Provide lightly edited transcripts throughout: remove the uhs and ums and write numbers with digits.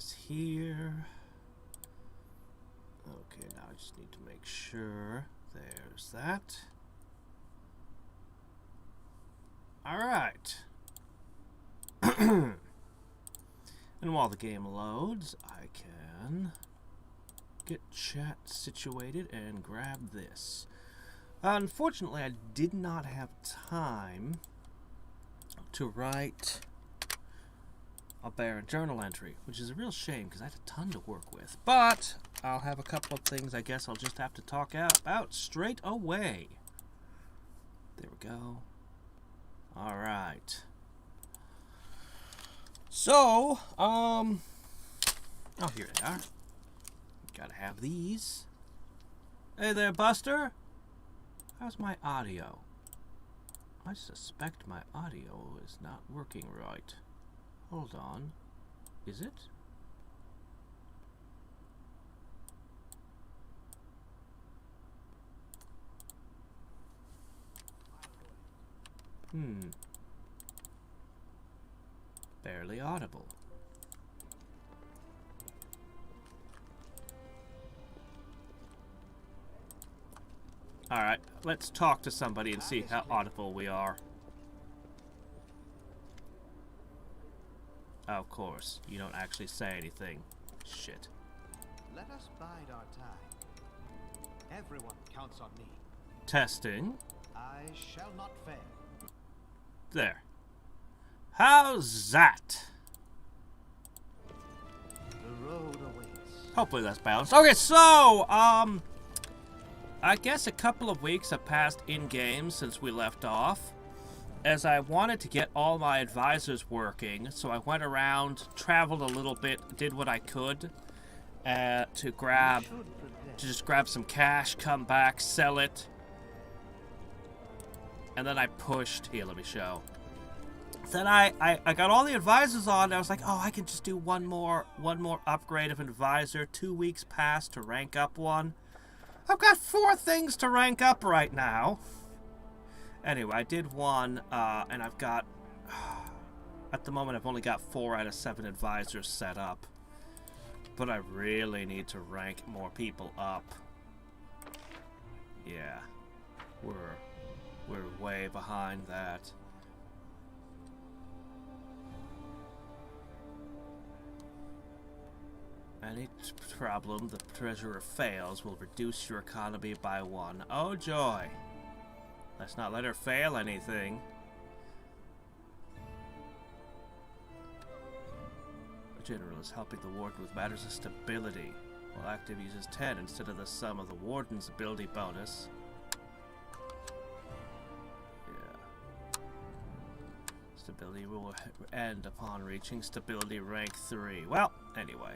this here. Okay, now I just need to make sure. There's that. Alright. And while the game loads, I can get chat situated and grab this. Unfortunately, I did not have time to write a Baron journal entry, which is a real shame because I had a ton to work with. But I'll have a couple of things I guess I'll just have to talk about straight away. There we go. All right. So, oh, here they are. Gotta have these. Hey there, Buster. How's my audio? I suspect my audio is not working right. Hold on. Is it? Barely audible. Alright, let's talk to somebody and see how audible we are. Oh, of course, you don't actually say anything. Shit. Let us bide our time. Everyone counts on me. Testing. I shall not fail. There. How's that? The road awaits. Hopefully that's balanced. Okay, so, I guess a couple of weeks have passed in-game since we left off, as I wanted to get all my advisors working, so I went around, traveled a little bit, did what I could to just grab some cash, come back, sell it, and then I pushed. Here, let me show. Then I got all the advisors on, and I was like, oh, I can just do one more upgrade of advisor. 2 weeks passed to rank up one. I've got 4 things to rank up right now. Anyway, I did one, and I've got... At the moment, I've only got 4 out of 7 advisors set up. But I really need to rank more people up. Yeah. We're way behind that. Any problem the treasurer fails will reduce your economy by 1. Oh joy. Let's not let her fail anything. The general is helping the warden with matters of stability, while active uses 10 instead of the sum of the warden's ability bonus. Yeah. Stability will end upon reaching stability rank 3. Well, anyway.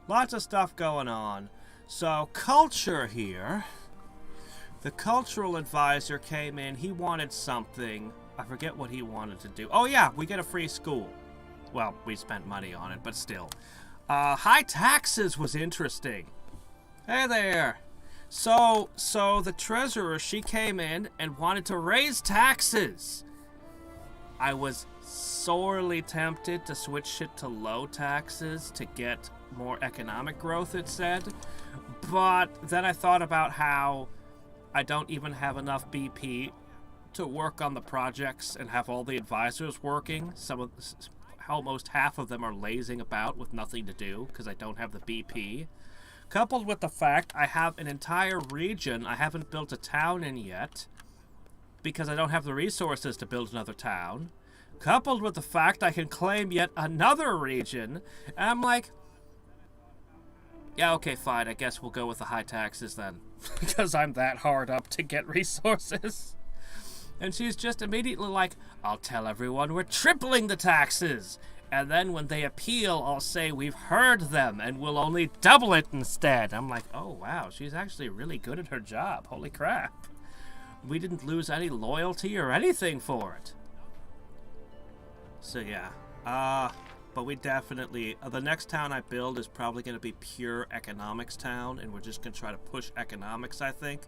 Lots of stuff going on. So, culture here. The cultural advisor came in. He wanted something. I forget what he wanted to do. Oh, yeah, we get a free school. Well, we spent money on it, but still. High taxes was interesting. Hey there. So the treasurer, she came in and wanted to raise taxes. I was sorely tempted to switch it to low taxes to get more economic growth, it said, but then I thought about how I don't even have enough BP to work on the projects and have all the advisors working. Almost half of them are lazing about with nothing to do because I don't have the BP, coupled with the fact I have an entire region I haven't built a town in yet because I don't have the resources to build another town, coupled with the fact I can claim yet another region, and I'm like, yeah, okay, fine. I guess we'll go with the high taxes then. Because I'm that hard up to get resources. And she's just immediately like, I'll tell everyone we're tripling the taxes. And then when they appeal, I'll say we've heard them and we'll only double it instead. I'm like, oh, wow. She's actually really good at her job. Holy crap. We didn't lose any loyalty or anything for it. So, yeah. But we definitely, the next town I build is probably going to be pure economics town, and we're just going to try to push economics, I think.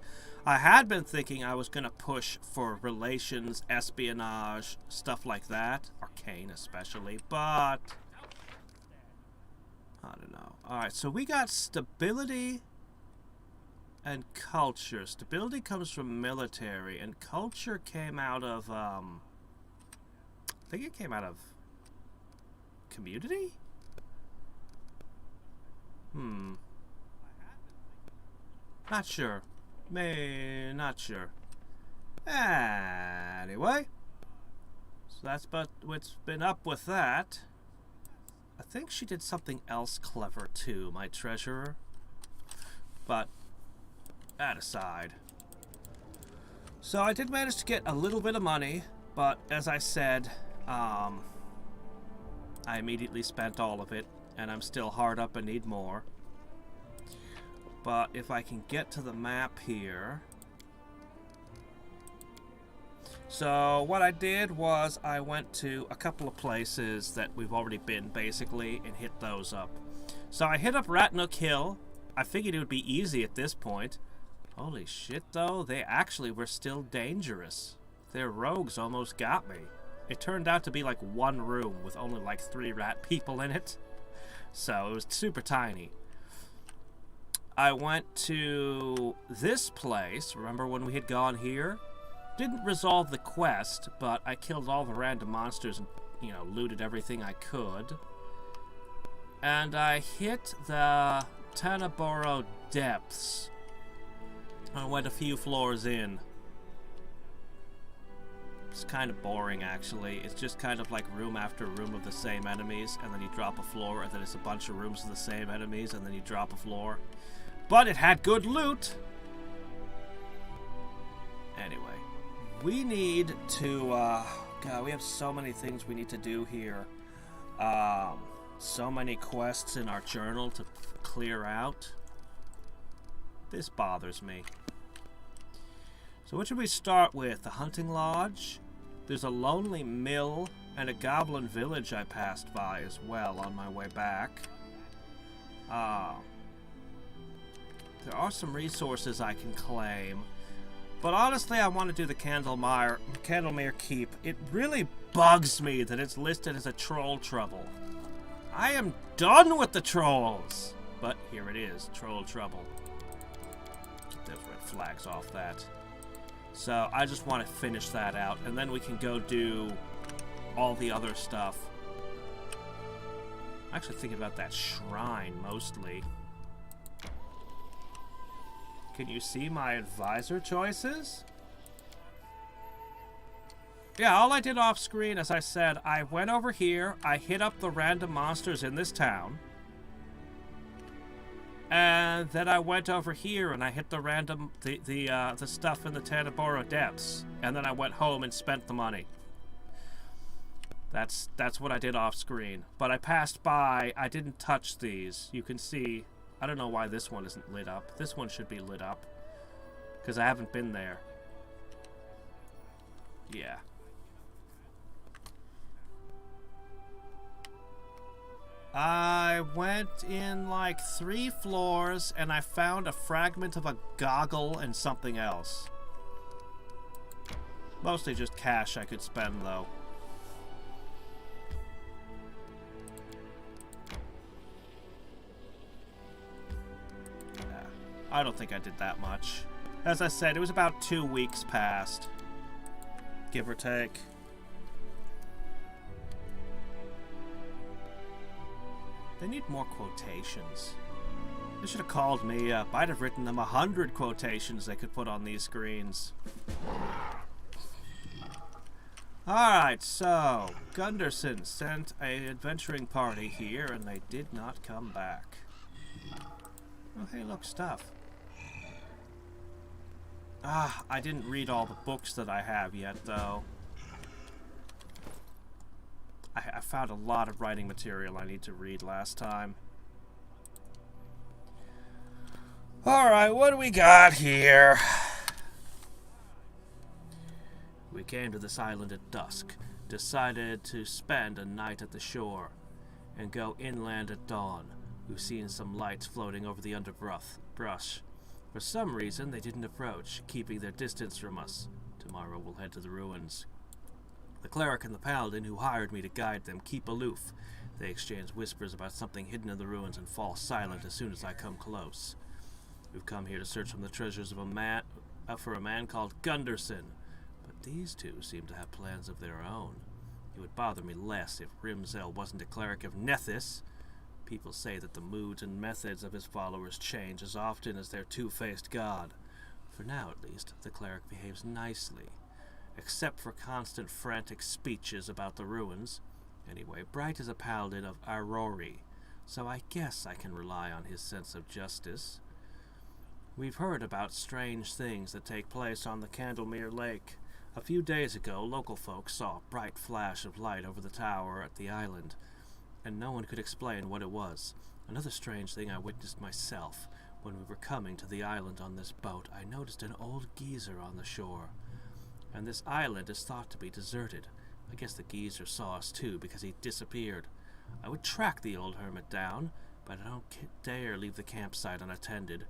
I had been thinking I was going to push for relations, espionage, stuff like that, arcane especially, but I don't know. Alright, so we got stability and culture. Stability comes from military, and culture came out of, I think it came out of community? Not sure. Not sure. Anyway. So that's about what's been up with that. I think she did something else clever too, my treasurer. But that aside. So I did manage to get a little bit of money, but as I said, I immediately spent all of it, and I'm still hard up and need more. But if I can get to the map here. So what I did was I went to a couple of places that we've already been, basically, and hit those up. So I hit up Ratnook Hill. I figured it would be easy at this point. Holy shit, though. They actually were still dangerous. Their rogues almost got me. It turned out to be like one room with only like 3 rat people in it. So it was super tiny. I went to this place. Remember when we had gone here? Didn't resolve the quest, but I killed all the random monsters and, you know, looted everything I could. And I hit the Tanaboro Depths. I went a few floors in. It's kind of boring, actually. It's just kind of like room after room of the same enemies, and then you drop a floor, and then it's a bunch of rooms of the same enemies, and then you drop a floor. But it had good loot! Anyway. We need to, God, we have so many things we need to do here. So many quests in our journal to clear out. This bothers me. So what should we start with? The hunting lodge? There's a lonely mill and a goblin village I passed by as well on my way back. There are some resources I can claim. But honestly, I want to do the Candlemere Keep. It really bugs me that it's listed as a troll trouble. I am done with the trolls! But here it is, troll trouble. Get those red flags off that. So I just want to finish that out, and then we can go do all the other stuff. I'm actually thinking about that shrine, mostly. Can you see my advisor choices? Yeah, all I did off screen, as I said, I went over here, I hit up the random monsters in this town. And then I went over here and I hit the random, the stuff in the Tanaboro Depths. And then I went home and spent the money. That's what I did off screen. But I passed by, I didn't touch these. You can see... I don't know why this one isn't lit up. This one should be lit up. Because I haven't been there. Yeah. I went in like 3 floors and I found a fragment of a goggle and something else. Mostly just cash I could spend though. I don't think I did that much. As I said, it was about 2 weeks past. Give or take. They need more quotations. They should have called me up. I'd have written them 100 quotations they could put on these screens. Alright, so Gunderson sent an adventuring party here and they did not come back. Oh, hey, look, stuff. Ah, I didn't read all the books that I have yet, though. I found a lot of writing material I need to read last time. Alright, what do we got here? We came to this island at dusk, decided to spend a night at the shore, and go inland at dawn. We've seen some lights floating over the underbrush. For some reason, they didn't approach, keeping their distance from us. Tomorrow we'll head to the ruins. The cleric and the paladin who hired me to guide them keep aloof. They exchange whispers about something hidden in the ruins and fall silent as soon as I come close. We've come here to search from the treasures of for a man called Gunderson, but these two seem to have plans of their own. It would bother me less if Rimzel wasn't a cleric of Nethys. People say that the moods and methods of his followers change as often as their two-faced god. For now, at least, the cleric behaves nicely, except for constant frantic speeches about the ruins. Anyway, Bright is a paladin of Aurori, so I guess I can rely on his sense of justice. We've heard about strange things that take place on the Candlemere Lake. A few days ago, local folks saw a bright flash of light over the tower at the island, and no one could explain what it was. Another strange thing I witnessed myself. When we were coming to the island on this boat, I noticed an old geezer on the shore. And this island is thought to be deserted. I guess the geezer saw us too, because he disappeared. I would track the old hermit down, but I don't dare leave the campsite unattended.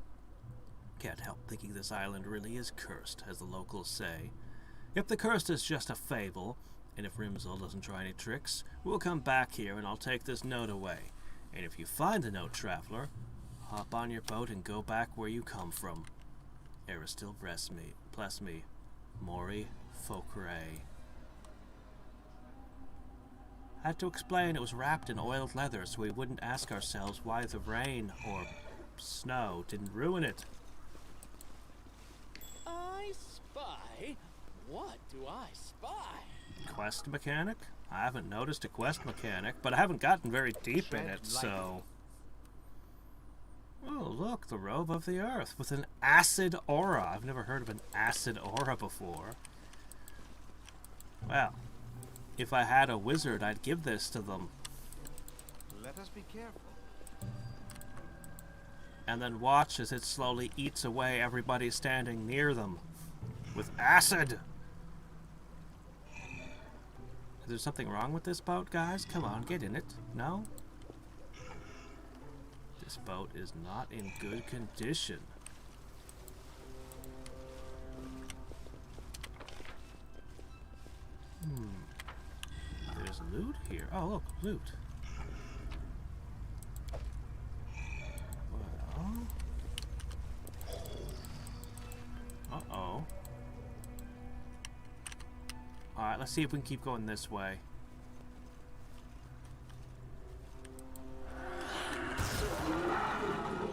Can't help thinking this island really is cursed, as the locals say. If the curse is just a fable, and if Rimzel doesn't try any tricks, we'll come back here and I'll take this note away. And if you find the note, traveler, hop on your boat and go back where you come from. Aristil bless me. Mori Fokre. Had to explain it was wrapped in oiled leather so we wouldn't ask ourselves why the rain or snow didn't ruin it. I spy? What do I spy? Quest mechanic? I haven't noticed a quest mechanic, but I haven't gotten very deep in it, so... Oh, look, the robe of the earth with an acid aura. I've never heard of an acid aura before. Well, if I had a wizard, I'd give this to them. Let us be careful. And then watch as it slowly eats away everybody standing near them. With acid! Is there something wrong with this boat, guys? Come on, get in it. No? This boat is not in good condition. There's loot here. Oh, look, loot. Well... Uh-oh. Alright, let's see if we can keep going this way.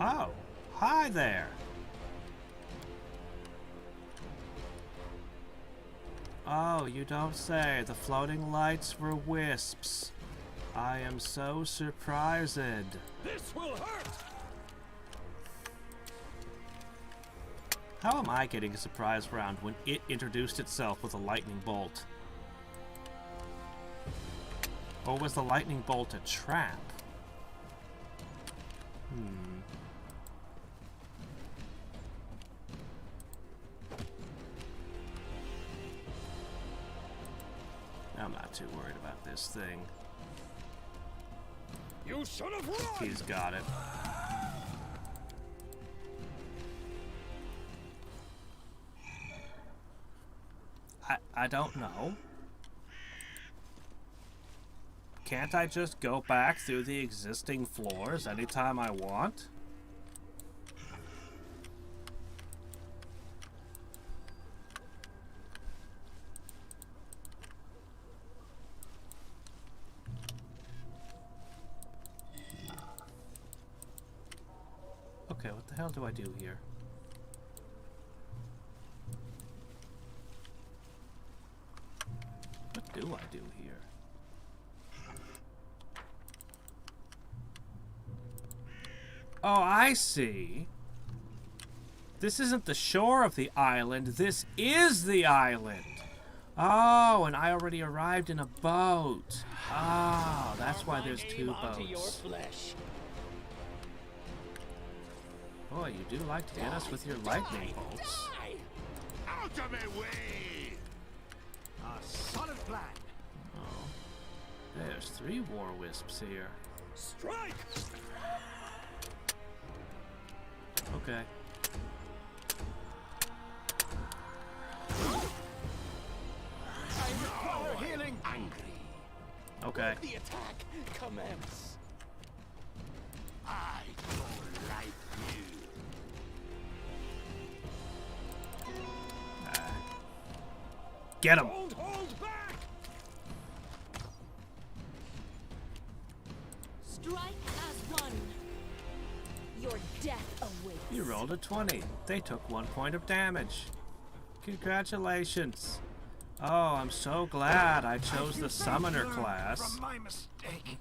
Oh, hi there. Oh, you don't say. The floating lights were wisps. I am so surprised. This will hurt! How am I getting a surprise round when it introduced itself with a lightning bolt? Or was the lightning bolt a trap? I'm not too worried about this thing. You should have run! He's got it. I don't know. Can't I just go back through the existing floors anytime I want? Okay, what the hell do I do here? What do I do here? Oh, I see. This isn't the shore of the island. This is the island. Oh, and I already arrived in a boat. Oh, that's why there's two boats. Boy, you do like to get us with your lightning bolts. Out of my way! A solid plan. Oh, there's 3 war wisps here. Strike! Okay. I require healing. Angry. Okay. Let the attack commence. I don't like you. Get him. Don't hold back. Strike as one. Your death awaits. You rolled a 20. They took 1 point of damage. Congratulations. Oh, I'm so glad I chose the summoner class. From my mistake.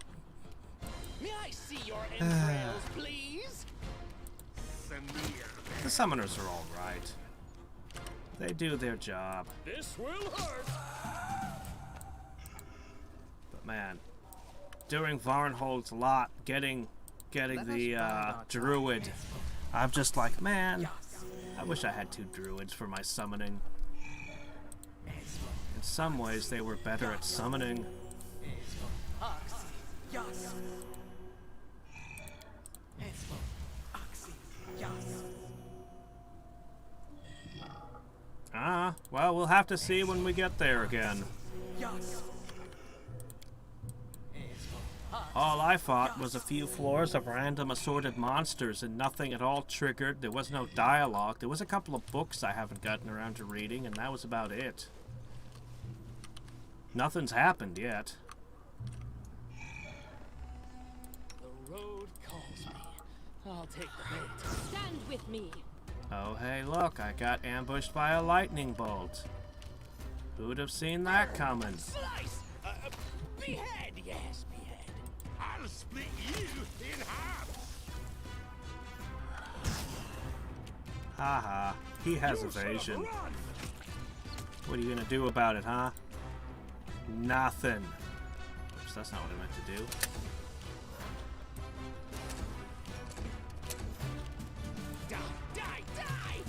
May I see your entrails, please? The summoners are all right. They do their job. This will hurt. But man, during Varnhold's lot, getting the druid, I'm just like, man, I wish I had 2 druids for my summoning. In some ways, they were better at summoning. Ah, well, we'll have to see when we get there again. All I fought was a few floors of random assorted monsters and nothing at all triggered. There was no dialogue. There was a couple of books I haven't gotten around to reading, and that was about it. Nothing's happened yet. The road calls me. I'll take the bait. Stand with me. Oh, hey, look, I got ambushed by a lightning bolt. Who'd have seen that coming? Slice! Behead, yes, behead. I'll split you in half. Haha, he has You shall evasion. run. What are you gonna do about it, huh? Nothing. Oops, that's not what I meant to do. Die, die, die!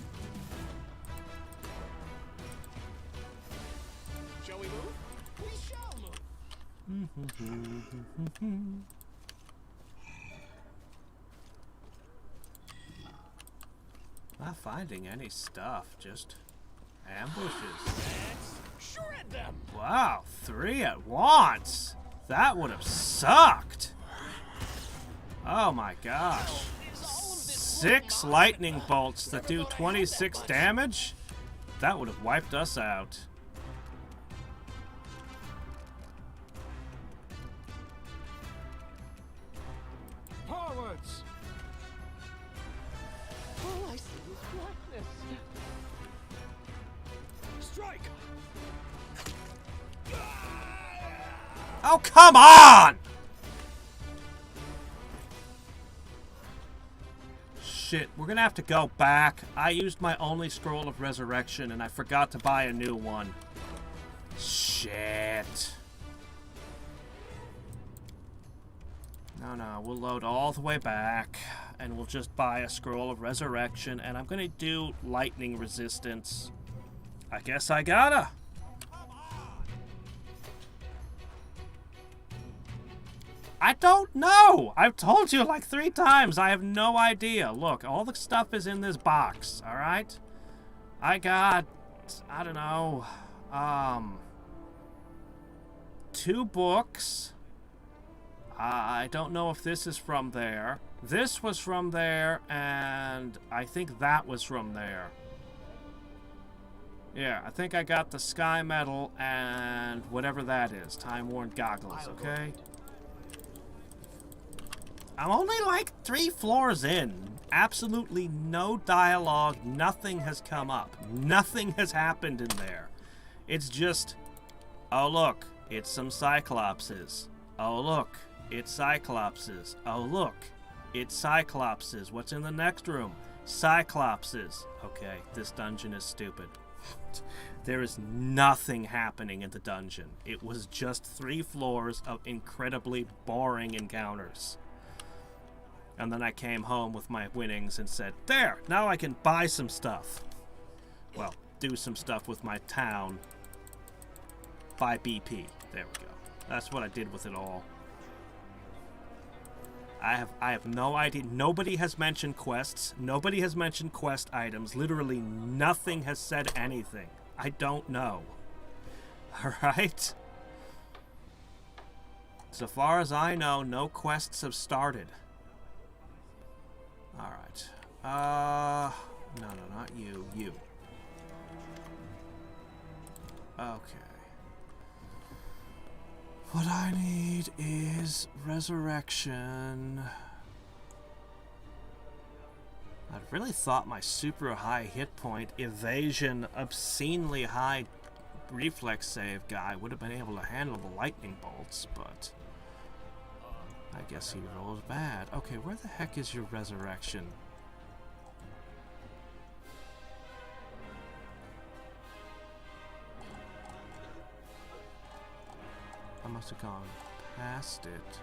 Shall we move? We shall move. Not finding any stuff, just ambushes. Let's shred them. Wow, 3 at once! That would have sucked! Oh my gosh. 6 lightning bolts that do 26 damage? That would have wiped us out. Forwards! All I see is blackness. Strike! Oh, come on! Shit, we're gonna have to go back. I used my only scroll of resurrection and I forgot to buy a new one. Shit. No, we'll load all the way back and we'll just buy a scroll of resurrection and I'm gonna do lightning resistance. I guess I gotta. I don't know. I've told you like 3 times. I have no idea. Look, all the stuff is in this box, all right? I got, I don't know, 2 books. I don't know if this is from there. This was from there, and I think that was from there. Yeah, I think I got the Sky Medal and whatever that is. Time-worn goggles, okay? I'm only like 3 floors in. Absolutely no dialogue. Nothing has come up. Nothing has happened in there. It's just, oh look, it's some Cyclopses. Oh look, it's Cyclopses. Oh look, it's Cyclopses. What's in the next room? Cyclopses. Okay, this dungeon is stupid. There is nothing happening in the dungeon. It was just 3 floors of incredibly boring encounters. And then I came home with my winnings and said, there, now I can buy some stuff. Well, do some stuff with my town. Buy BP. There we go. That's what I did with it all. I have no idea. Nobody has mentioned quests. Nobody has mentioned quest items. Literally nothing has said anything. I don't know. Alright? So far as I know, no quests have started. Alright. No, not you. You. Okay. What I need is resurrection. I really thought my super high hit point, evasion, obscenely high reflex save guy would have been able to handle the lightning bolts, but I guess he rolled bad. Okay, where the heck is your resurrection? I must have gone past it.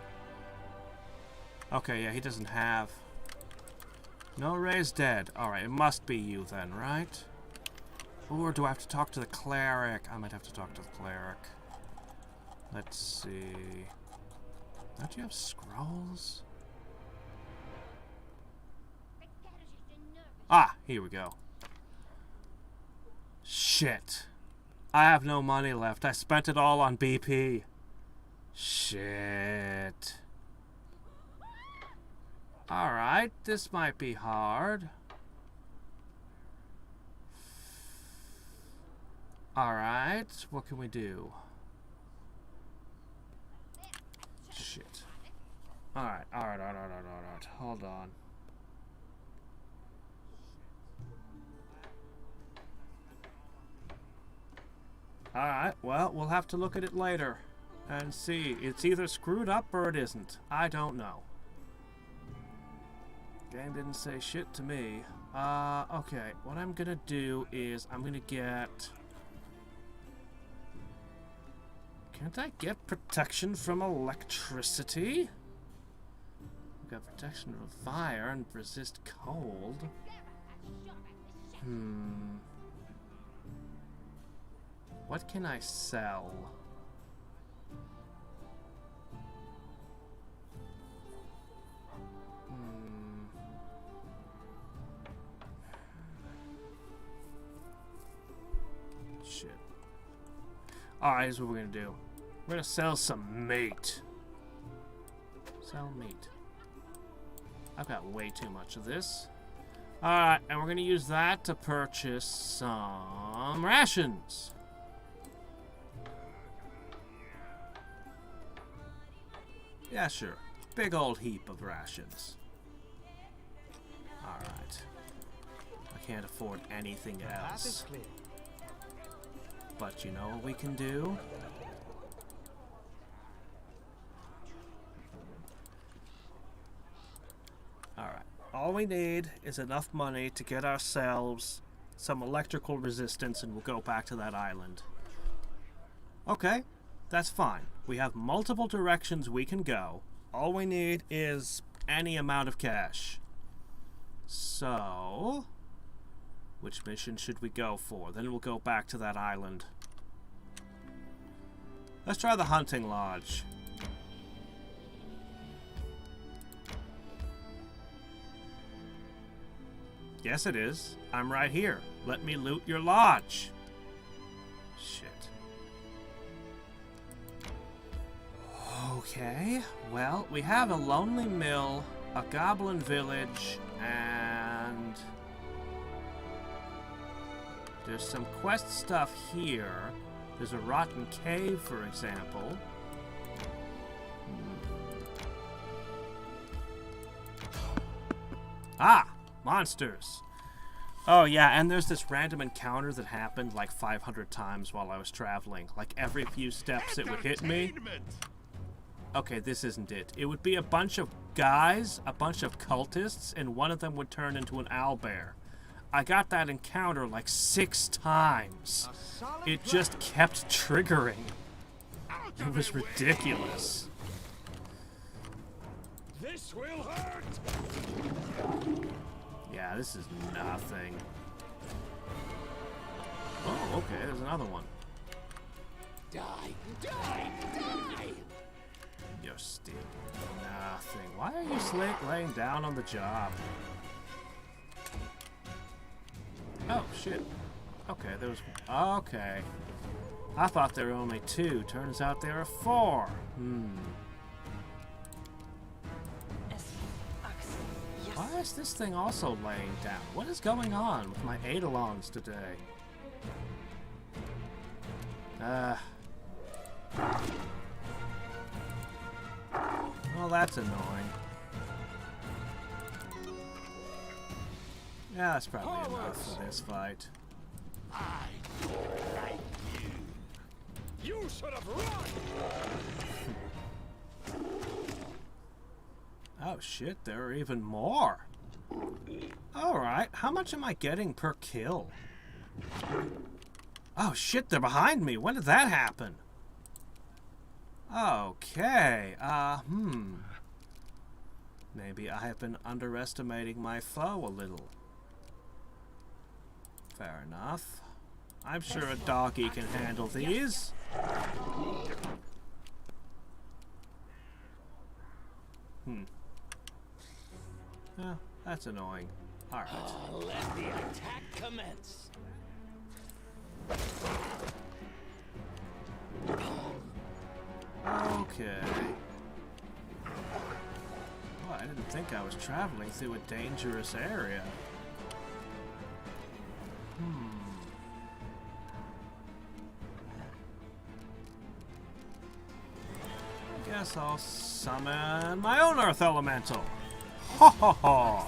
Okay, yeah, he doesn't have... No raised dead. Alright, it must be you then, right? Or do I have to talk to the cleric? I might have to talk to the cleric. Let's see... Don't you have scrolls? Ah, here we go. Shit. I have no money left. I spent it all on BP. Shit. Alright, this might be hard. Alright, what can we do? Shit. Alright. Hold on. Alright, well, we'll have to look at it later and see. It's either screwed up or it isn't. I don't know. Game didn't say shit to me. Okay, what I'm gonna do is I'm gonna get... Can't I get protection from electricity? I've got protection from fire and resist cold. What can I sell? Shit. Alright, here's what we're gonna do. We're gonna sell some meat. Sell meat. I've got way too much of this. Alright, and we're gonna use that to purchase some rations. Yeah, sure. Big old heap of rations. Alright. I can't afford anything That is else. clear. But you know what we can do? Alright. All we need is enough money to get ourselves some electrical resistance and we'll go back to that island. Okay, that's fine. We have multiple directions we can go. All we need is any amount of cash. So... which mission should we go for? Then we'll go back to that island. Let's try the hunting lodge. Yes, it is. I'm right here. Let me loot your lodge. Shit. Okay. Well, we have a lonely mill, a goblin village, and... there's some quest stuff here. There's a rotten cave, for example. Ah! Monsters! Oh yeah, and there's this random encounter that happened like 500 times while I was traveling. Like every few steps it would hit me. Okay, this isn't it. It would be a bunch of guys, a bunch of cultists, and one of them would turn into an owlbear. I got that encounter like 6 times. It just kept triggering. It was ridiculous. This will hurt. Yeah, this is nothing. Oh, okay, there's another one. Die! Die! Die! You're still nothing. Why are you laying down on the job? Oh, shit. Okay, there was... okay. I thought there were only 2. Turns out there are 4. Why is this thing also laying down? What is going on with my Eidolons today? Well, that's annoying. Yeah, that's probably enough for this fight. I don't like you. You should have run! Oh shit, there are even more. Alright, how much am I getting per kill? Oh shit, they're behind me. When did that happen? Okay, maybe I have been underestimating my foe a little. Fair enough. I'm sure a doggy can handle these. Yeah, that's annoying. Alright. Let the attack commence. Okay. Well, I didn't think I was traveling through a dangerous area. I guess I'll summon my own Earth Elemental. Ho ho ho!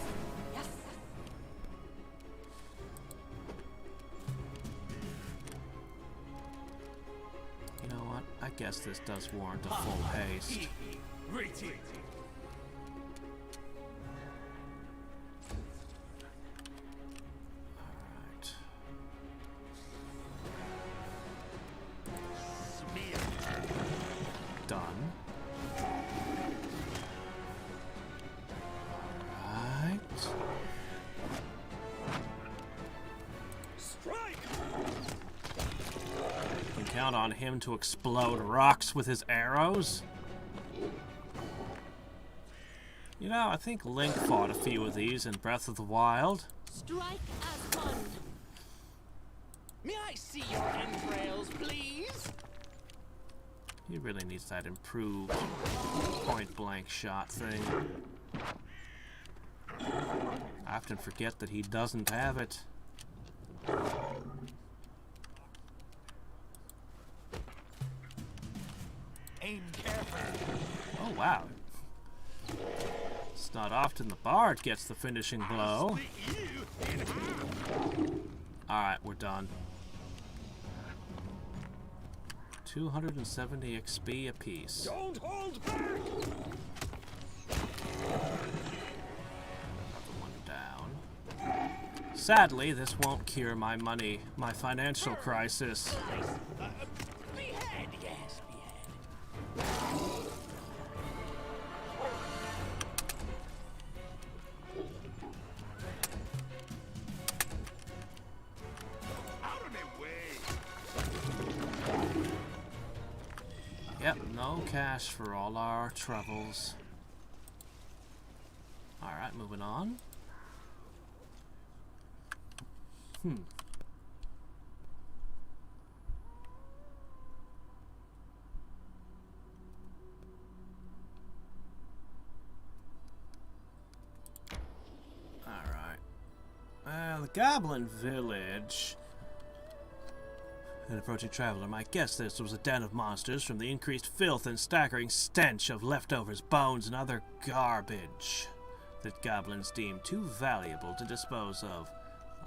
You know what? I guess this does warrant a full haste. Alright. Done. Alright. Strike! You can count on him to explode rocks with his arrows. You know, I think Link fought a few of these in Breath of the Wild. Strike as one. May I see your entrails, please? He really needs that improved point-blank shot thing. I often forget that he doesn't have it. Aim carefully. Oh, wow. It's not often the bard gets the finishing blow. Split you in half. Alright, we're done. 270 XP apiece. Don't hold back! Another one down. Sadly, this won't cure my financial crisis. Behead, yes, behead. Out of my way! Yep, no cash for all our troubles. Alright, moving on. Alright. The Goblin Village. An approaching traveler might guess this was a den of monsters from the increased filth and staggering stench of leftovers, bones, and other garbage that goblins deem too valuable to dispose of.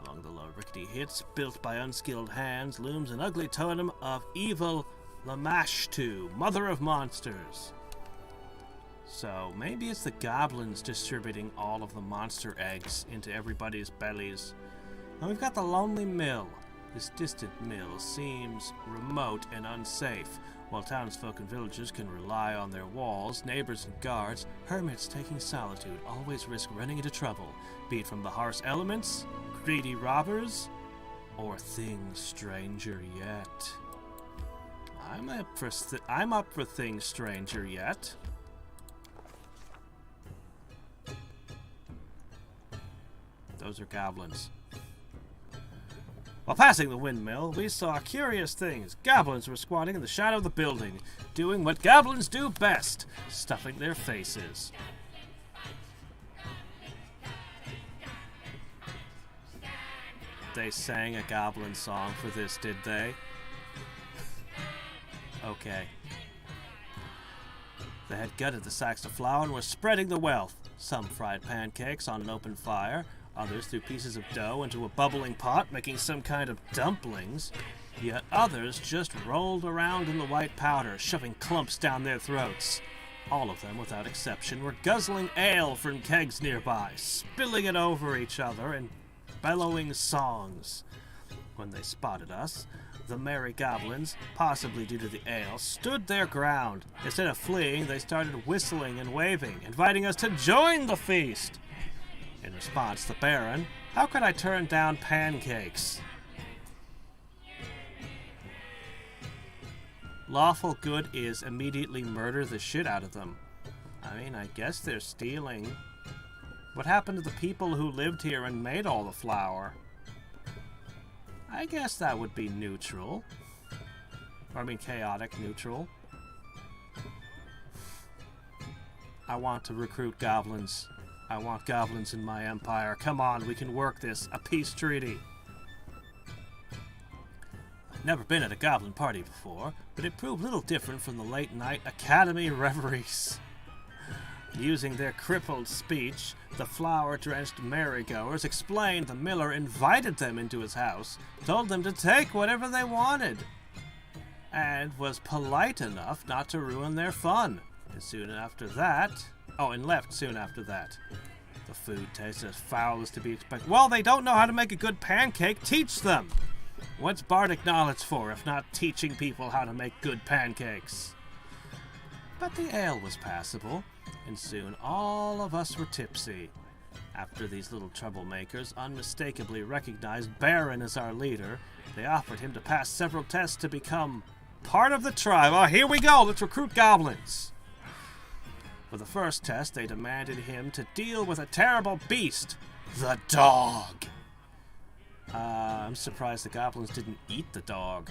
Among the low rickety hits built by unskilled hands looms an ugly totem of evil Lamashtu, mother of monsters. So maybe it's the goblins distributing all of the monster eggs into everybody's bellies. And we've got the Lonely Mill. This distant mill seems remote and unsafe. While townsfolk and villagers can rely on their walls, neighbors and guards, hermits taking solitude always risk running into trouble, be it from the harsh elements, greedy robbers, or things stranger yet. I'm up for things stranger yet. Those are goblins. While passing the windmill, we saw curious things. Goblins were squatting in the shadow of the building, doing what goblins do best, stuffing their faces. they sang a goblin song for this, did they? Okay. They had gutted the sacks of flour and were spreading the wealth. Some fried pancakes on an open fire, others threw pieces of dough into a bubbling pot, making some kind of dumplings. Yet others just rolled around in the white powder, shoving clumps down their throats. All of them, without exception, were guzzling ale from kegs nearby, spilling it over each other and bellowing songs. When they spotted us, the merry goblins, possibly due to the ale, stood their ground. Instead of fleeing, they started whistling and waving, inviting us to join the feast. In response, the Baron, how could I turn down pancakes? Lawful good is immediately murder the shit out of them. I mean, I guess they're stealing. What happened to the people who lived here and made all the flour? I guess that would be neutral. Or, I mean, chaotic neutral. I want to recruit goblins. I want goblins in my empire. Come on, we can work this. A peace treaty. Never been at a goblin party before, but it proved little different from the late-night academy reveries. Using their crippled speech, the flour-drenched merry-goers explained the miller invited them into his house, told them to take whatever they wanted, and was polite enough not to ruin their fun. And soon after that... Oh, and left soon after that. The food tasted as foul as to be expected. Well, they don't know how to make a good pancake. Teach them! What's bardic knowledge for, if not teaching people how to make good pancakes? But the ale was passable, and soon all of us were tipsy. After these little troublemakers unmistakably recognized Baron as our leader, they offered him to pass several tests to become part of the tribe. Oh, here we go! Let's recruit goblins! For the first test, they demanded him to deal with a terrible beast, the dog. I'm surprised the goblins didn't eat the dog.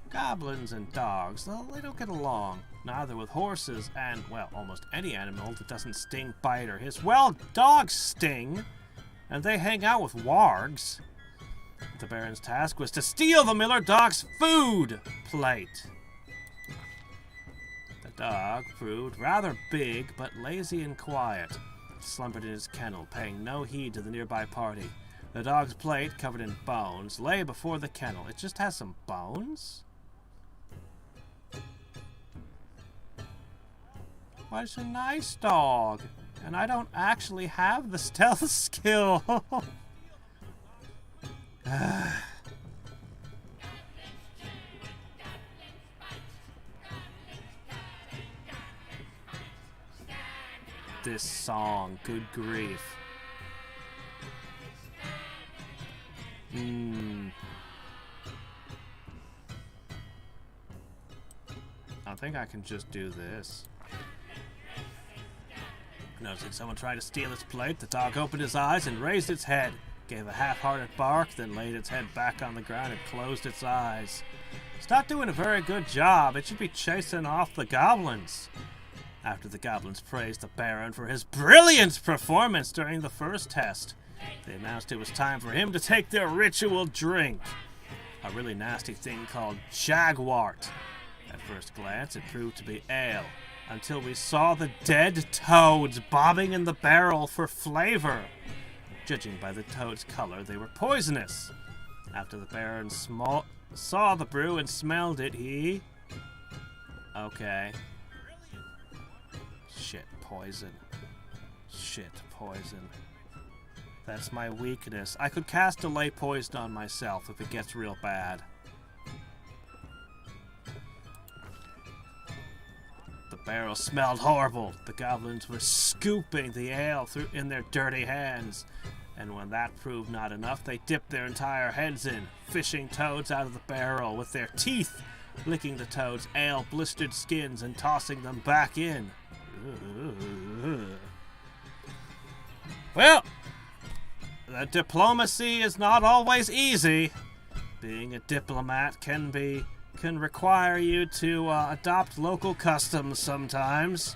Goblins and dogs, well, they don't get along. Neither with horses and, well, almost any animal that doesn't sting, bite, or hiss. Well, dogs sting, and they hang out with wargs. The Baron's task was to steal the miller dog's food plate. The dog proved rather big, but lazy and quiet. He slumbered in his kennel, paying no heed to the nearby party. The dog's plate, covered in bones, lay before the kennel. It just has some bones? Well, it's a nice dog, and I don't actually have the stealth skill. This song, good grief. I think I can just do this. Noticing someone trying to steal its plate, the dog opened his eyes and raised its head, gave a half-hearted bark, then laid its head back on the ground and closed its eyes. It's not doing a very good job. It should be chasing off the goblins. After the goblins praised the Baron for his brilliant performance during the first test, they announced it was time for him to take their ritual drink. A really nasty thing called jaguart. At first glance, it proved to be ale, until we saw the dead toads bobbing in the barrel for flavor. Judging by the toad's color, they were poisonous. After the Baron saw the brew and smelled it, he... Okay. Shit, poison. Shit, poison. That's my weakness. I could cast Delay Poison on myself if it gets real bad. The barrel smelled horrible. The goblins were scooping the ale in their dirty hands. And when that proved not enough, they dipped their entire heads in, fishing toads out of the barrel with their teeth, licking the toads' ale-blistered skins and tossing them back in. Well, the diplomacy is not always easy. Being a diplomat can require you to adopt local customs sometimes.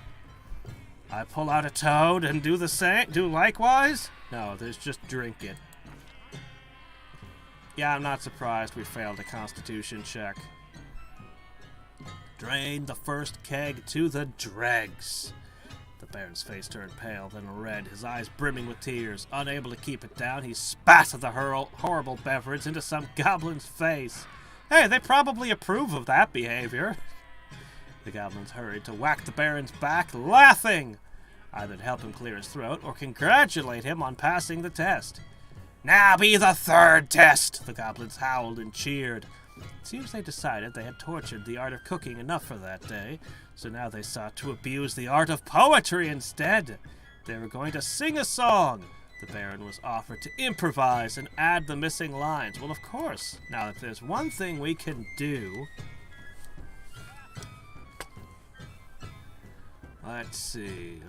I pull out a toad and do the same. Do likewise? No, there's just drink it. Yeah, I'm not surprised we failed a constitution check. Drain the first keg to the dregs. The Baron's face turned pale, then red, his eyes brimming with tears. Unable to keep it down, he spat the horrible beverage into some goblin's face. Hey, they probably approve of that behavior. The goblins hurried to whack the Baron's back, laughing, either to help him clear his throat or congratulate him on passing the test. Now be the third test, the goblins howled and cheered. It seems they decided they had tortured the art of cooking enough for that day, so now they sought to abuse the art of poetry instead. They were going to sing a song. The Baron was offered to improvise and add the missing lines. Well, of course. Now, if there's one thing we can do... Let's see.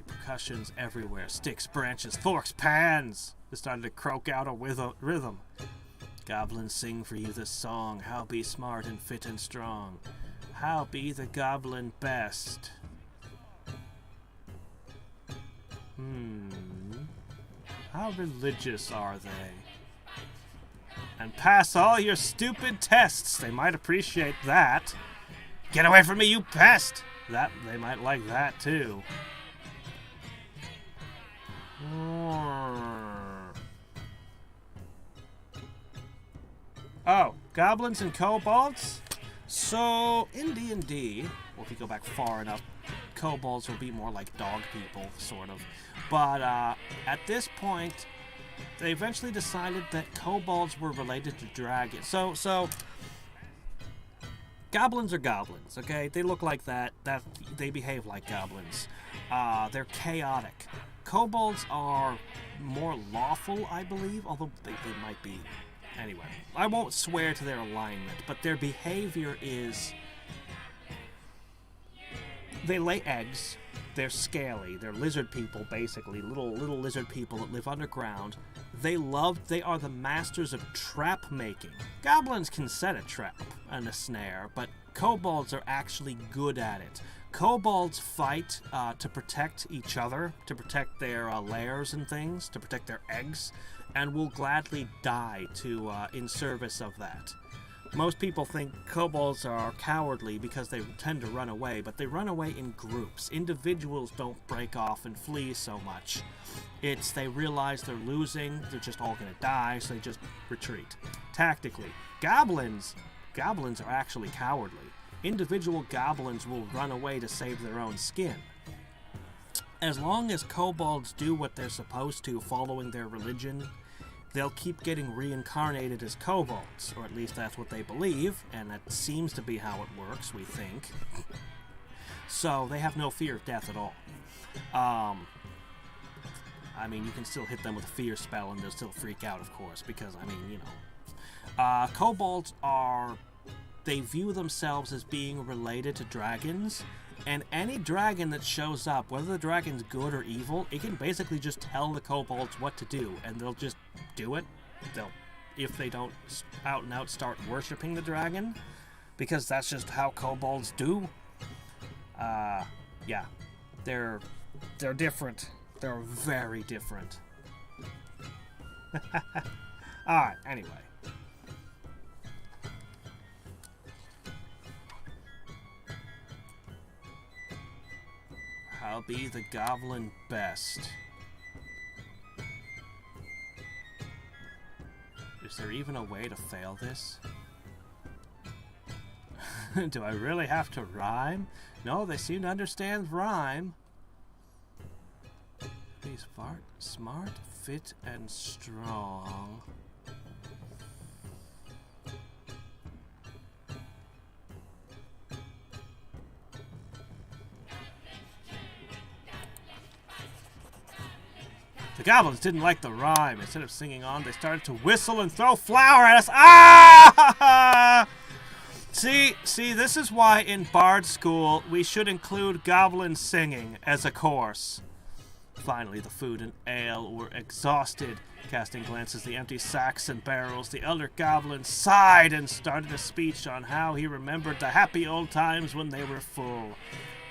Percussions everywhere. Sticks, branches, forks, pans. They started to croak out a rhythm. Goblins sing for you this song. How be smart and fit and strong. How be the goblin best. How religious are they? And pass all your stupid tests. They might appreciate that. Get away from me, you pest! That they might like that too. Oh, goblins and kobolds? So, in D&D, well, if you go back far enough, kobolds will be more like dog people, sort of. But at this point, they eventually decided that kobolds were related to dragons. So goblins are goblins, okay? They look like that. They behave like goblins. They're chaotic. Kobolds are more lawful, I believe, although they might be. Anyway, I won't swear to their alignment, but their behavior is... They lay eggs. They're scaly. They're lizard people, basically. Little lizard people that live underground. They are the masters of trap making. Goblins can set a trap and a snare, but kobolds are actually good at it. Kobolds fight to protect each other, to protect their lairs and things, to protect their eggs, and will gladly die in service of that. Most people think kobolds are cowardly because they tend to run away, but they run away in groups. Individuals don't break off and flee so much. They realize they're losing, they're just all going to die, so they just retreat. Tactically, goblins are actually cowardly. Individual goblins will run away to save their own skin. As long as kobolds do what they're supposed to, following their religion, they'll keep getting reincarnated as kobolds, or at least that's what they believe, and that seems to be how it works, we think. So they have no fear of death at all. I mean, you can still hit them with a fear spell and they'll still freak out, of course, because, I mean, you know. Kobolds they view themselves as being related to dragons, and any dragon that shows up, whether the dragon's good or evil, it can basically just tell the kobolds what to do, and they'll just do it. If they don't out and out start worshipping the dragon, because that's just how kobolds do. Yeah, they're different. They're very different. Alright, anyway. How be the goblin best? Is there even a way to fail this? Do I really have to rhyme? No, they seem to understand rhyme. Be smart, fit, and strong. The goblins didn't like the rhyme. Instead of singing on, they started to whistle and throw flour at us. Ah! See, this is why in Bard School we should include goblin singing as a course. Finally, the food and ale were exhausted. Casting glances at the empty sacks and barrels, the elder goblin sighed and started a speech on how he remembered the happy old times when they were full.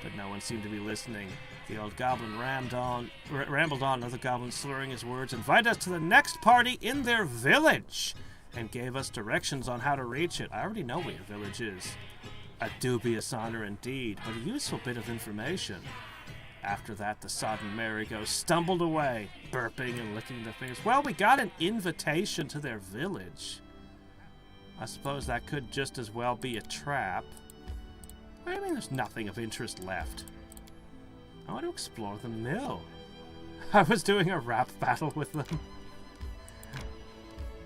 But no one seemed to be listening. The old goblin rambled on, other goblins slurring his words, invite us to the next party in their village. and gave us directions on how to reach it. I already know where your village is. A dubious honor indeed, but a useful bit of information. After that, the sodden merry-go stumbled away, burping and licking their fingers. Well, we got an invitation to their village. I suppose that could just as well be a trap. I mean, there's nothing of interest left. I want to explore the mill. I was doing a rap battle with them.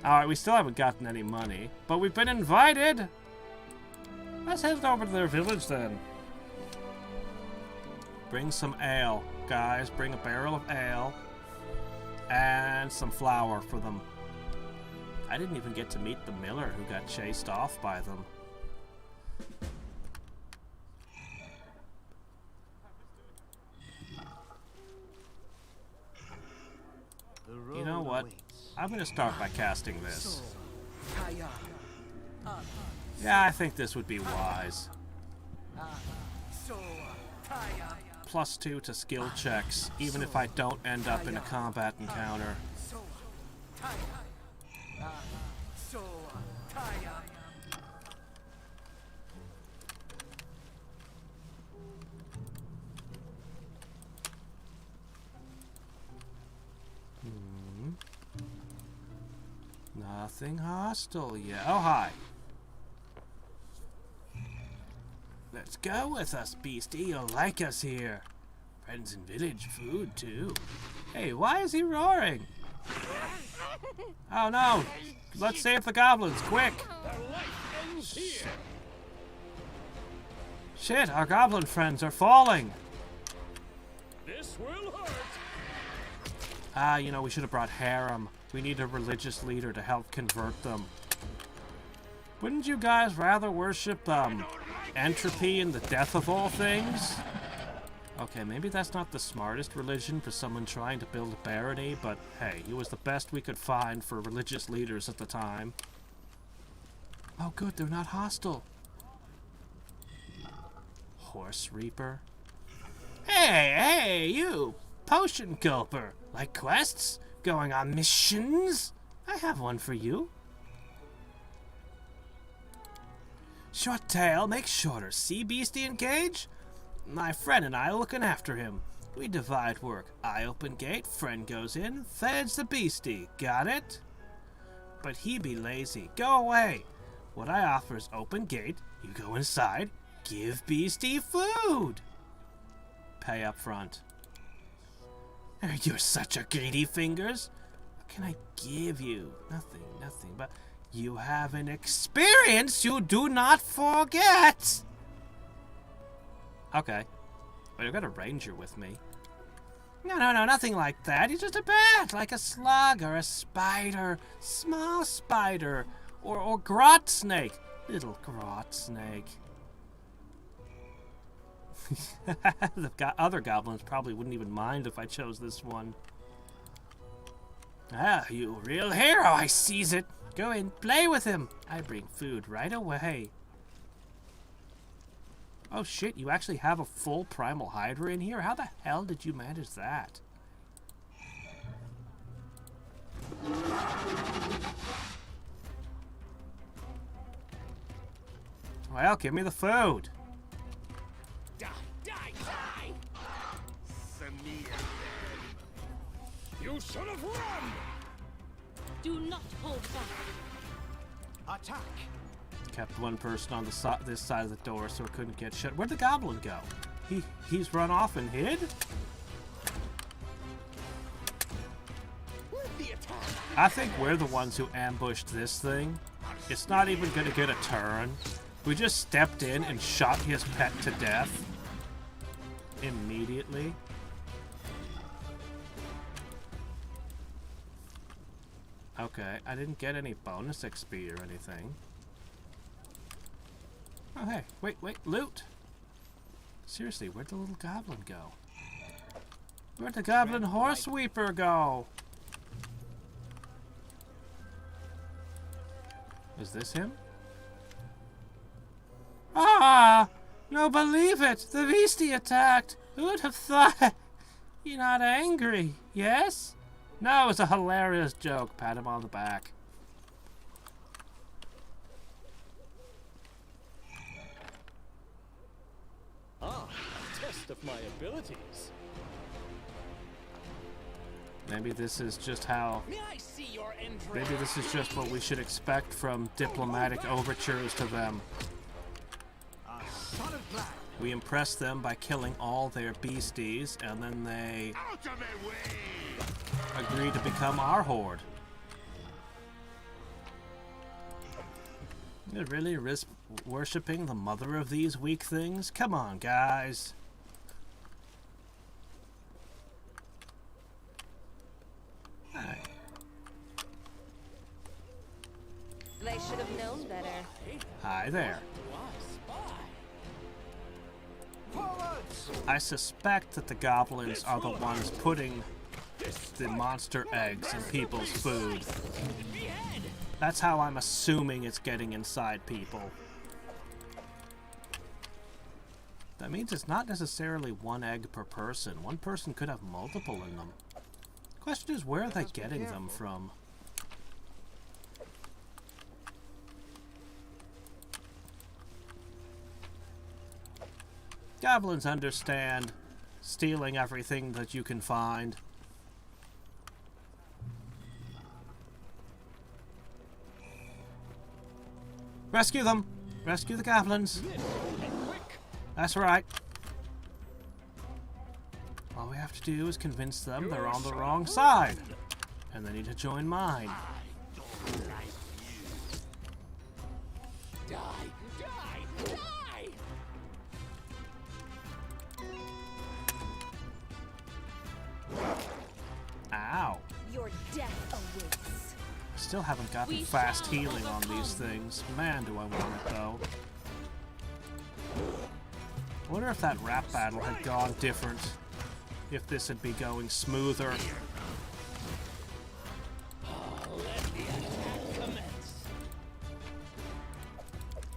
Alright, we still haven't gotten any money, but we've been invited! Let's head over to their village then. Bring some ale, guys. Bring a barrel of ale. And some flour for them. I didn't even get to meet the miller who got chased off by them. You know what? I'm going to start by casting this. Yeah, I think this would be wise. +2 to skill checks, even if I don't end up in a combat encounter. Nothing hostile yet. Oh, hi. Let's go with us, beastie. You'll like us here. Friends in village, food too. Hey, why is he roaring? Oh no! Let's save the goblins, quick! Shit, our goblin friends are falling! This will hurt. Ah, you know, we should have brought Harem. We need a religious leader to help convert them. Wouldn't you guys rather worship, entropy and the death of all things? Okay, maybe that's not the smartest religion for someone trying to build a barony, but hey, it was the best we could find for religious leaders at the time. Oh good, they're not hostile. Horse Reaper? Hey, you! Potion gulper! Like quests? Going on missions? I have one for you. Short tail, make shorter. See, beastie, engage? My friend and I are looking after him. We divide work. I open gate, friend goes in, feds the beastie. Got it? But he be lazy. Go away. What I offer is open gate, you go inside, give beastie food. Pay up front. You're such a greedy fingers. What can I give you? Nothing, but you have an experience you do not forget. Okay. But I've got a ranger with me. No, nothing like that. He's just a bat, like a slug or a spider. Small spider. Or grot snake. Little grot snake. The other goblins probably wouldn't even mind if I chose this one. Ah, you real hero, I seize it. Go in, play with him. I bring food right away. Oh shit, you actually have a full primal hydra in here? How the hell did you manage that? Well, give me the food. Die! Samir. You should have run! Do not hold back. Attack! Kept one person on the this side of the door so it couldn't get shut. Where'd the goblin go? He's run off and hid? I think we're the ones who ambushed this thing. It's not even gonna get a turn. We just stepped in and shot his pet to death. Immediately. Okay, I didn't get any bonus XP or anything. Oh, hey, wait, loot! Seriously, where'd the little goblin go? Where'd the goblin horse weeper go? Is this him? Ah! No, believe it! The beastie attacked! Who would have thought? You're not angry, yes? No, it was a hilarious joke. Pat him on the back. my abilities. Maybe this is just how... May I see your entrails? Maybe this is just what we should expect from diplomatic overtures to them. A solid plan. We impress them by killing all their beasties, and then they Out of my way! agree to become our horde. You really risk worshipping the mother of these weak things? Come on, guys. Hey. They should have known better. Hi there. Do I spy? Forwards! I suspect that the goblins are the ones putting the monster eggs in people's food. Behead! That's how I'm assuming it's getting inside people. That means it's not necessarily one egg per person. One person could have multiple in them. Question is, where are they getting them from? Goblins understand stealing everything that you can find. Rescue them! Rescue the goblins! That's right. All we have to do is convince them they're on the wrong side. And they need to join mine. Die! Die! Die! Ow. Your death awaits. Still haven't gotten We fast shall healing on these overcome. things. Man, do I want it though. I wonder if that rap battle had gone different. If this had been going smoother. Let the attack commence.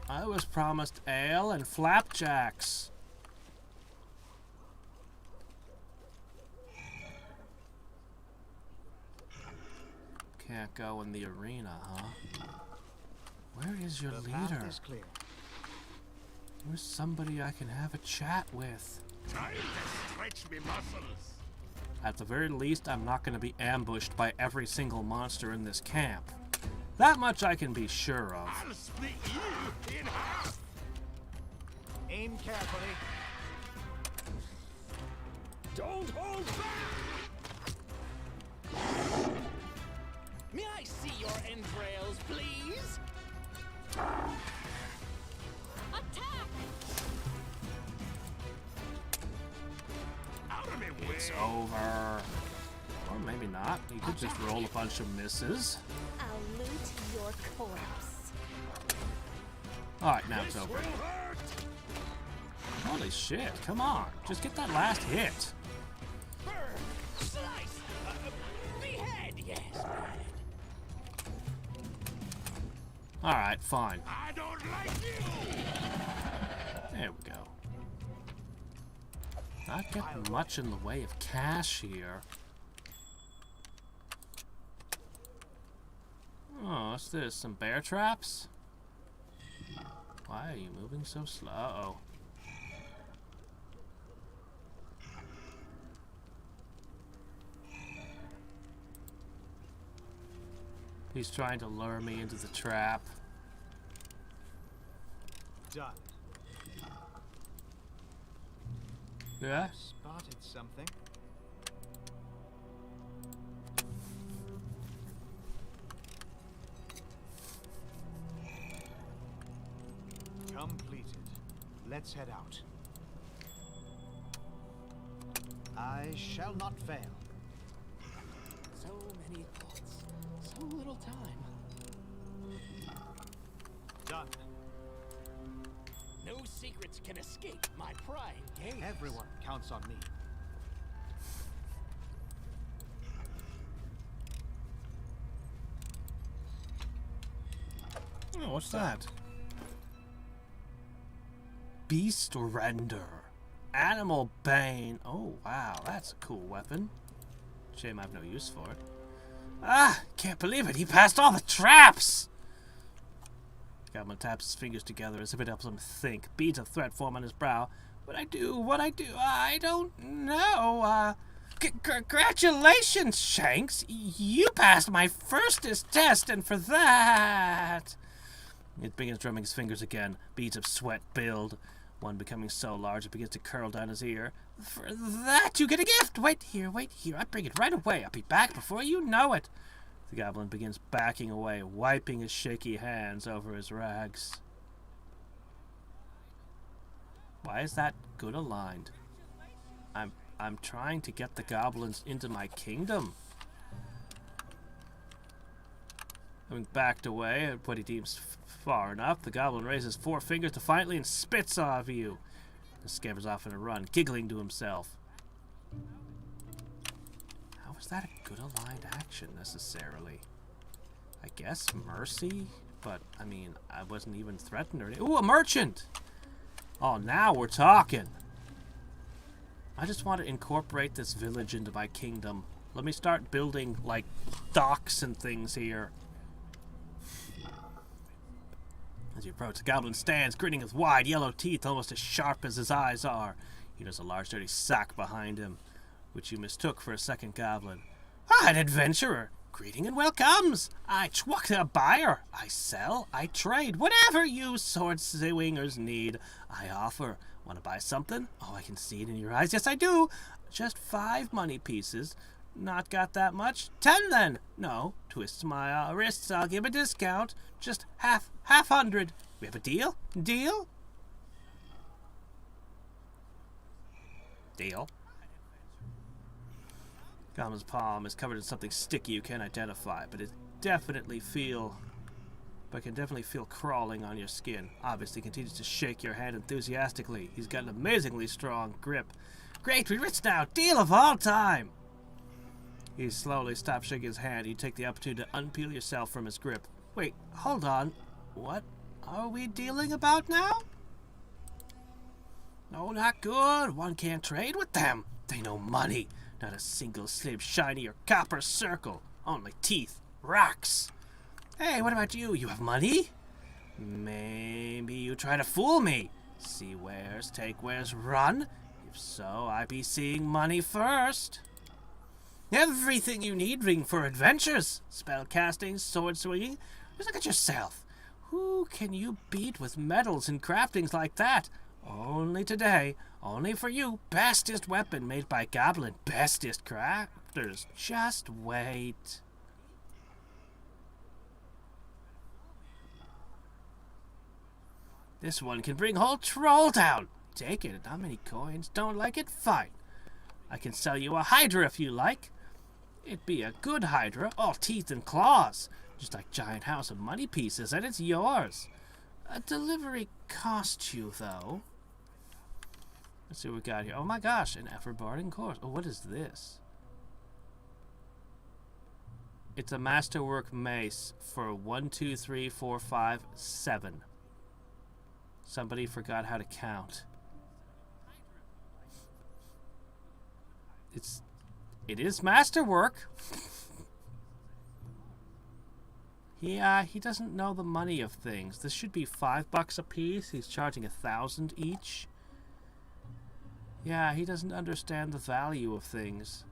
I was promised ale and flapjacks. Can't go in the arena, huh? Where is your The path leader? is clear. Where's somebody I can have a chat with? Time to stretch me muscles. At the very least, I'm not going to be ambushed by every single monster in this camp. That much I can be sure of. I'll split you in half. Aim carefully. Don't hold back. May I see your entrails, please? Attack! Out of my way. It's over. Or maybe not. You could just roll a bunch of misses. I'll loot your corpse. Alright, now it's This over. will hurt. Holy shit, come on. Just get that last hit. Burn! Slice! Behead! Yes, behead. Alright, fine. I don't like you. There we go. Not getting much in the way of cash here. Oh, what's this? Some bear traps? Why are you moving so slow? Uh-oh. He's trying to lure me into the trap. Done. Yeah? Spotted something. Completed. Let's head out. I shall not fail. So many thoughts, so little time. Done. No secrets can escape my prying gaze. Everyone counts on me. Oh, what's that? Beast Render. Animal Bane. Oh, wow, that's a cool weapon. Shame I have no use for it. Ah, can't believe it. He passed all the traps. Goblin taps his fingers together as if it helps him think. Beads of threat form on his brow. What I do, I don't know. Congratulations, Shanks. You passed my firstest test, and for that... It begins drumming his fingers again. Beads of sweat build. One becoming so large it begins to curl down his ear. For that, you get a gift! Wait here. I bring it right away. I'll be back before you know it. The goblin begins backing away, wiping his shaky hands over his rags. Why is that good aligned? I'm trying to get the goblins into my kingdom. Having backed away at what he deems far enough, the goblin raises 4 fingers defiantly and spits off you. And scampers off in a run, giggling to himself. How is that a good aligned action, necessarily? I guess mercy? But, I mean, I wasn't even threatened or anything. Ooh, a merchant! Oh, now we're talking. I just want to incorporate this village into my kingdom. Let me start building, like, docks and things here. As you approach, the goblin stands, grinning with wide yellow teeth, almost as sharp as his eyes are. He has a large dirty sack behind him, which you mistook for a second goblin. Ah, an adventurer! Greeting and welcomes! I twuck a buyer. I sell, I trade. Whatever you sword swingers need, I offer. Want to buy something? Oh, I can see it in your eyes. Yes, I do. Just 5 money pieces. Not got that much? 10 then. No. Twist my wrists. I'll give a discount. Just half 100. We have a deal? Deal? Deal. Goblin's palm is covered in something sticky you can't identify, but can definitely feel crawling on your skin. Obviously continues to shake your hand enthusiastically. He's got an amazingly strong grip. Great, we're rich now. Deal of all time. He slowly stops shaking his hand. You take the opportunity to unpeel yourself from his grip. Wait, hold on. What are we dealing about now? No, not good. One can't trade with them. They know money. Not a single slib shiny or copper circle. Only teeth. Rocks. Hey, what about you? You have money? Maybe you try to fool me. See wares, take wares, run? If so, I be seeing money first. Everything you need ring for adventures. Spell casting, sword swinging. Just look at yourself. Who can you beat with medals and craftings like that? Only today. Only for you. Bestest weapon made by goblin. Bestest crafters. Just wait. This one can bring whole troll down. Take it. Not many coins. Don't like it? Fine. I can sell you a hydra if you like. It'd be a good hydra, all teeth and claws. Just like giant house of money pieces, and it's yours. A delivery cost you, though. Let's see what we got here. Oh my gosh, an effort barring course. Oh, what is this? It's a masterwork mace for 1, 2, 3, 4, 5, 7. Somebody forgot how to count. It is masterwork. He doesn't know the money of things. This should be $5 a piece. He's charging 1,000 each. Yeah, he doesn't understand the value of things.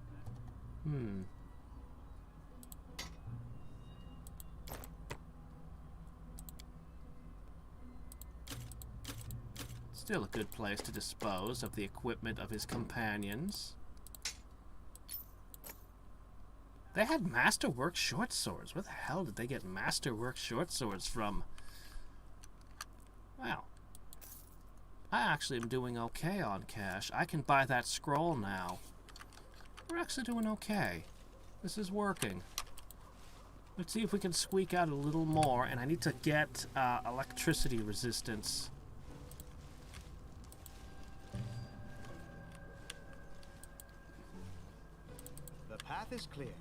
Still a good place to dispose of the equipment of his companions. They had masterwork short swords. Where the hell did they get masterwork short swords from? Wow. I actually am doing okay on cash. I can buy that scroll now. We're actually doing okay. This is working. Let's see if we can squeak out a little more. And I need to get electricity resistance. The path is clear.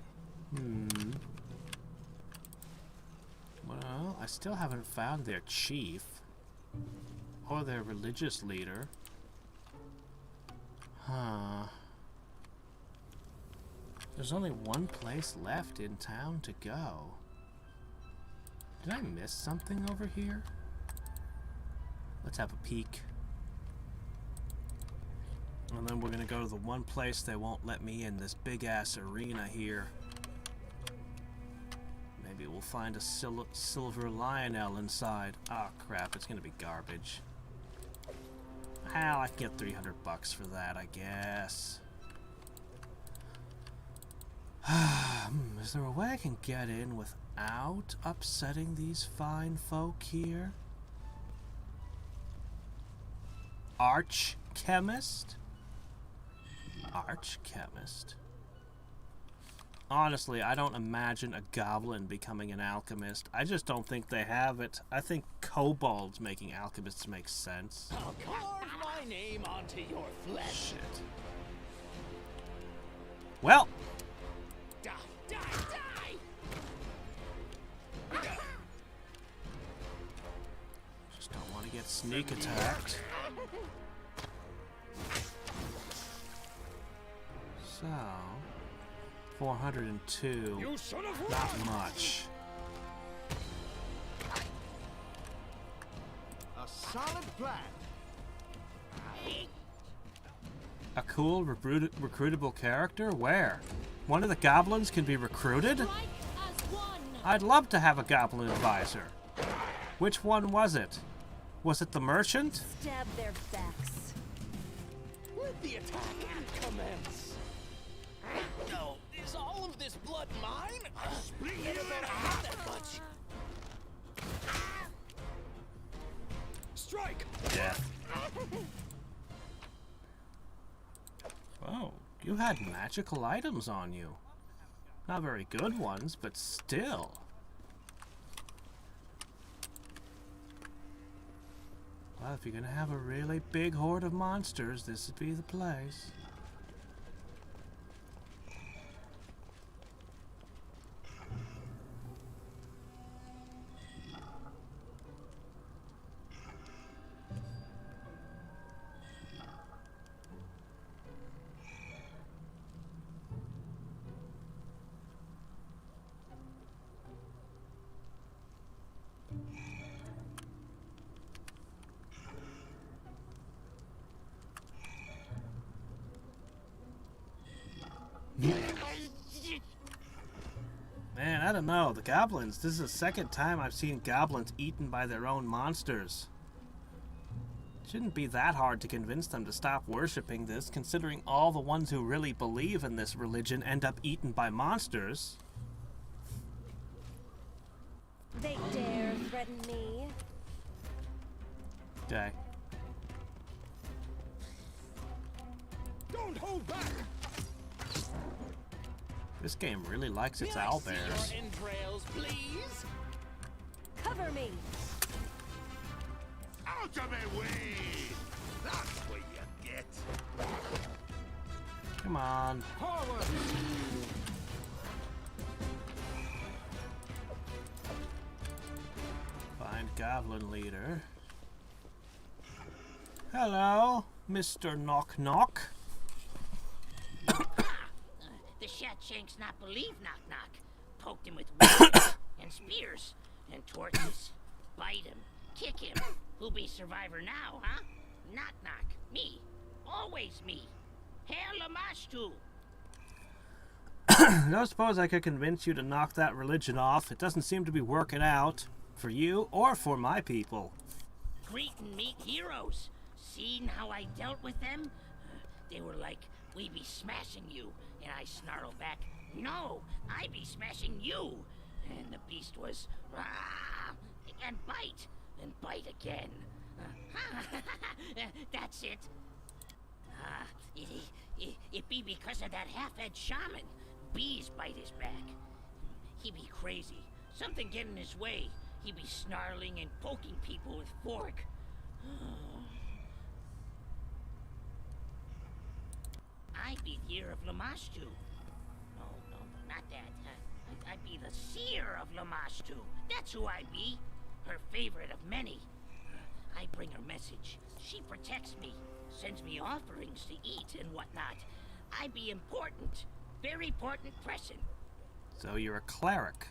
Well, I still haven't found their chief. Or their religious leader. Huh. There's only one place left in town to go. Did I miss something over here? Let's have a peek. And then we're gonna go to the one place they won't let me in, this big-ass arena here. Maybe we'll find a silver lionel inside. Oh crap, it's gonna be garbage. Hell, I can get $300 for that, I guess. Is there a way I can get in without upsetting these fine folk here? Archchemist? Archchemist. Honestly, I don't imagine a goblin becoming an alchemist. I just don't think they have it. I think kobolds making alchemists makes sense. I'll carve my name onto your flesh. Shit. Well, Die, die, die! just don't want to get sneak attacked. So, 402. You son of a Not much. A solid plan. A cool recruitable character? Where? One of the goblins can be recruited? Strike as one. I'd love to have a goblin advisor. Which one was it? Was it the merchant? Stab their backs. Let the attack commence. No, is all of this blood mine? Never thought I'd have that much. strike! Death. Oh, you had magical items on you. Not very good ones, but still. Well, if you're gonna have a really big horde of monsters, this would be the place. Man, I don't know. The goblins. This is the second time I've seen goblins eaten by their own monsters. Shouldn't be that hard to convince them to stop worshipping this, considering all the ones who really believe in this religion end up eaten by monsters. They dare threaten me. Okay. Don't hold back! This game really likes its May I owl see bears. your entrails, please? Cover me. Out of my way! That's what you get! Come on. Forward! Find goblin leader. Hello, Mr. Knock Knock. The Shatshanks not believe Knock Knock. Poked him with weapons and spears and torches. Bite him, kick him. Who be survivor now, huh? Knock Knock. Me. Always me. Hail Lamashtu. I don't suppose I could convince you to knock that religion off. It doesn't seem to be working out. For you or for my people. Greet and meet heroes. Seen how I dealt with them? They were like, we be smashing you. And I snarled back, no, I be smashing you. And the beast was, rah, and bite again. That's it. It be because of that half-head shaman. Bees bite his back. He be crazy. Something get in his way. He be snarling and poking people with fork. I be the ear of Lamashtu. No, not that. I be the seer of Lamashtu. That's who I be. Her favorite of many. I bring her message. She protects me. Sends me offerings to eat and whatnot. I be important. Very important person. So you're a cleric.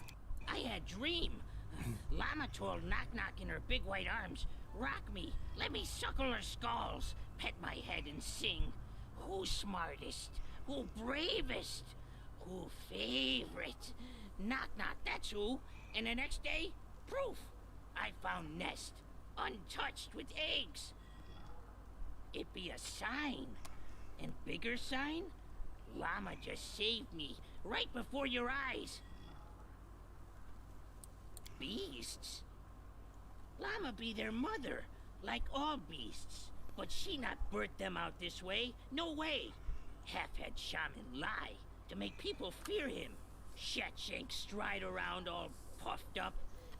I had dream. Lama told Knock Knock in her big white arms, rock me, let me suckle her skulls, pet my head and sing. Who's smartest? Who bravest? Who favorite? Knock knock, that's who. And the next day, proof. I found nest, untouched with eggs. It be a sign. And bigger sign? Llama just saved me, right before your eyes. Beasts? Llama be their mother, like all beasts. But she not birthed them out this way. No way. Half-head shaman lie to make people fear him. Shatshank stride around all puffed up.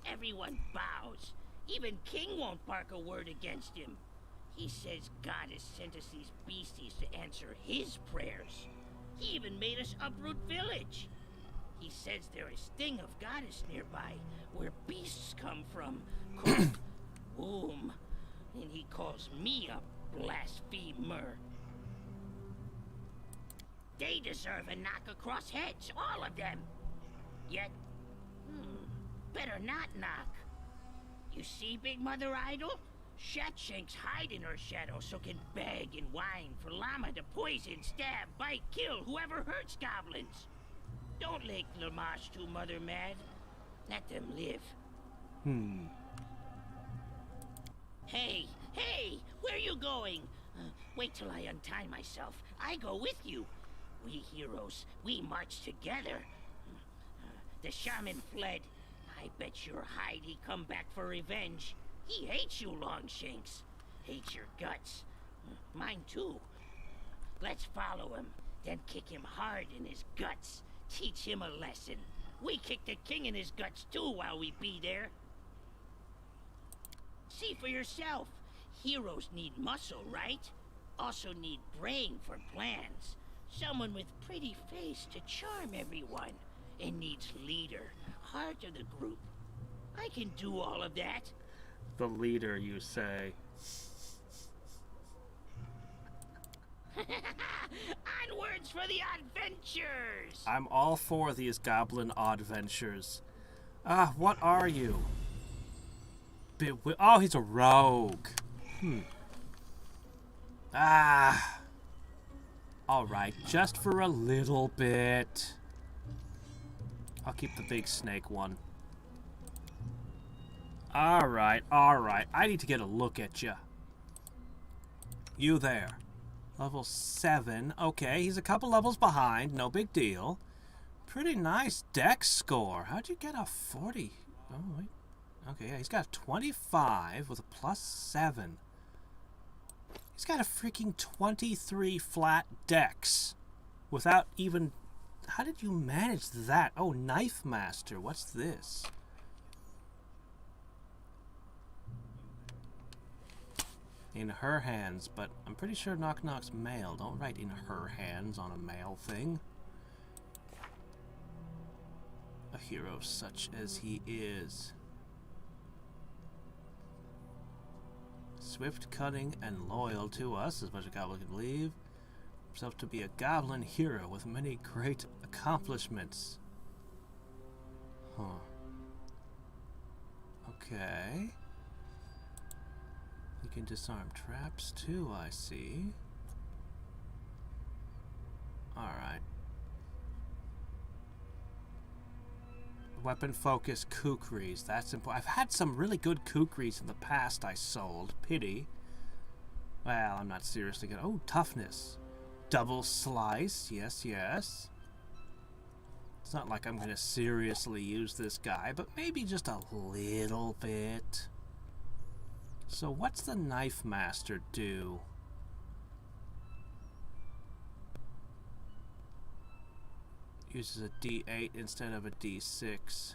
Everyone bows. Even King won't bark a word against him. He says God has sent us these beasties to answer his prayers. He even made us uproot village. He says there is thing of goddess nearby, where beasts come from, called womb. And he calls me a blasphemer. They deserve a knock across heads, all of them. Yet, better not knock. You see, Big Mother Idol? Shatshank's hiding her shadow so can beg and whine for Llama to poison, stab, bite, kill whoever hurts goblins. Don't make Lamash too mother mad. Let them live. Hey, where you going? Wait till I untie myself. I go with you. We heroes, we march together. The shaman fled. I bet your hide he come back for revenge. He hates you, Longshanks. Hates your guts. Mine too. Let's follow him, then kick him hard in his guts. Teach him a lesson. We kick the king in his guts too while we be there. See for yourself. Heroes need muscle, right? Also need brain for plans. Someone with pretty face to charm everyone. And needs leader, heart of the group. I can do all of that. The leader, you say. Onwards for the adventures! I'm all for these goblin adventures. What are you? Oh, he's a rogue. Alright, just for a little bit. I'll keep the big snake one. Alright. I need to get a look at you. You there. Level 7. Okay, he's a couple levels behind. No big deal. Pretty nice dex score. How'd you get a 40? Oh, wait. Okay, yeah, he's got a 25 with a +7. He's got a freaking 23 flat dex. Without even... How did you manage that? Oh, Knife Master. What's this? In her hands, but I'm pretty sure Knock Knock's male. Don't write in her hands on a male thing. A hero such as he is. Swift, cunning, and loyal to us, as much as a goblin can believe. Himself to be a goblin hero with many great accomplishments. Huh. Okay. You can disarm traps too, I see. Alright. Weapon focus kukris. That's important. I've had some really good kukris in the past I sold. Pity. Well, I'm not seriously gonna... Oh, toughness. Double slice. Yes, yes. It's not like I'm gonna seriously use this guy, but maybe just a little bit. So what's the Knife Master do? Uses a D8 instead of a D6.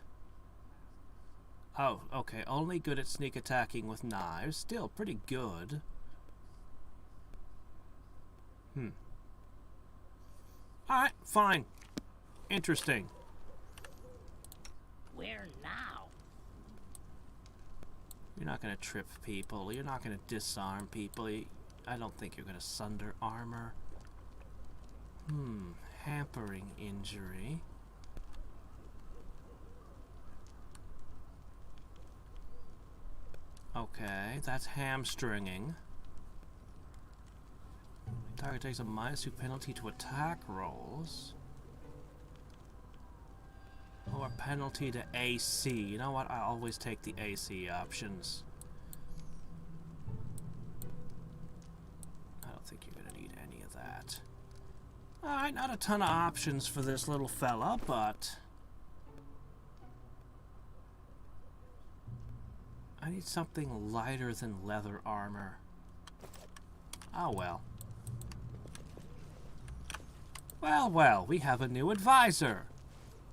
Oh, okay. Only good at sneak attacking with knives. Still pretty good. Alright, fine. Interesting. Where now? You're not going to trip people. You're not going to disarm people. I don't think you're going to sunder armor. Hampering injury. Okay, that's hamstringing. Target takes a -2 penalty to attack rolls. Or penalty to AC. You know what? I always take the AC options. I don't think you're going to need any of that. Alright, not a ton of options for this little fella, but... I need something lighter than leather armor. Oh well. Well, well, we have a new advisor.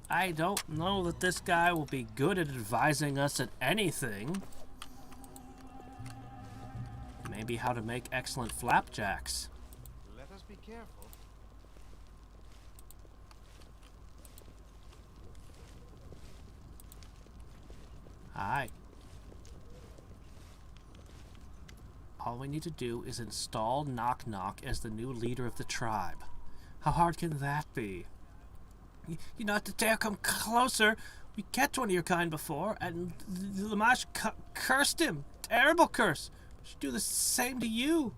I don't know that this guy will be good at advising us at anything. Maybe how to make excellent flapjacks. Let us be careful. Aye. All we need to do is install Knock Knock as the new leader of the tribe. How hard can that be? You're not to dare come closer. We kept one of your kind before, and Lamash cursed him. Terrible curse. We should do the same to you.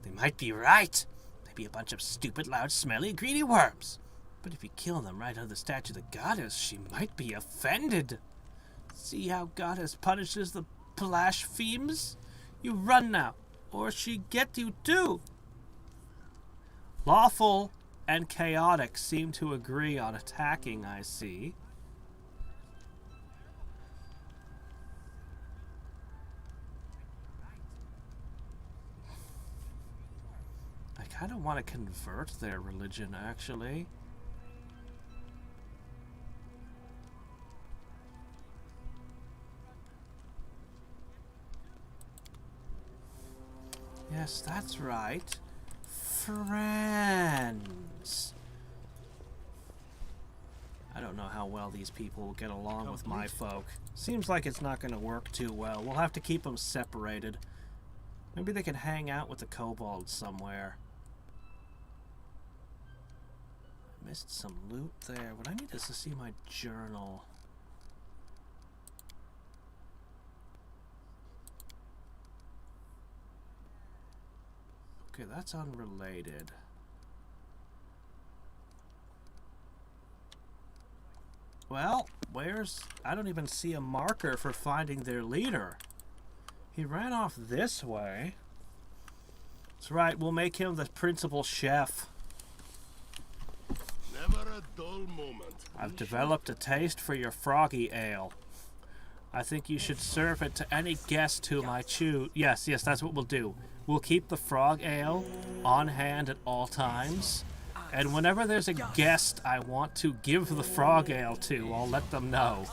They might be right. They'd be a bunch of stupid, loud, smelly, greedy worms. But if you kill them right under the statue of the goddess, she might be offended. See how goddess punishes the blasphemes? You run now, or she get you too. Lawful and chaotic seem to agree on attacking, I see. I kind of want to convert their religion, actually. Yes, that's right. Friends. I don't know how well these people will get along with my folk. Seems like it's not going to work too well. We'll have to keep them separated. Maybe they can hang out with the kobolds somewhere. I missed some loot there. What I need is to see my journal. Okay, that's unrelated. Well, where's... I don't even see a marker for finding their leader. He ran off this way. That's right, we'll make him the principal chef. Never a dull moment. I've developed a taste for your froggy ale. I think you should serve it to any guest whom I choose. Yes, that's what we'll do. We'll keep the frog ale on hand at all times. And whenever there's a guest I want to give the frog ale to, I'll let them know.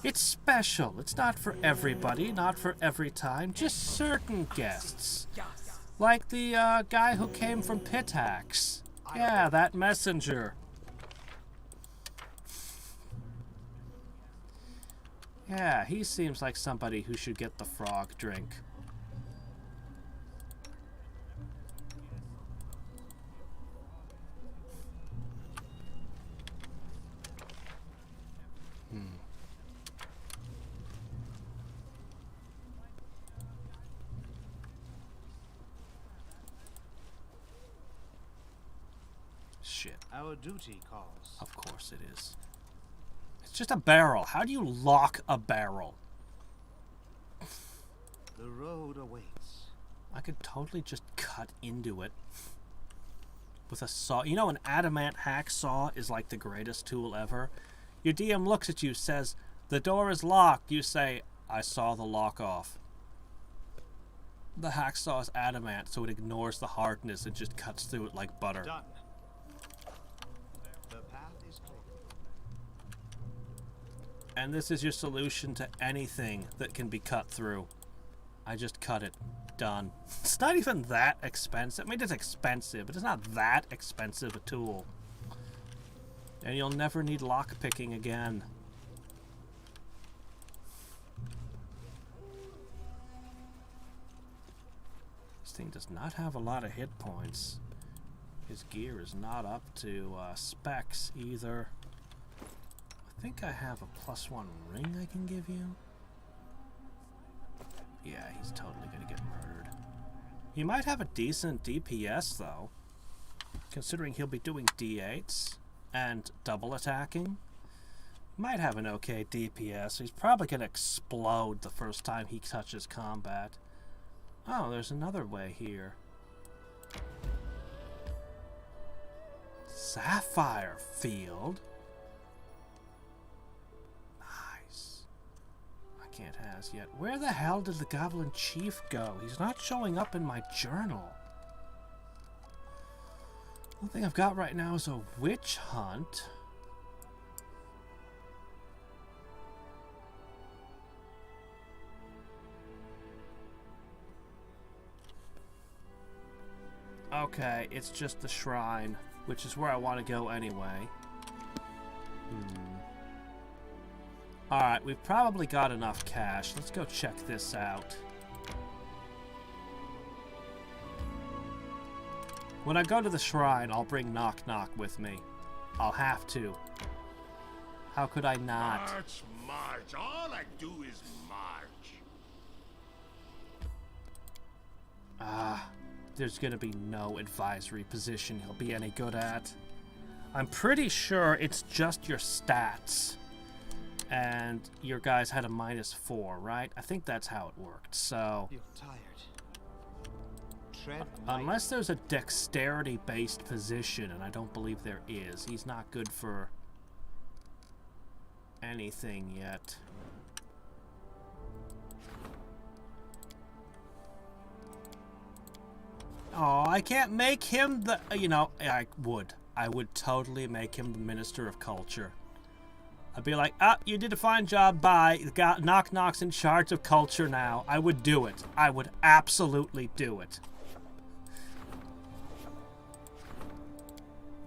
It's special. It's not for everybody, not for every time, just certain guests. Like the guy who came from Hadriex. Yeah, that messenger. Yeah, he seems like somebody who should get the frog drink. Shit. Our duty calls. Of course it is. It's just a barrel. How do you lock a barrel? The road awaits. I could totally just cut into it with a saw. You know, an adamant hacksaw is like the greatest tool ever. Your DM looks at you, says, "The door is locked." You say, "I saw the lock off." The hacksaw is adamant, so it ignores the hardness and just cuts through it like butter. Done. The path is clear. And this is your solution to anything that can be cut through. I just cut it. Done. It's not even that expensive. I mean, it's expensive, but it's not that expensive a tool. And you'll never need lockpicking again. This thing does not have a lot of hit points. His gear is not up to specs either. I think I have a +1 ring I can give you. Yeah, he's totally gonna get murdered. He might have a decent DPS, though. Considering he'll be doing D8s and double attacking. Might have an okay DPS. He's probably going to explode the first time he touches combat. Oh, there's another way here. Sapphire Field. Nice. I can't has yet. Where the hell did the Goblin Chief go? He's not showing up in my journal. The only thing I've got right now is a witch hunt. Okay, it's just the shrine, which is where I want to go anyway. Alright, we've probably got enough cash. Let's go check this out. When I go to the shrine, I'll bring Knock Knock with me. I'll have to. How could I not? March, march. All I do is march. There's gonna be no advisory position he'll be any good at. I'm pretty sure it's just your stats. And your guys had a -4, right? I think that's how it worked, so... You're tired. Tread light. Unless there's a dexterity-based position, and I don't believe there is, he's not good for anything yet. Oh, I can't make him the... You know, I would. I would totally make him the Minister of Culture. I'd be like, you did a fine job, bye. Knock Knock's in charge of culture now. I would do it. I would absolutely do it.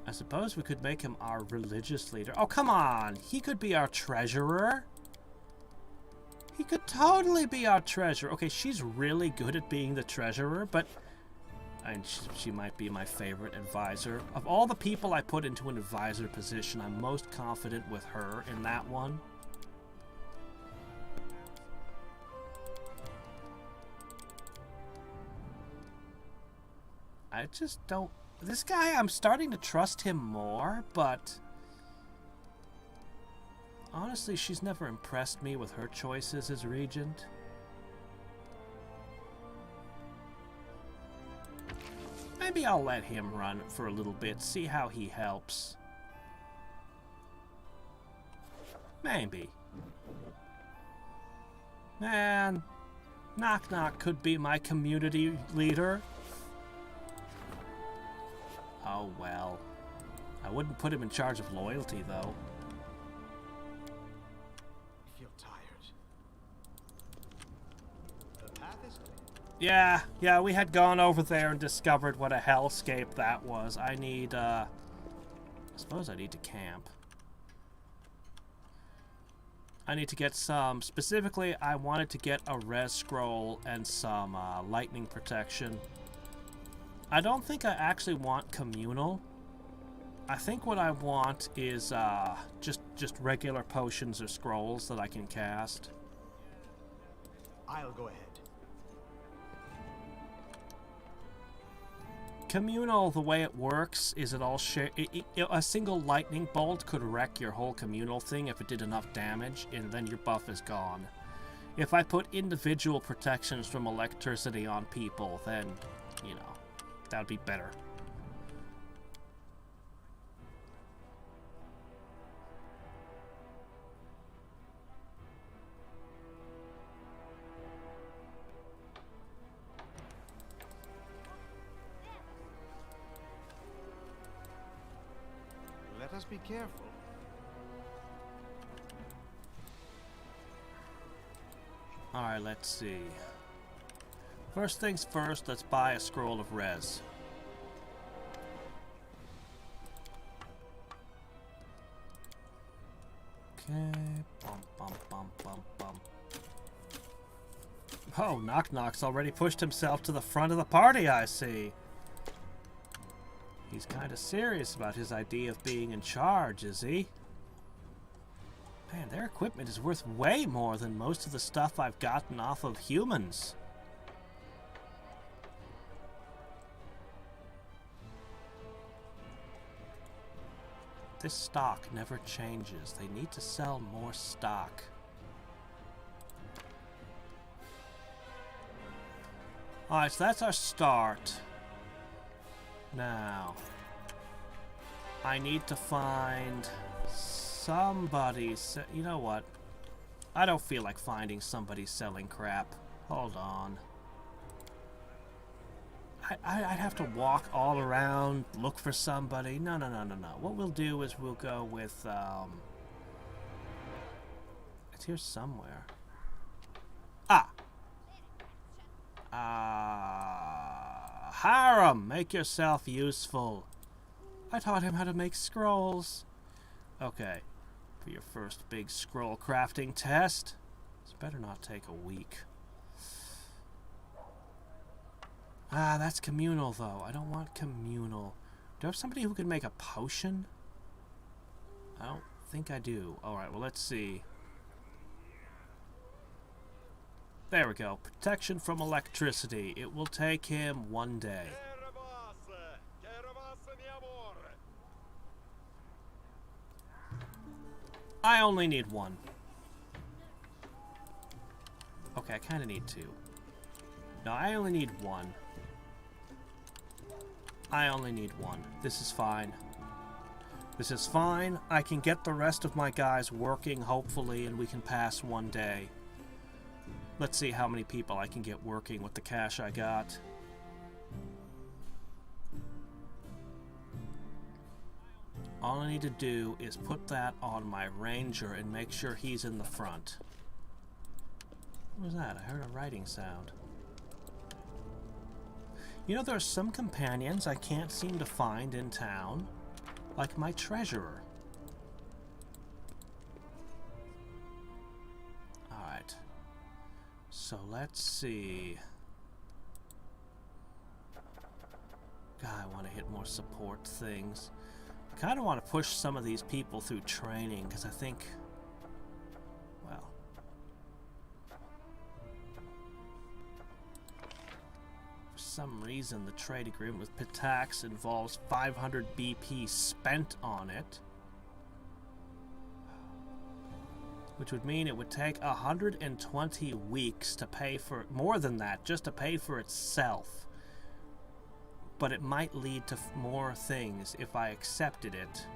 I suppose we could make him our religious leader. Oh, come on. He could be our treasurer. He could totally be our treasurer. Okay, she's really good at being the treasurer, but... And she might be my favorite advisor. Of all the people I put into an advisor position, I'm most confident with her in that one. I just don't... This guy, I'm starting to trust him more, but... Honestly, she's never impressed me with her choices as regent. Maybe I'll let him run for a little bit, see how he helps. Maybe. Man, Knock Knock could be my community leader. Oh well. I wouldn't put him in charge of loyalty, though. I feel tired. The path is clear. Yeah, we had gone over there and discovered what a hellscape that was. I need, I suppose I need to camp. I need to get some, specifically, I wanted to get a res scroll and some, lightning protection. I don't think I actually want communal. I think what I want is, just regular potions or scrolls that I can cast. I'll go ahead. Communal, the way it works is it all share. A single lightning bolt could wreck your whole communal thing if it did enough damage, and then your buff is gone. If I put individual protections from electricity on people, then, you know, that would be better. Let us be careful. Alright, let's see. First things first, let's buy a scroll of res. Okay. Bum. Oh, Knock Knock's already pushed himself to the front of the party, I see. He's kind of serious about his idea of being in charge, is he? Man, their equipment is worth way more than most of the stuff I've gotten off of humans. This stock never changes. They need to sell more stock. Alright, so that's our start. Now, I need to find somebody. You know what? I don't feel like finding somebody selling crap. Hold on. I'd have to walk all around, look for somebody. No. What we'll do is we'll go with, it's here somewhere. Hiram, make yourself useful. I taught him how to make scrolls. Okay, for your first big scroll crafting test. This better not take a week. That's communal, though. I don't want communal. Do I have somebody who can make a potion? I don't think I do. Alright, well, let's see. There we go. Protection from electricity. It will take him 1 day. I only need 1. Okay, I kind of need 2. No, I only need 1. I only need 1. This is fine. This is fine. I can get the rest of my guys working, hopefully, and we can pass 1 day. Let's see how many people I can get working with the cash I got. All I need to do is put that on my ranger and make sure he's in the front. What was that? I heard a writing sound. You know, there are some companions I can't seem to find in town, like my treasurer. Alright. So let's see. God, I want to hit more support things. I kind of want to push some of these people through training, because I think, well, for some reason the trade agreement with Hadriex involves 500 BP spent on it, which would mean it would take 120 weeks to pay for, more than that, just to pay for itself. But it might lead to more things if I accepted it.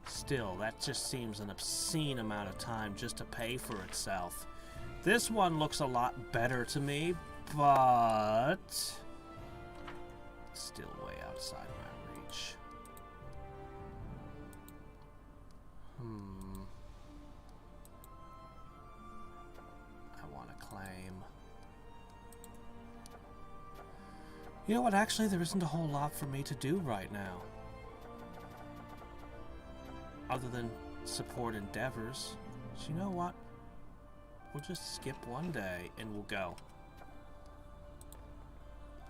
Still, that just seems an obscene amount of time just to pay for itself. This one looks a lot better to me, but it's still way outside my reach. I want to claim. You know what, actually, there isn't a whole lot for me to do right now. Other than support endeavors. So you know what? We'll just skip 1 day and we'll go.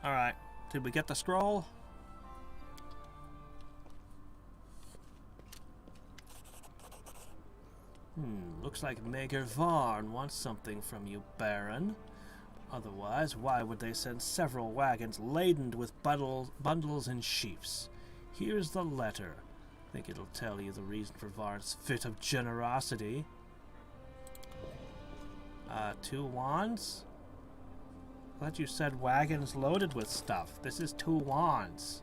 Alright, did we get the scroll? Looks like Mager Varn wants something from you, Baron. Otherwise, why would they send several wagons laden with bundles and sheaves? Here's the letter. Think it'll tell you the reason for Varn's fit of generosity. 2 wands? I thought you said wagons loaded with stuff. This is 2 wands.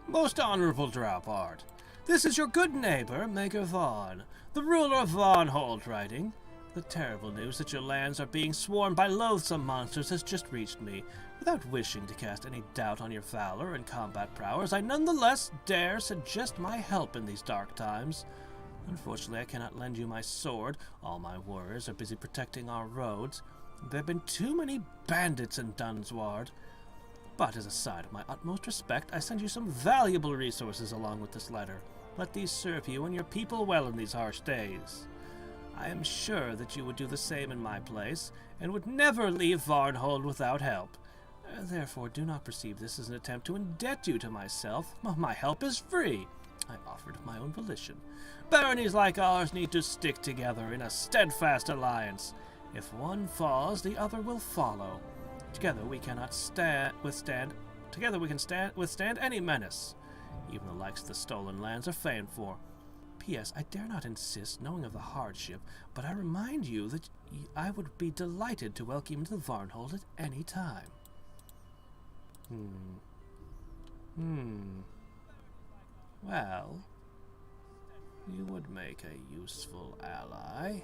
Most honorable Draupard. This is your good neighbor, Mager Varn, the ruler of Varnhold writing. The terrible news that your lands are being swarmed by loathsome monsters has just reached me. Without wishing to cast any doubt on your valor and combat prowess, I nonetheless dare suggest my help in these dark times. Unfortunately, I cannot lend you my sword. All my warriors are busy protecting our roads. There have been too many bandits in Dunsward. But as a sign of my utmost respect, I send you some valuable resources along with this letter. Let these serve you and your people well in these harsh days. I am sure that you would do the same in my place, and would never leave Varnhold without help. Therefore, do not perceive this as an attempt to indebt you to myself. My help is free. I offered of my own volition. Baronies like ours need to stick together in a steadfast alliance. If one falls, the other will follow. Together we cannot withstand any menace, even the likes of the stolen lands are famed for. P.S. I dare not insist, knowing of the hardship, but I remind you that I would be delighted to welcome you to the Varnhold at any time. Well, you would make a useful ally.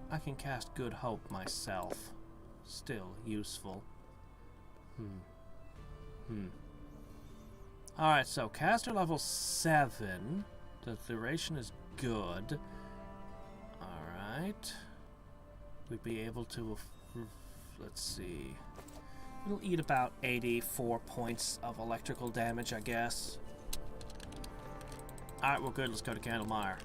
I can cast Good Hope myself. Still useful. Alright, so caster level 7. The duration is good. Alright. We'd be able to... let's see. It'll eat about 84 points of electrical damage, I guess. Alright, we're good. Let's go to Candlemire.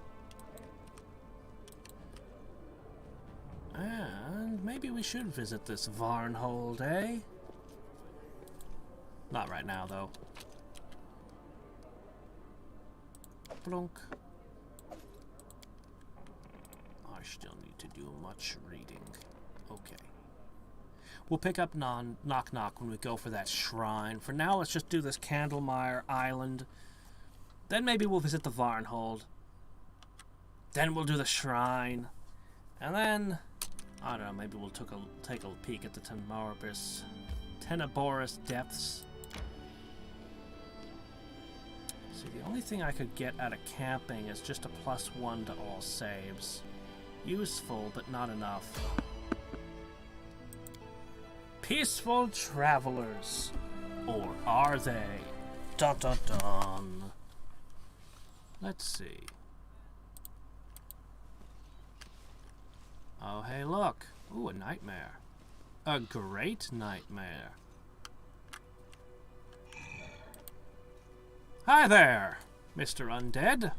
And maybe we should visit this Varnhold, eh? Not right now, though. Plunk. I still need to do much reading. Okay. We'll pick up Knock Knock when we go for that shrine. For now, let's just do this Candlemire Island. Then maybe we'll visit the Varnhold. Then we'll do the shrine. And then... I don't know, maybe we'll take a peek at the Tenebrous Depths. See, the only thing I could get out of camping is just a +1 to all saves. Useful, but not enough. Peaceful travelers. Or are they? Dun dun dun. Let's see. Oh, hey, look. Ooh, a nightmare. A great nightmare. Hi there, Mr. Undead.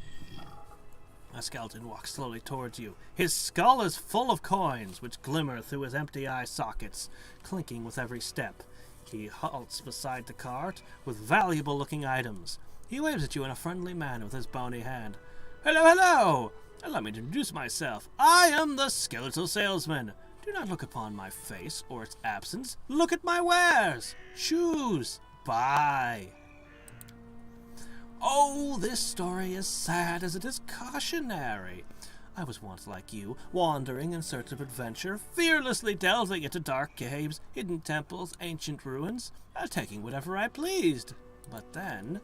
A skeleton walks slowly towards you. His skull is full of coins, which glimmer through his empty eye sockets, clinking with every step. He halts beside the cart with valuable-looking items. He waves at you in a friendly manner with his bony hand. Hello, hello! Allow me to introduce myself. I am the skeletal salesman. Do not look upon my face or its absence. Look at my wares. Choose. Buy. Oh, this story is sad as it is cautionary. I was once like you, wandering in search of adventure, fearlessly delving into dark caves, hidden temples, ancient ruins, taking whatever I pleased. But then,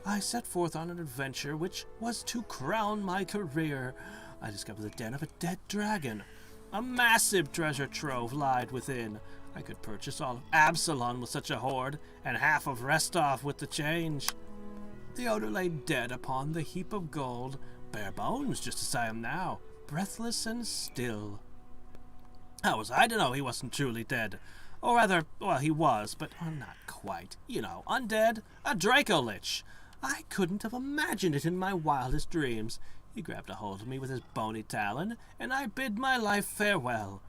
I set forth on an adventure which was to crown my career. I discovered the den of a dead dragon. A massive treasure trove lied within. I could purchase all of Absalom with such a hoard, and half of Restov with the change. The owner lay dead upon the heap of gold, bare bones just as I am now, breathless and still. How was I to know he wasn't truly dead? Or rather, well, he was, but not quite. You know, undead, a Draco-Lich. I couldn't have imagined it in my wildest dreams. He grabbed a hold of me with his bony talon, and I bid my life farewell.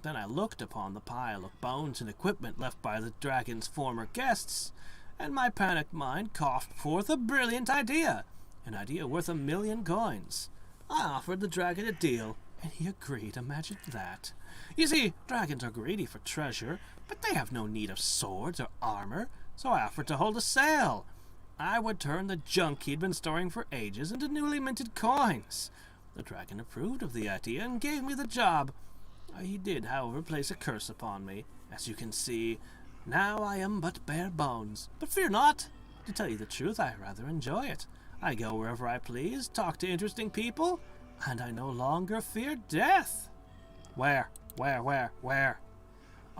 Then I looked upon the pile of bones and equipment left by the dragon's former guests, and my panicked mind coughed forth a brilliant idea, an idea worth 1,000,000 coins. I offered the dragon a deal, and he agreed. Imagine that. You see, dragons are greedy for treasure, but they have no need of swords or armor, so I offered to hold a sale. I would turn the junk he'd been storing for ages into newly minted coins. The dragon approved of the idea and gave me the job. He did, however, place a curse upon me. As you can see, now I am but bare bones. But fear not. To tell you the truth, I rather enjoy it. I go wherever I please, talk to interesting people, and I no longer fear death. Where?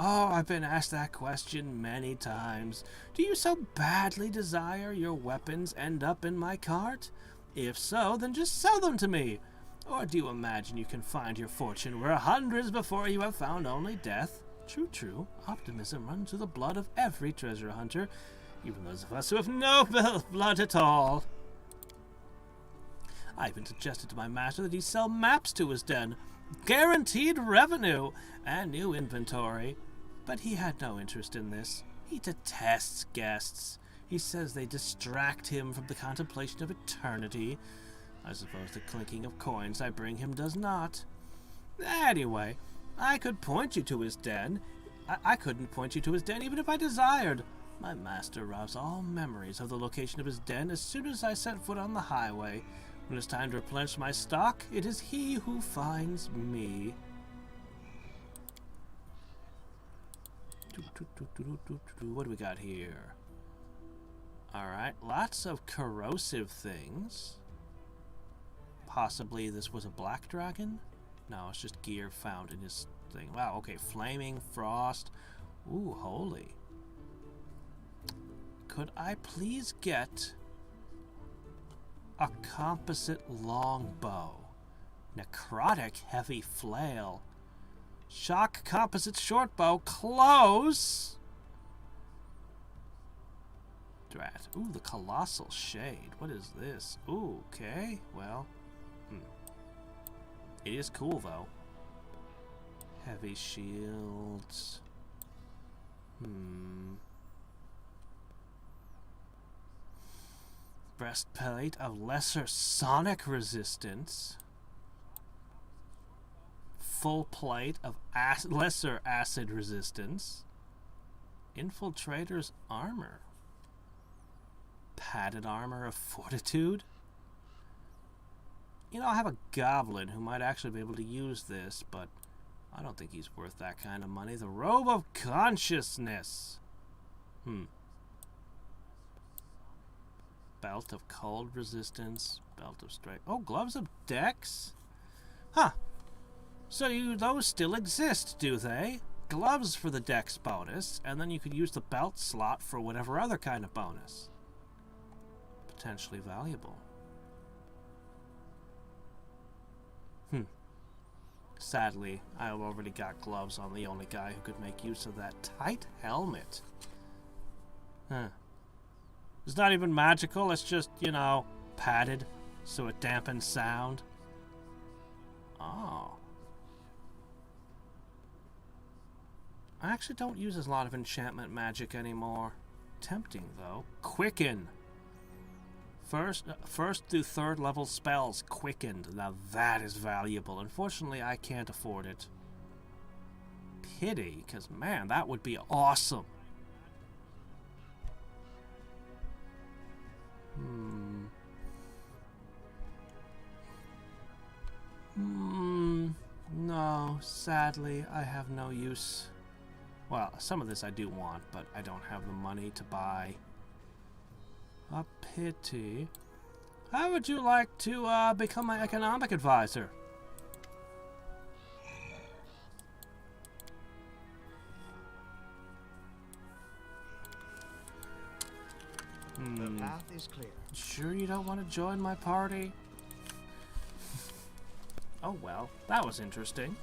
Oh, I've been asked that question many times. Do you so badly desire your weapons end up in my cart? If so, then just sell them to me. Or do you imagine you can find your fortune where hundreds before you have found only death? True. Optimism runs through the blood of every treasure hunter, even those of us who have no blood at all. I even suggested to my master that he sell maps to his den, guaranteed revenue, and new inventory. But he had no interest in this. He detests guests. He says they distract him from the contemplation of eternity. I suppose the clinking of coins I bring him does not. Anyway, I could point you to his den. I couldn't point you to his den even if I desired. My master robs all memories of the location of his den as soon as I set foot on the highway. When it's time to replenish my stock, it is he who finds me. What do we got here? Alright, lots of corrosive things. Possibly this was a black dragon? No, it's just gear found in his thing. Wow, okay, flaming, frost. Ooh, holy. Could I please get a composite longbow, necrotic heavy flail, shock composite shortbow, close? Drat. Ooh, the colossal shade. What is this? Ooh, okay. Well, it is cool though. Heavy shields. Breastplate of lesser sonic resistance. Full plate of lesser acid resistance. Infiltrator's armor. Padded armor of fortitude. You know, I have a goblin who might actually be able to use this, but I don't think he's worth that kind of money. The robe of consciousness. Belt of cold resistance. Belt of strength. Oh, gloves of dex? Huh. So those still exist, do they? Gloves for the dex bonus, and then you could use the belt slot for whatever other kind of bonus. Potentially valuable. Sadly, I've already got gloves on the only guy who could make use of that tight helmet. It's not even magical, it's just, you know, padded so it dampens sound. Oh. I actually don't use a lot of enchantment magic anymore. Tempting, though. Quicken. First through third level spells quickened. Now that is valuable. Unfortunately, I can't afford it. Pity, because man, that would be awesome. No, sadly, I have no use. Well, some of this I do want, but I don't have the money to buy. A pity. How would you like to become my economic advisor? The path is clear. Sure you don't want to join my party? Oh well, that was interesting.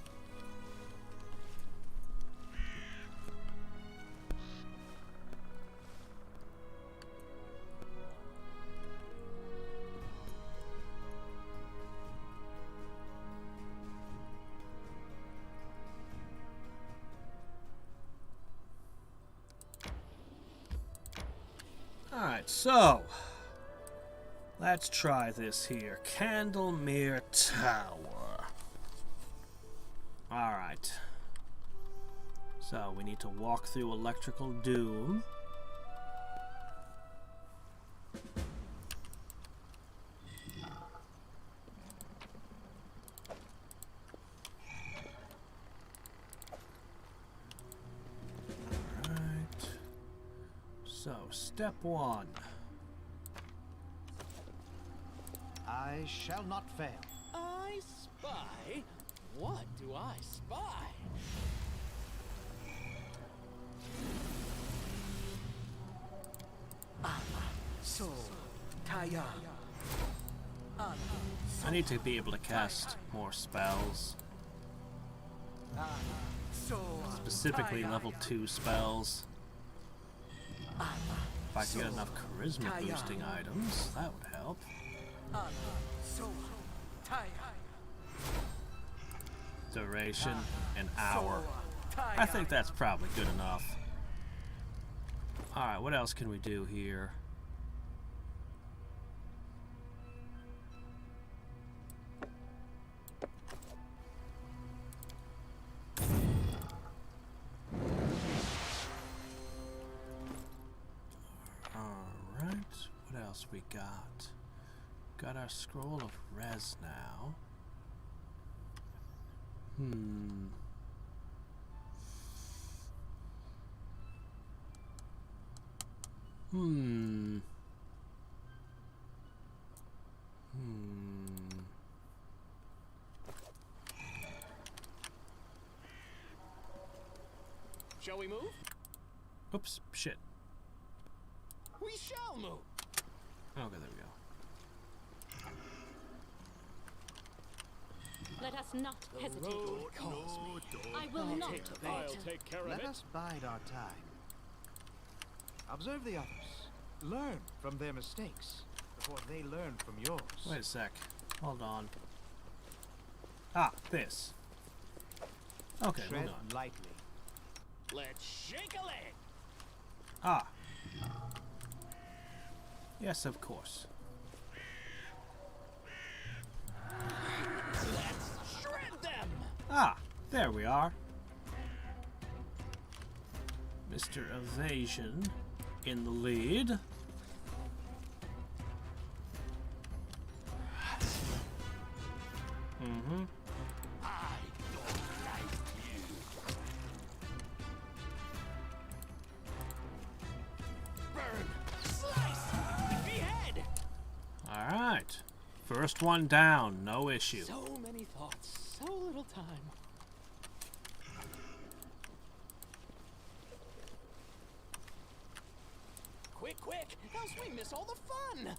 Alright, so let's try this here. Candlemere Tower. Alright. So we need to walk through Electrical Doom. So, step one. I shall not fail. I spy? What do I spy? So, Taya. I need to be able to cast more spells. Specifically level 2 spells. If I could get enough charisma boosting items, that would help. Duration, an hour. I think that's probably good enough. Alright, what else can we do here? else we got? Got our scroll of res now. Hmm. Hmm. Shall we move? Oops, shit. We shall move. Okay, there we go. Let us not hesitate. Road calls me. I will not I'll falter. take care of Let it. us bide our time. Observe the others. Learn from their mistakes before they learn from yours. Wait a sec. Hold on. Ah, this. Okay, Tread hold on. lightly. Let's shake a leg. Ah. Yes, of course. Let's shred them. Ah, there we are. Mr. Evasion in the lead. Mm-hmm. I don't like you. Burn. Slice. Behead. Alright. First one down, no issue. So many thoughts, so little time. Quick, quick, else we miss all the fun.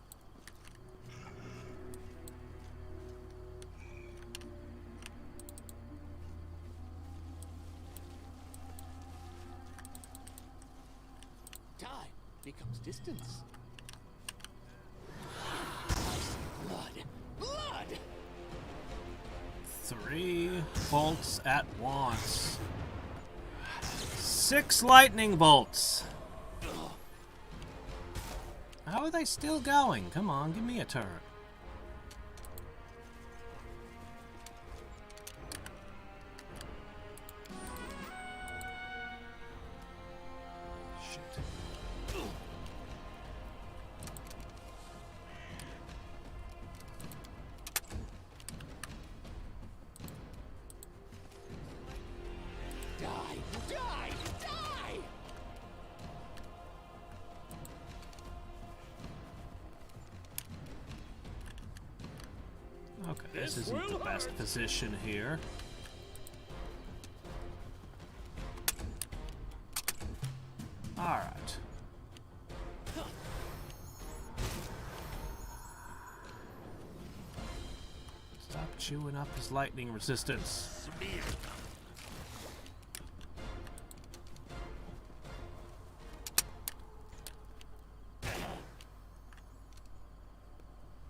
Time becomes distance. Blood. Blood! 3 bolts at once. 6 lightning bolts. How are they still going? Come on, give me a turn. Shit. Die! Die! Die! Okay, this isn't the best position here. Alright. Stop chewing up his lightning resistance. Smear.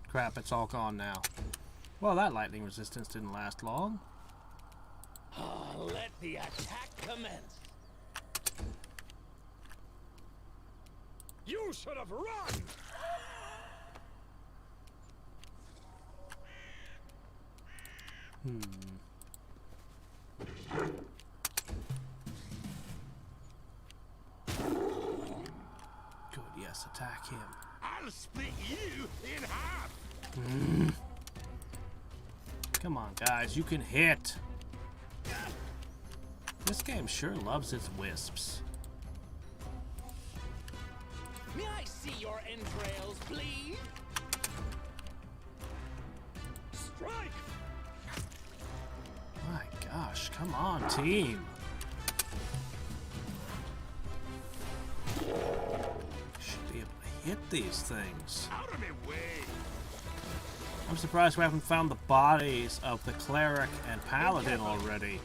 Crap, it's all gone now. Well, that lightning resistance didn't last long. Let the attack commence. You should have run. Good, yes, attack him. I'll split you in half. Come on, guys, you can hit. This game sure loves its wisps. May I see your entrails, please? Strike. My gosh, come on, team. Should be able to hit these things. Out of my way. I'm surprised we haven't found the bodies of the cleric and paladin already.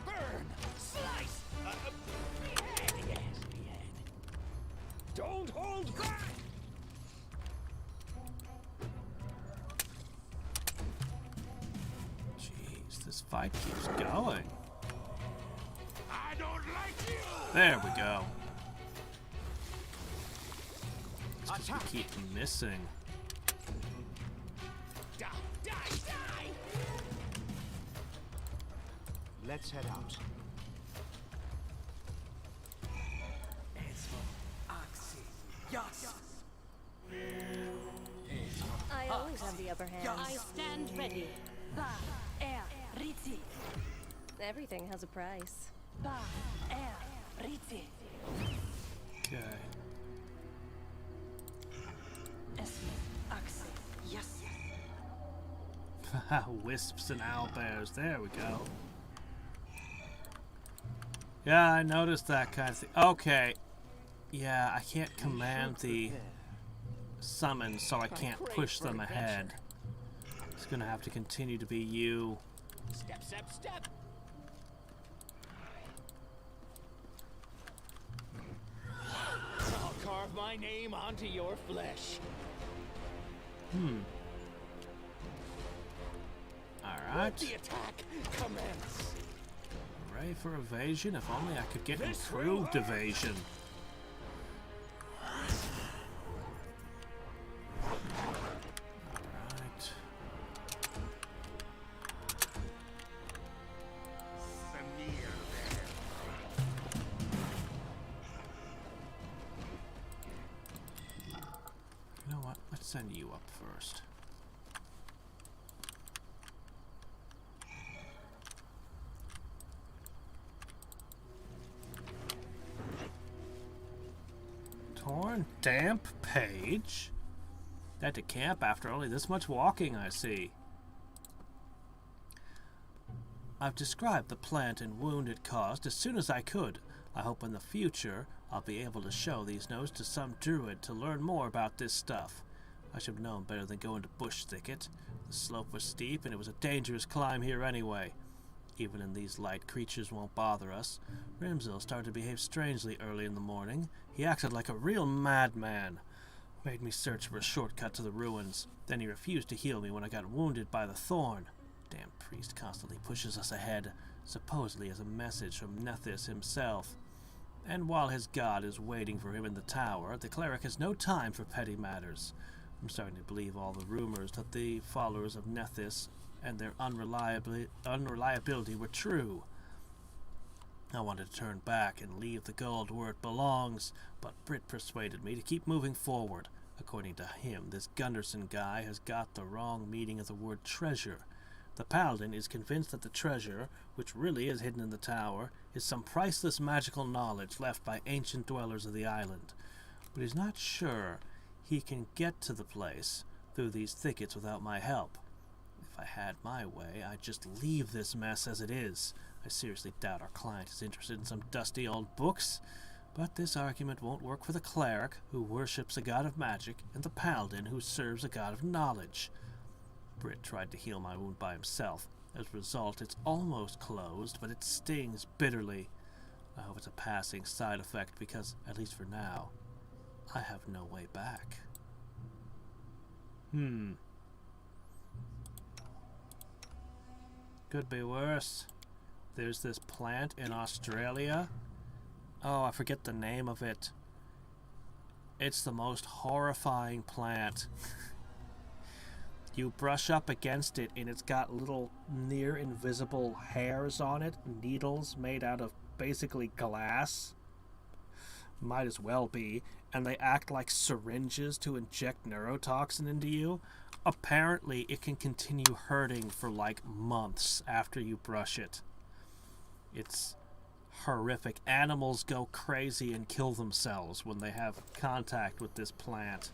Burn! Slice! Behead! Yes, behead. Don't hold back. Jeez, this fight keeps going. I don't like you. There we go. It's 'cause we keep missing. Die! Die! Die! Let's head out. I always have the upper hand. I stand ready. Everything has a price. Okay. Wisps and owlbears. There we go. Yeah, I noticed that kind of thing. Okay. Yeah, I can't command the summon, so I can't push them ahead. It's gonna have to continue to be you. Step, step, step. I'll carve my name onto your flesh. Alright. The attack commence. Ready for evasion? If only I could get improved evasion. Alright. You know what? Let's send you up first. Torn, damp page. Had to camp after only this much walking, I see. I've described the plant and wound it caused as soon as I could. I hope in the future I'll be able to show these notes to some druid to learn more about this stuff. I should have known better than go into bush thicket. The slope was steep and it was a dangerous climb here anyway. Even in these light, creatures won't bother us. Rimzil started to behave strangely early in the morning. He acted like a real madman. Made me search for a shortcut to the ruins. Then he refused to heal me when I got wounded by the thorn. Damn priest constantly pushes us ahead, supposedly as a message from Nethys himself. And while his god is waiting for him in the tower, the cleric has no time for petty matters. I'm starting to believe all the rumors that the followers of Nethys and their unreliability were true. I wanted to turn back and leave the gold where it belongs, but Britt persuaded me to keep moving forward. According to him, this Gunderson guy has got the wrong meaning of the word treasure. The paladin is convinced that the treasure, which really is hidden in the tower, is some priceless magical knowledge left by ancient dwellers of the island. But he's not sure he can get to the place through these thickets without my help. If I had my way, I'd just leave this mess as it is. I seriously doubt our client is interested in some dusty old books, but this argument won't work for the cleric, who worships a god of magic, and the paladin, who serves a god of knowledge. Britt tried to heal my wound by himself. As a result, it's almost closed, but it stings bitterly. I hope it's a passing side effect because, at least for now, I have no way back. Could be worse. There's this plant in Australia. Oh, I forget the name of it. It's the most horrifying plant. You brush up against it and it's got little near invisible hairs on it, needles made out of basically glass. Might as well be. And they act like syringes to inject neurotoxin into you. Apparently it can continue hurting for like months after you brush it. It's horrific. Animals go crazy and kill themselves when they have contact with this plant.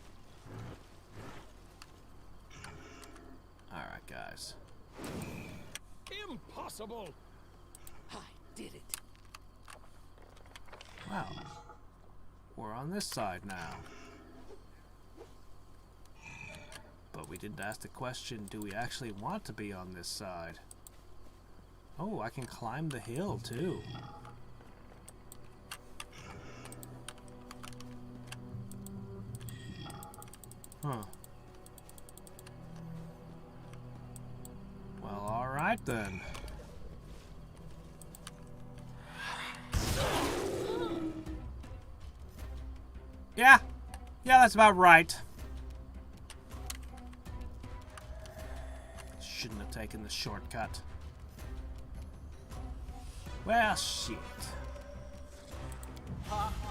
Alright, guys. Impossible! I did it. Well, we're on this side now. But we didn't ask the question, do we actually want to be on this side? Oh, I can climb the hill, too. Huh. Well, alright then. Yeah, that's about right. Shouldn't have taken the shortcut. Well, shit. Hadriex.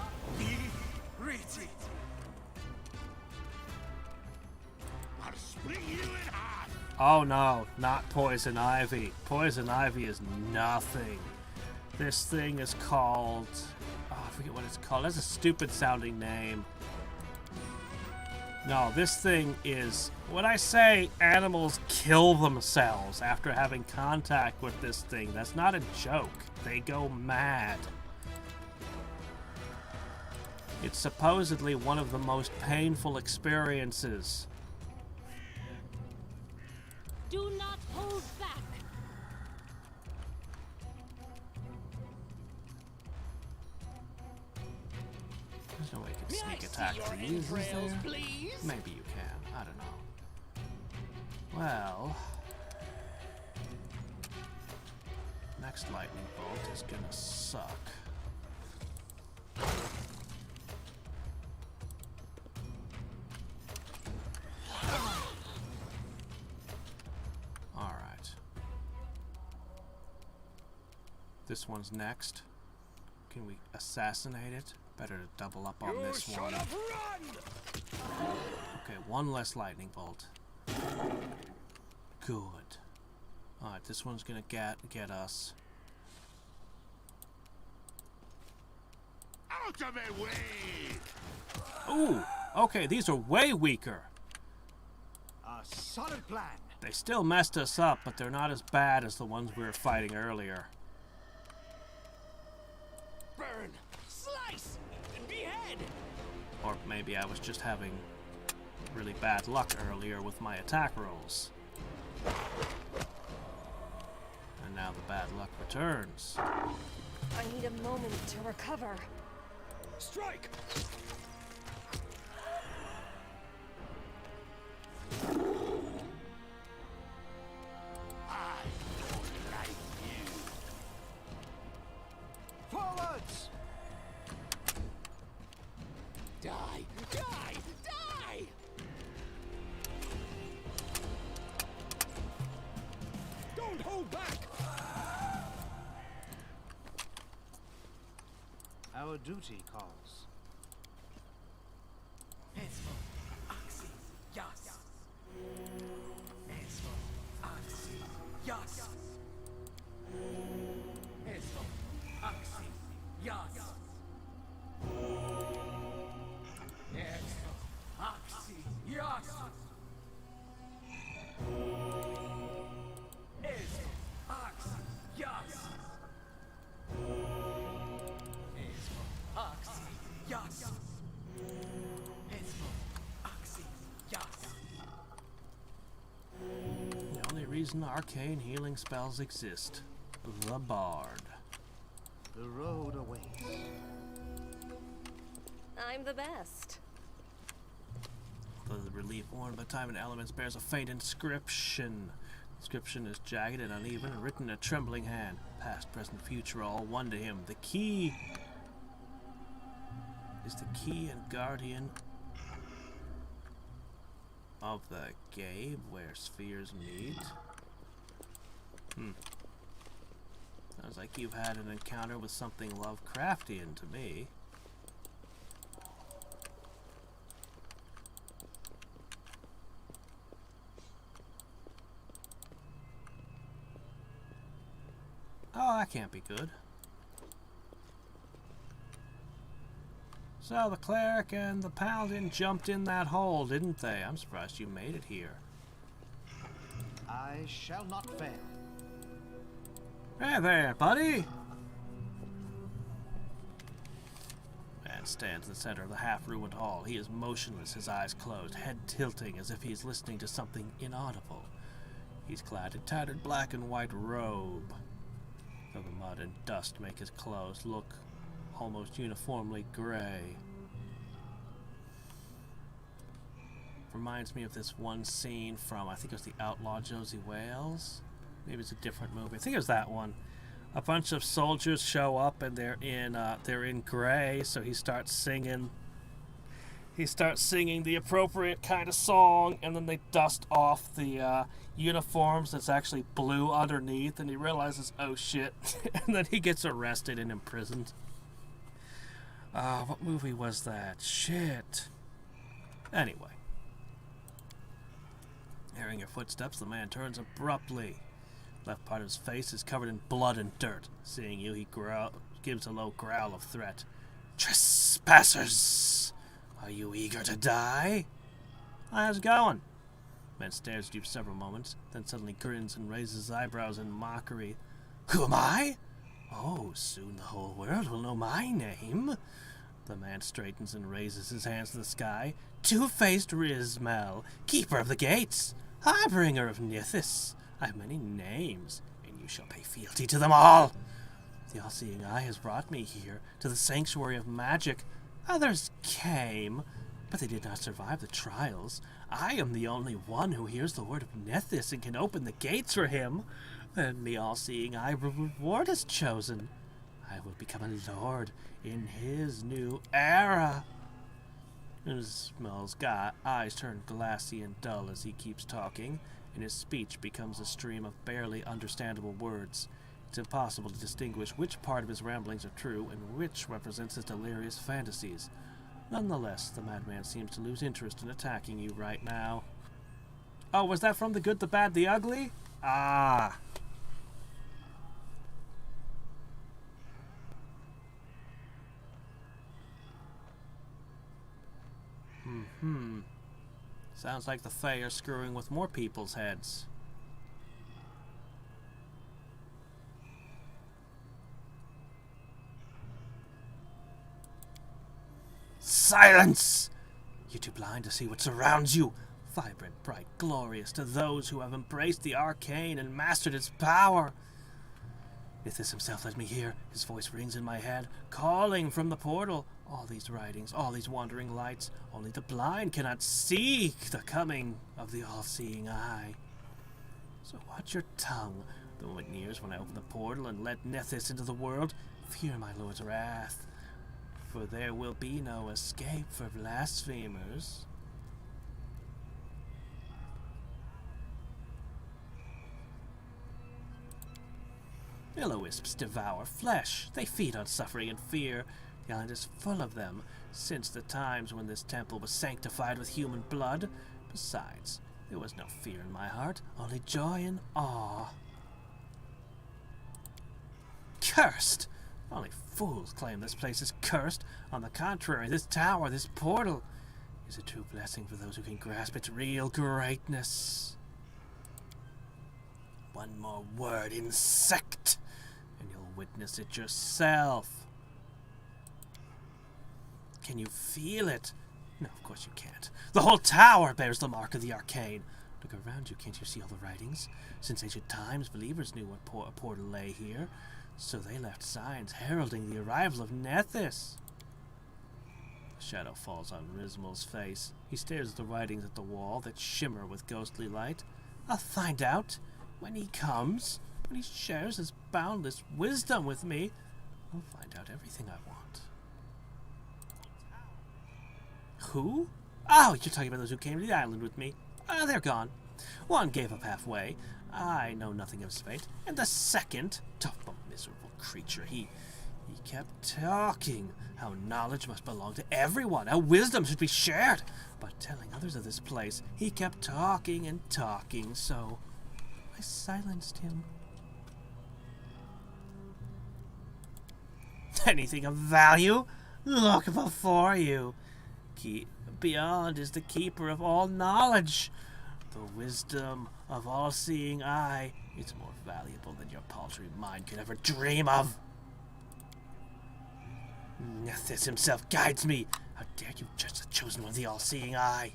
I'll split you in half. Oh no, not poison ivy. Poison ivy is nothing. This thing is called... Oh, I forget what it's called. That's a stupid sounding name. No, this thing is... When I say animals kill themselves after having contact with this thing, that's not a joke. They go mad. It's supposedly one of the most painful experiences. Do not hold back. There's no way you May can I sneak see attack your these, is entrails, there? please? Maybe you can. I don't know. Well... Next lightning bolt is gonna suck. Alright. This one's next. Can we assassinate it? Better to double up on this one. Okay, one less lightning bolt. Good. Alright, this one's gonna get us. Out of my way! Ooh! Okay, these are way weaker. A solid plan. They still messed us up, but they're not as bad as the ones we were fighting earlier. Burn, slice, and behead. Or maybe I was just having really bad luck earlier with my attack rolls. And now the bad luck returns. I need a moment to recover. Strike. I don't like you. Forwards! Die, die, die. Don't hold back. Our duty calls. The only reason arcane healing spells exist. The Bard. The road awaits. I'm the best. The relief worn by time and elements bears a faint inscription. The inscription is jagged and uneven and written in a trembling hand. Past, present, future, all one to him. The key is the key and guardian of the Gabe where spheres meet. Sounds like you've had an encounter with something Lovecraftian to me. Oh, that can't be good. So the cleric and the paladin jumped in that hole, didn't they? I'm surprised you made it here. I shall not fail. Hey there, buddy! Man stands in the center of the half-ruined hall. He is motionless, his eyes closed, head tilting as if he's listening to something inaudible. He's clad in tattered black and white robe. Though the mud and dust make his clothes look almost uniformly gray. Reminds me of this one scene from, I think it was The Outlaw Josie Wales. Maybe it's a different movie. I think it was that one. A bunch of soldiers show up and they're in gray, so he starts singing. he starts singing the appropriate kind of song, and then they dust off the uniforms that's actually blue underneath, and he realizes, oh shit, and then he gets arrested and imprisoned. What movie was that? Shit. Anyway. Hearing your footsteps, the man turns abruptly. Left part of his face is covered in blood and dirt. Seeing you, he gives a low growl of threat. Trespassers! Are you eager to die? How's it going? Man stares at you for several moments, then suddenly grins and raises his eyebrows in mockery. Who am I? Oh, soon the whole world will know my name. The man straightens and raises his hands to the sky. Two-faced Rizmel, keeper of the gates, harbinger of Nithis. I have many names, and you shall pay fealty to them all. The all-seeing eye has brought me here, to the sanctuary of magic. Others came, but they did not survive the trials. I am the only one who hears the word of Nithis and can open the gates for him. And the all-seeing eye reward is chosen. I will become a lord in his new era. Ismail's eyes turn glassy and dull as he keeps talking, and his speech becomes a stream of barely understandable words. It's impossible to distinguish which part of his ramblings are true and which represents his delirious fantasies. Nonetheless, the madman seems to lose interest in attacking you right now. Oh, was that from The Good, the Bad, the Ugly? Ah. Sounds like the Fae are screwing with more people's heads. Silence! You're too blind to see what surrounds you. Vibrant, bright, glorious to those who have embraced the arcane and mastered its power. Nithis himself led me here. His voice rings in my head, calling from the portal. All these writings, all these wandering lights, only the blind cannot see the coming of the all-seeing eye. So watch your tongue. The moment nears when I open the portal and let Nithis into the world. Fear my lord's wrath, for there will be no escape for blasphemers. Will-o-wisps devour flesh. They feed on suffering and fear. The island is full of them, since the times when this temple was sanctified with human blood. Besides, there was no fear in my heart, only joy and awe. Cursed! Only fools claim this place is cursed. On the contrary, this tower, this portal, is a true blessing for those who can grasp its real greatness. One more word, insect, and you'll witness it yourself. Can you feel it? No, of course you can't. The whole tower bears the mark of the arcane. Look around you, can't you see all the writings? Since ancient times, believers knew what a portal lay here, so they left signs heralding the arrival of Nithis. A shadow falls on Rizmal's face. He stares at the writings at the wall that shimmer with ghostly light. I'll find out. When he comes, when he shares his boundless wisdom with me, I'll find out everything I want. Who? Oh, you're talking about those who came to the island with me. They're gone. One gave up halfway. I know nothing of his fate. And the second, tough, miserable creature, he kept talking how knowledge must belong to everyone, how wisdom should be shared. But telling others of this place, he kept talking and talking, so I silenced him. Anything of value? Look before you. Beyond is the keeper of all knowledge. The wisdom of all-seeing eye is more valuable than your paltry mind could ever dream of. Nithis himself guides me. How dare you judge the chosen one of the all-seeing eye?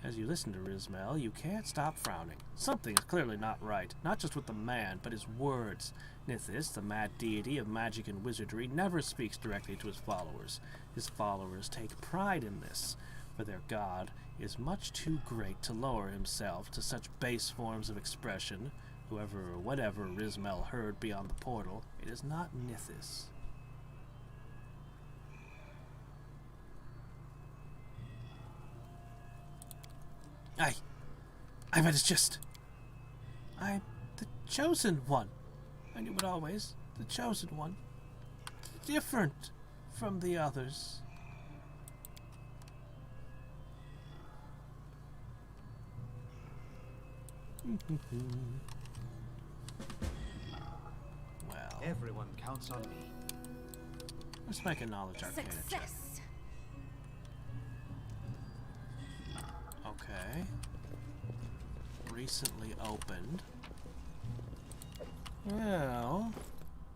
As you listen to Rizmel, you can't stop frowning. Something is clearly not right, not just with the man, but his words. Nithis, the mad deity of magic and wizardry, never speaks directly to his followers. His followers take pride in this, for their god is much too great to lower himself to such base forms of expression. Whoever or whatever Rizmel heard beyond the portal, it is not Nithis. I bet it's just... I'm the chosen one. I knew it always. The chosen one. Different from the others. Well, Everyone counts on me. let's make a knowledge arcana check. Success. Okay. Recently opened. Well,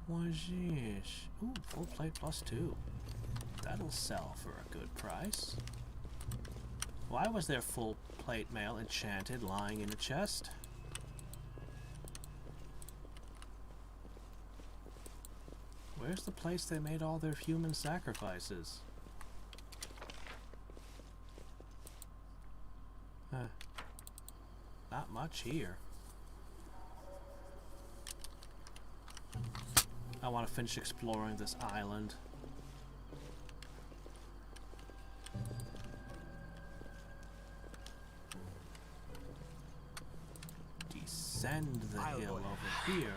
what's this? Ooh, full plate +2. That'll sell for a good price. Why was there full plate mail enchanted lying in a chest? Where's the place they made all their human sacrifices? Huh. Not much here. I want to finish exploring this island. Descend the hill over here.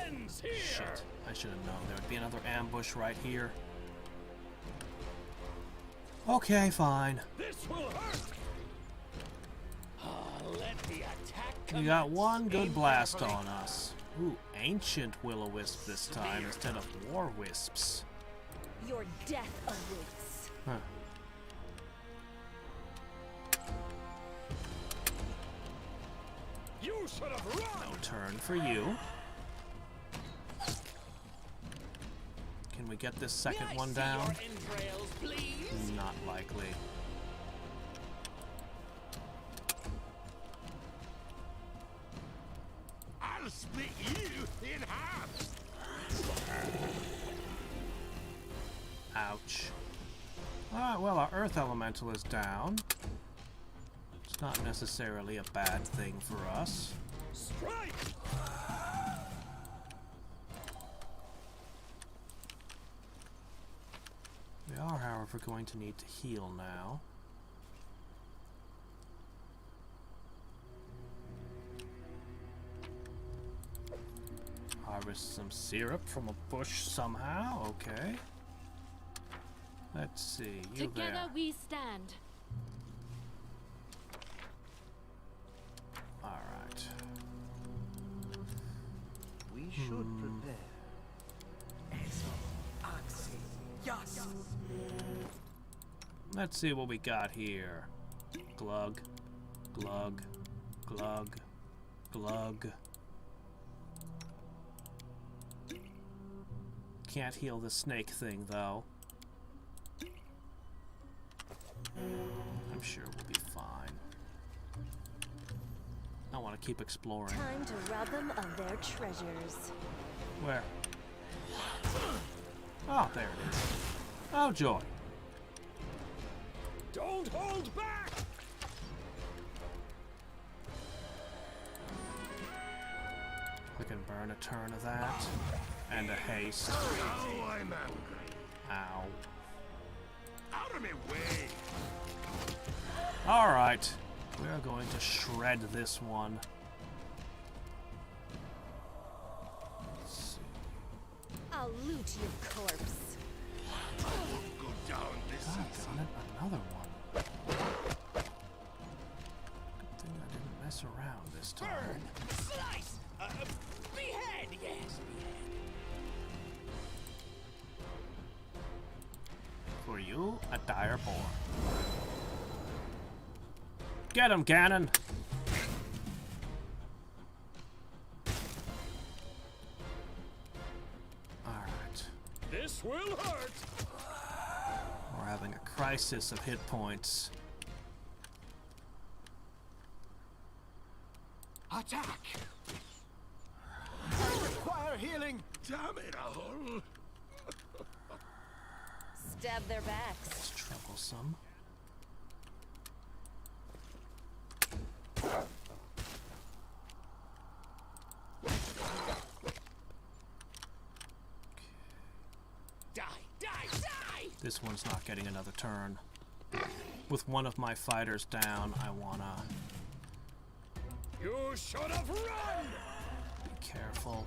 Ends here. Shit, I should have known there would be another ambush right here. Okay, fine. This will hurt. Let the attack We commence. got one good Aim blast carefully. on us. Ooh, ancient will-o-wisp this time instead of war wisps. Your death awaits. Huh. You should have run. No turn for you. Can we get this second May I one see down? your entrails, please? Not likely. I'll split you in half. Ouch. Alright, well, our earth elemental is down. It's not necessarily a bad thing for us. Strike. We are, however, going to need to heal now. Harvest some syrup from a bush somehow. Okay. Let's see. You Together there. we stand. Alright. We should prepare. Let's see what we got here. Glug. Glug. Glug. Glug. Can't heal the snake thing, though. I'm sure we'll be fine. I want to keep exploring. Time to rob them of their treasures. Where? Oh, there it is. Oh, joy. Don't hold back. We can burn a turn of that. And a haste. Oh, I'm angry. Ow. Out of my way. Alright. We're going to shred this one. Let's see. I'll loot your corpse. I won't go down this easy. Doggone it, another one. Good thing I didn't mess around this time. Burn! Slice! Behead! Yes, behead. For you, a dire boar. Get him, cannon! Alright. This will hurt. We're having a crisis of hit points. Attack! I require healing. Damn it all. Stab their backs. It's troublesome. Die! Die! Die! This one's not getting another turn. with one of my fighters down, I wanna You should have run! be careful.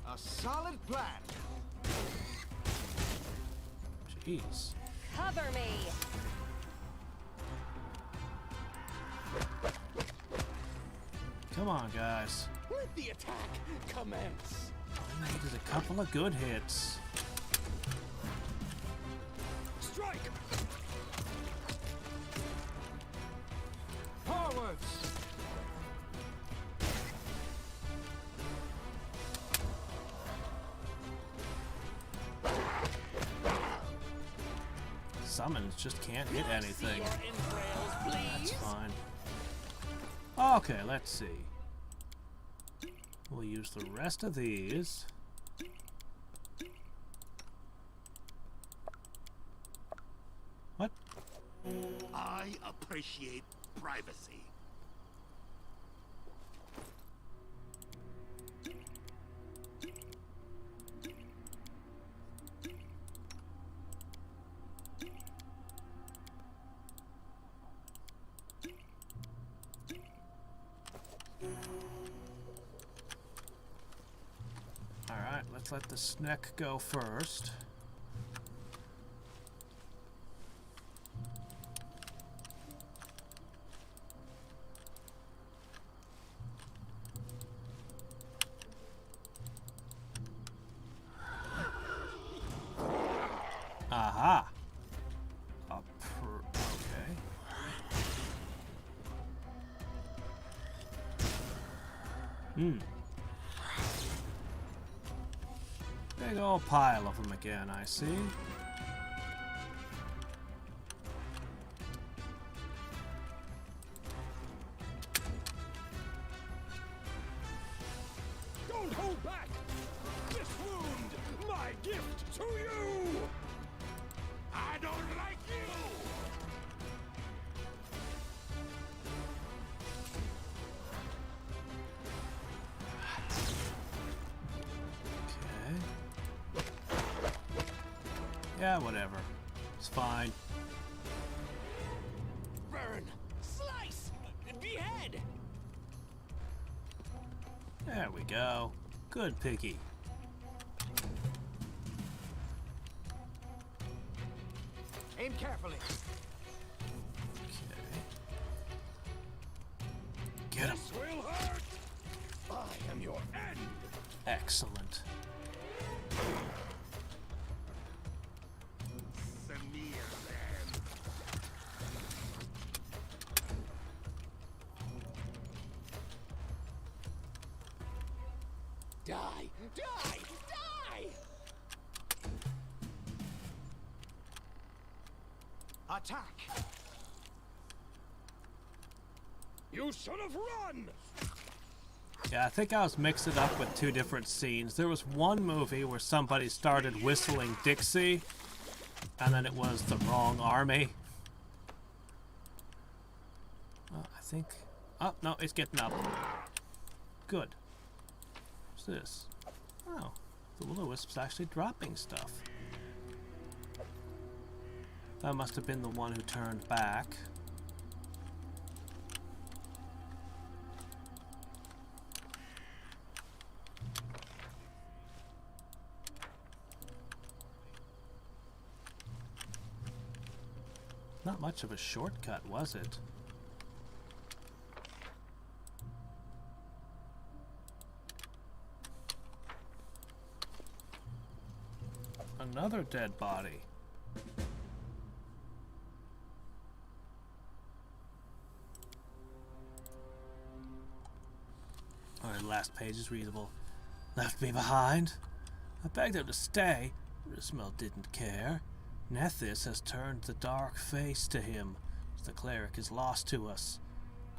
A solid plan. Jeez. Cover me. Come on, guys. Let the attack commence. All I need is a couple of good hits. Strike! Forwards. Summons just can't hit anything. Your entrails, That's please. fine. Okay, let's see. We'll use the rest of these. What? I appreciate privacy. Alright, let's let the Sneck go first. Aha! Okay. Big old pile of them again, I see. Don't hold back! This wound, my gift to you! I don't like you! Okay. Yeah, whatever. It's fine. Burn, slice, behead. There we go. Good piggy. Aim carefully. Okay. Get him. This will hurt! I am your end! Excellent. Samir, then. Die, die, die. Attack. You should have run! Yeah, I think I was mixing up with two different scenes. There was one movie where somebody started whistling Dixie, and then it was the wrong army. I think... Oh, no, it's getting up. Good. What's this? Oh, the will-o-wisp's actually dropping stuff. That must have been the one who turned back. Not much of a shortcut, was it? Another dead body. Alright, last page is readable. Left me behind? I begged him to stay. Rismel didn't care. Nethys has turned the dark face to him. The cleric is lost to us.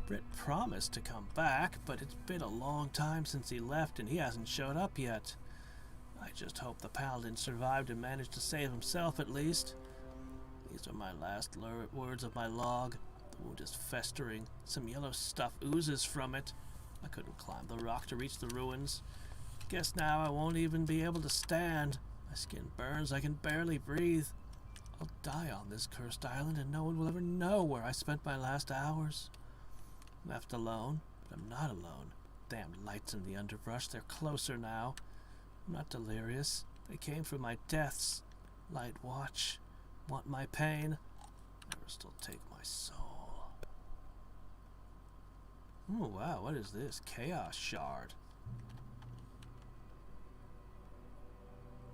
Britt promised to come back, but it's been a long time since he left and he hasn't showed up yet. I just hope the paladin survived and managed to save himself at least. These are my last words of my log. The wound is festering. Some yellow stuff oozes from it. I couldn't climb the rock to reach the ruins. Guess now I won't even be able to stand. My skin burns. I can barely breathe. I'll die on this cursed island and no one will ever know where I spent my last hours. Left alone, but I'm not alone. Damn lights in the underbrush, they're closer now. I'm not delirious. They came for my deaths. Light watch. Want my pain? Never still take my soul. Oh wow, what is this? Chaos shard.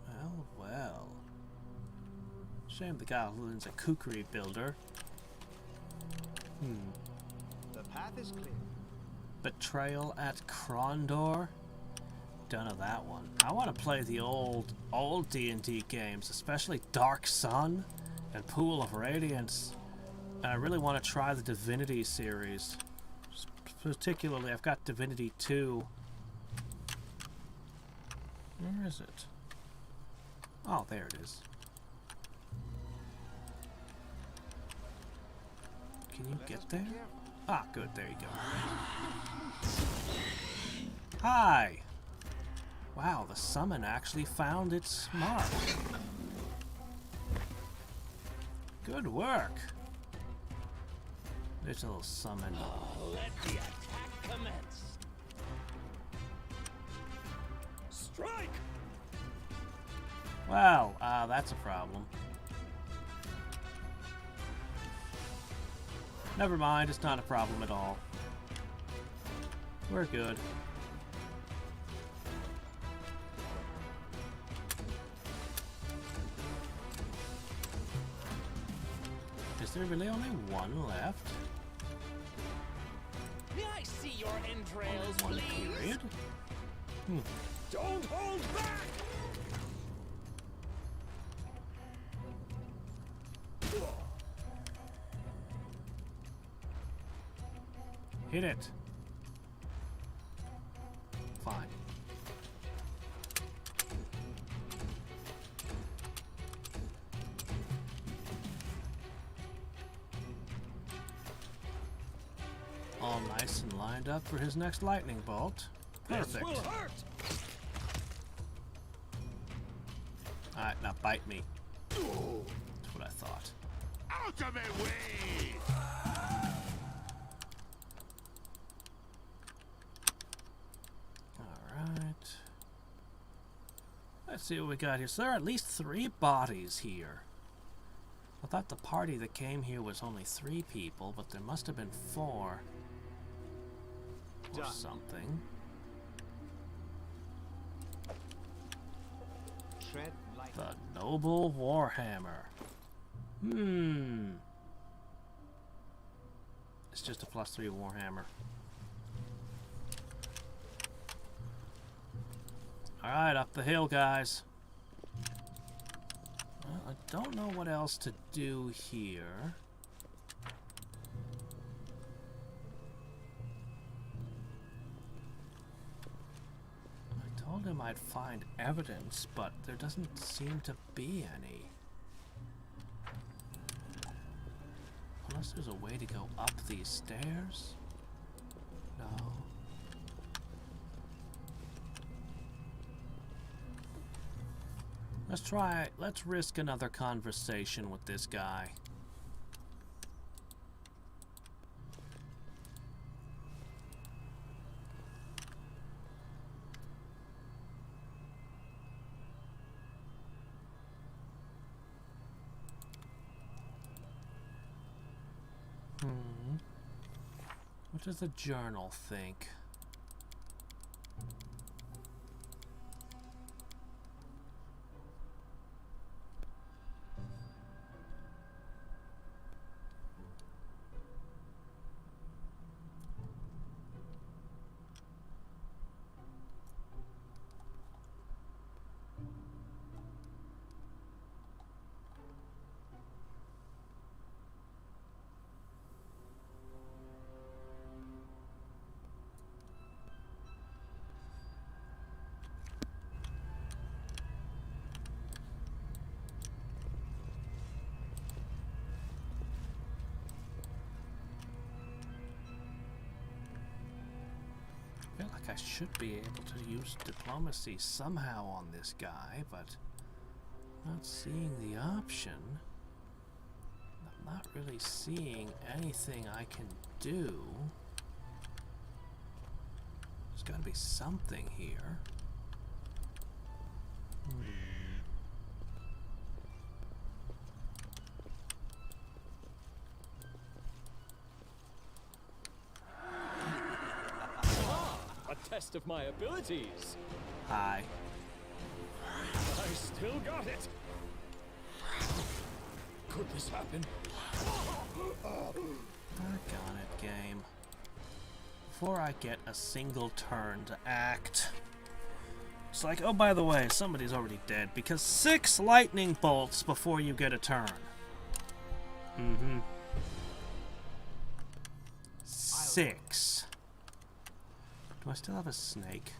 Well, well. Shame the goblin's a kukri builder. The path is clear. Betrayal at Krondor? Don't know that one. I want to play the old D&D games, especially Dark Sun and Pool of Radiance. And I really want to try the Divinity series. Particularly, I've got Divinity 2. Where is it? Oh, there it is. Can you get there? Ah, good. There you go. Hi! Wow, the summon actually found its mark. Good work. There's a little summon. Let the attack commence. Strike! Well, that's a problem. Never mind, it's not a problem at all. We're good. Is there really only one left? May I see your entrails, One please? period? Don't hold back! Hit it. Fine. All nice and lined up for his next lightning bolt. Perfect. This will hurt! Alright, now bite me. That's what I thought. Out of my way! Alright. Let's see what we got here. So there are at least 3 bodies here. I thought the party that came here was only 3 people, but there must have been 4. Or Done. something. Tread lightly. The Noble Warhammer. It's just a +3 Warhammer. Alright, up the hill, guys. Well, I don't know what else to do here. I told him I'd find evidence, but there doesn't seem to be any. Unless there's a way to go up these stairs? No. Let's risk another conversation with this guy. What does the journal think? I feel like I should be able to use diplomacy somehow on this guy, but not seeing the option. not really seeing anything I can do. There's got to be something here. A test of my abilities. Hi. I still got it. Could this happen? Doggone it, game. Before I get a single turn to act. It's like, oh, by the way, somebody's already dead because 6 lightning bolts before you get a turn. Mm-hmm. 6. Do I still have a snake?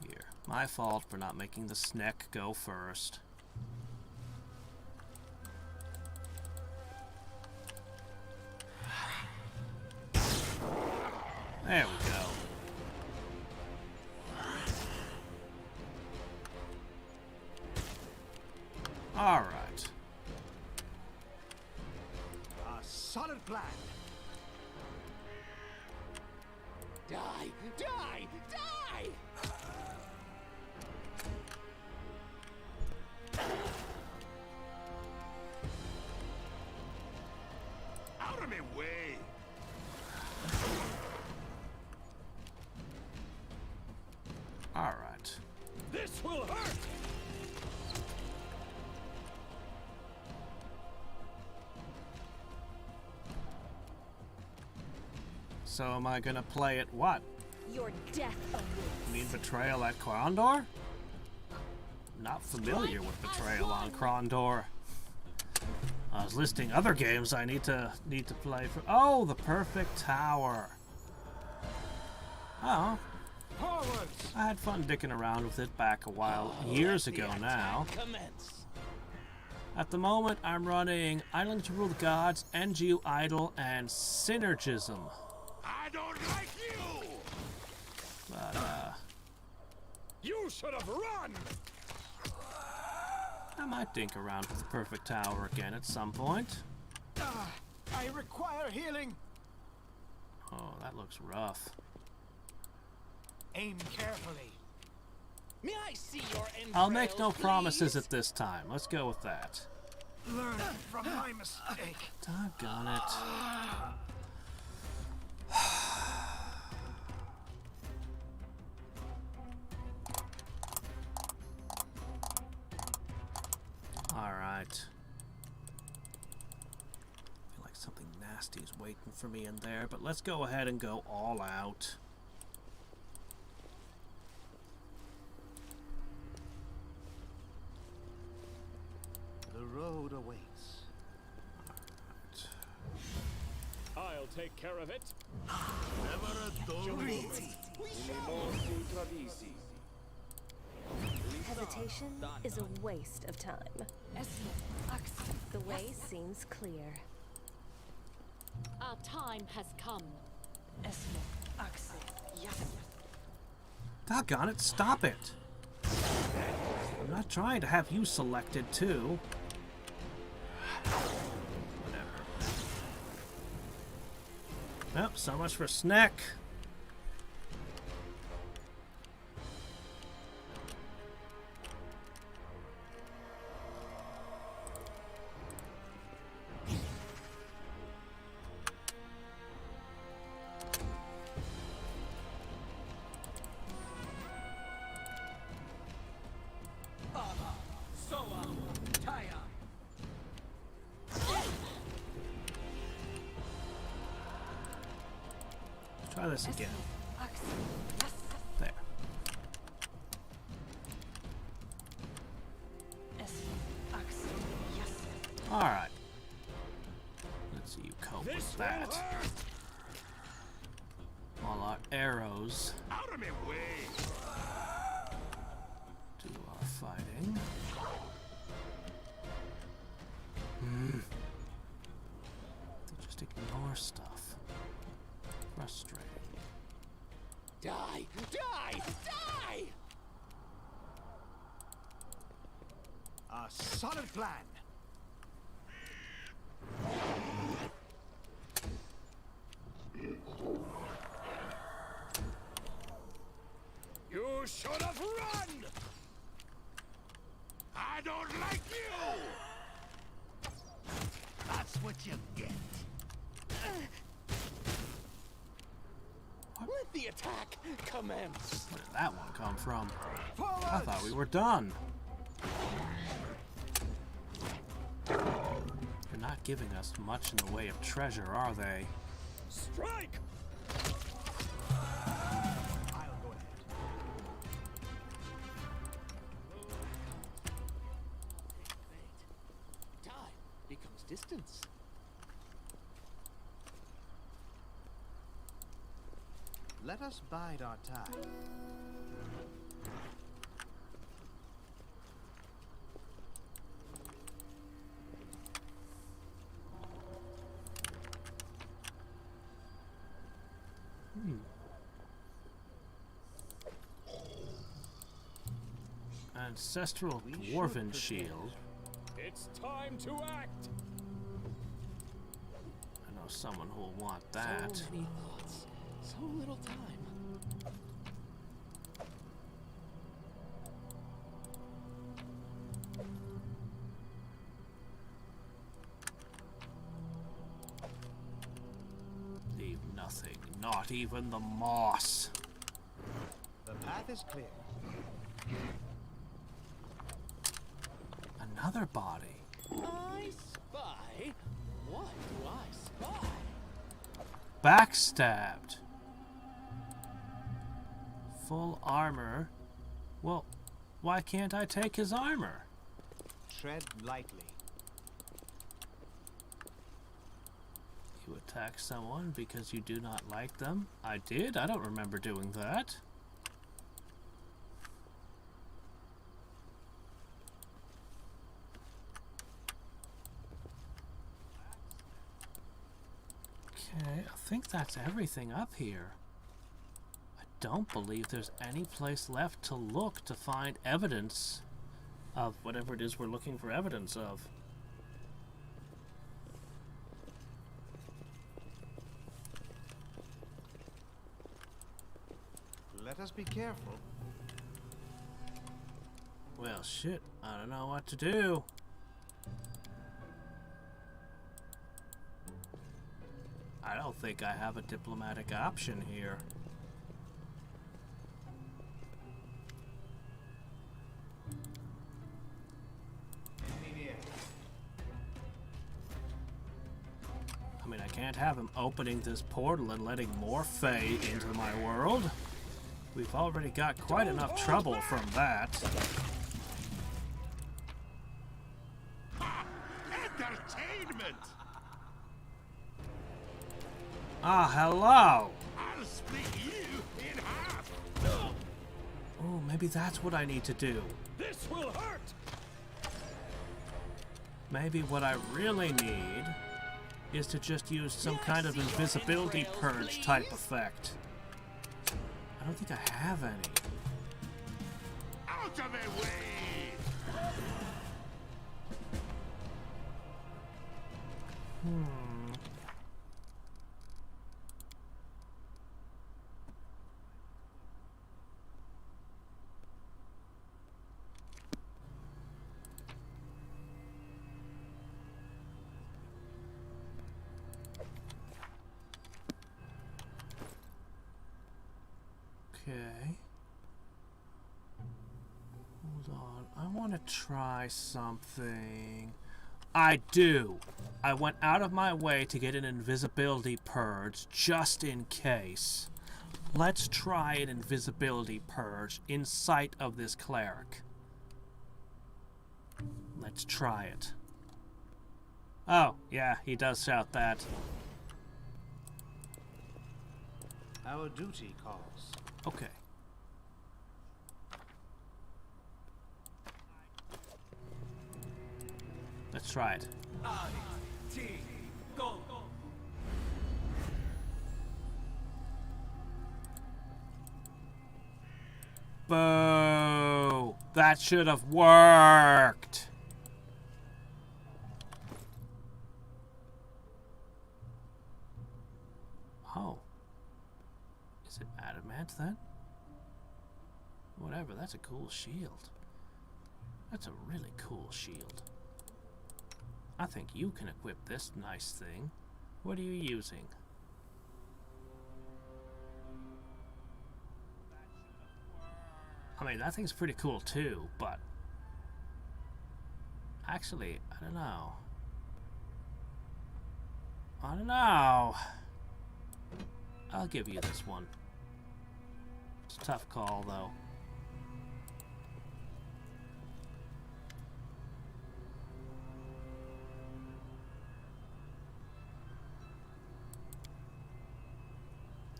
Here. My fault for not making the snake go first. There we go. All right. A solid plan. Die! Die! Die! Out of my way! All right. This will hurt! So am I gonna play it what? Your death awaits. You mean Betrayal at Krondor? Not familiar with Betrayal on Krondor. I was listing other games I need to play for. Oh, the Perfect Tower. Oh, Forwards. I had fun dicking around with it back a while, years ago now. Commence. At the moment, I'm running Island to Rule the Gods, NGU Idol, and Synergism. I don't like you! But, You should have run! I might dink around with the Perfect Tower again at some point. I require healing. Oh, that looks rough. Aim carefully. May I see your entrails, I'll make no please? promises at this time. Let's go with that. Learn from my mistake. Doggone it. Alright. Feel like something nasty is waiting for me in there, but let's go ahead and go all out. The road awaits. I'll take care of it. Hesitation is a waste of time. The way seems clear. Our time has come. Doggone it, stop it! I'm not trying to have you selected too. Whatever. Nope, so much for snack. Try this again. There. Alright. Let's see you cope with that. All our arrows Out of my way! do our fighting. They just ignore stuff. Frustrating. Die! Die! Die! A solid plan. You should have run! I don't like you! That's what you get. Let the attack commence. Where did that one come from? I thought we were done. They're not giving us much in the way of treasure, are they? Strike! I'll go ahead. Time becomes distance. Let us bide our time. Ancestral We dwarven should shield. It's time to act! I know someone who will want that. So many thoughts, so little time. Leave nothing, not even the moss. The path is clear. Another body. I spy. What do I spy? Backstabbed. Full armor. Well, why can't I take his armor? Tread lightly. You attack someone because you do not like them? I did? I don't remember doing that. Okay, I think that's everything up here. I don't believe there's any place left to look to find evidence of whatever it is we're looking for evidence of. Let us be careful. Well, shit, I don't know what to do. I don't think I have a diplomatic option here. I mean, I can't have him opening this portal and letting more Fae into my world. We've already got quite enough trouble from that. Entertainment! Ah, hello! I'll split you in half! Oh, maybe that's what I need to do. This will hurt! Maybe what I really need is to just use some kind of invisibility purge type effect. I don't think I have any. Out of my way! Okay. Hold on. I want to try something. I do. I went out of my way to get an invisibility purge just in case. Let's try an invisibility purge in sight of this cleric. Let's try it. Oh, yeah, he does shout that. Our duty calls. Okay. Let's try it. Boo! That should have worked. Oh. Is it adamant then? Whatever, that's a cool shield. That's a really cool shield. I think you can equip this nice thing. What are you using? I mean, that thing's pretty cool too, but actually, I don't know. I don't know. I'll give you this one. It's a tough call, though.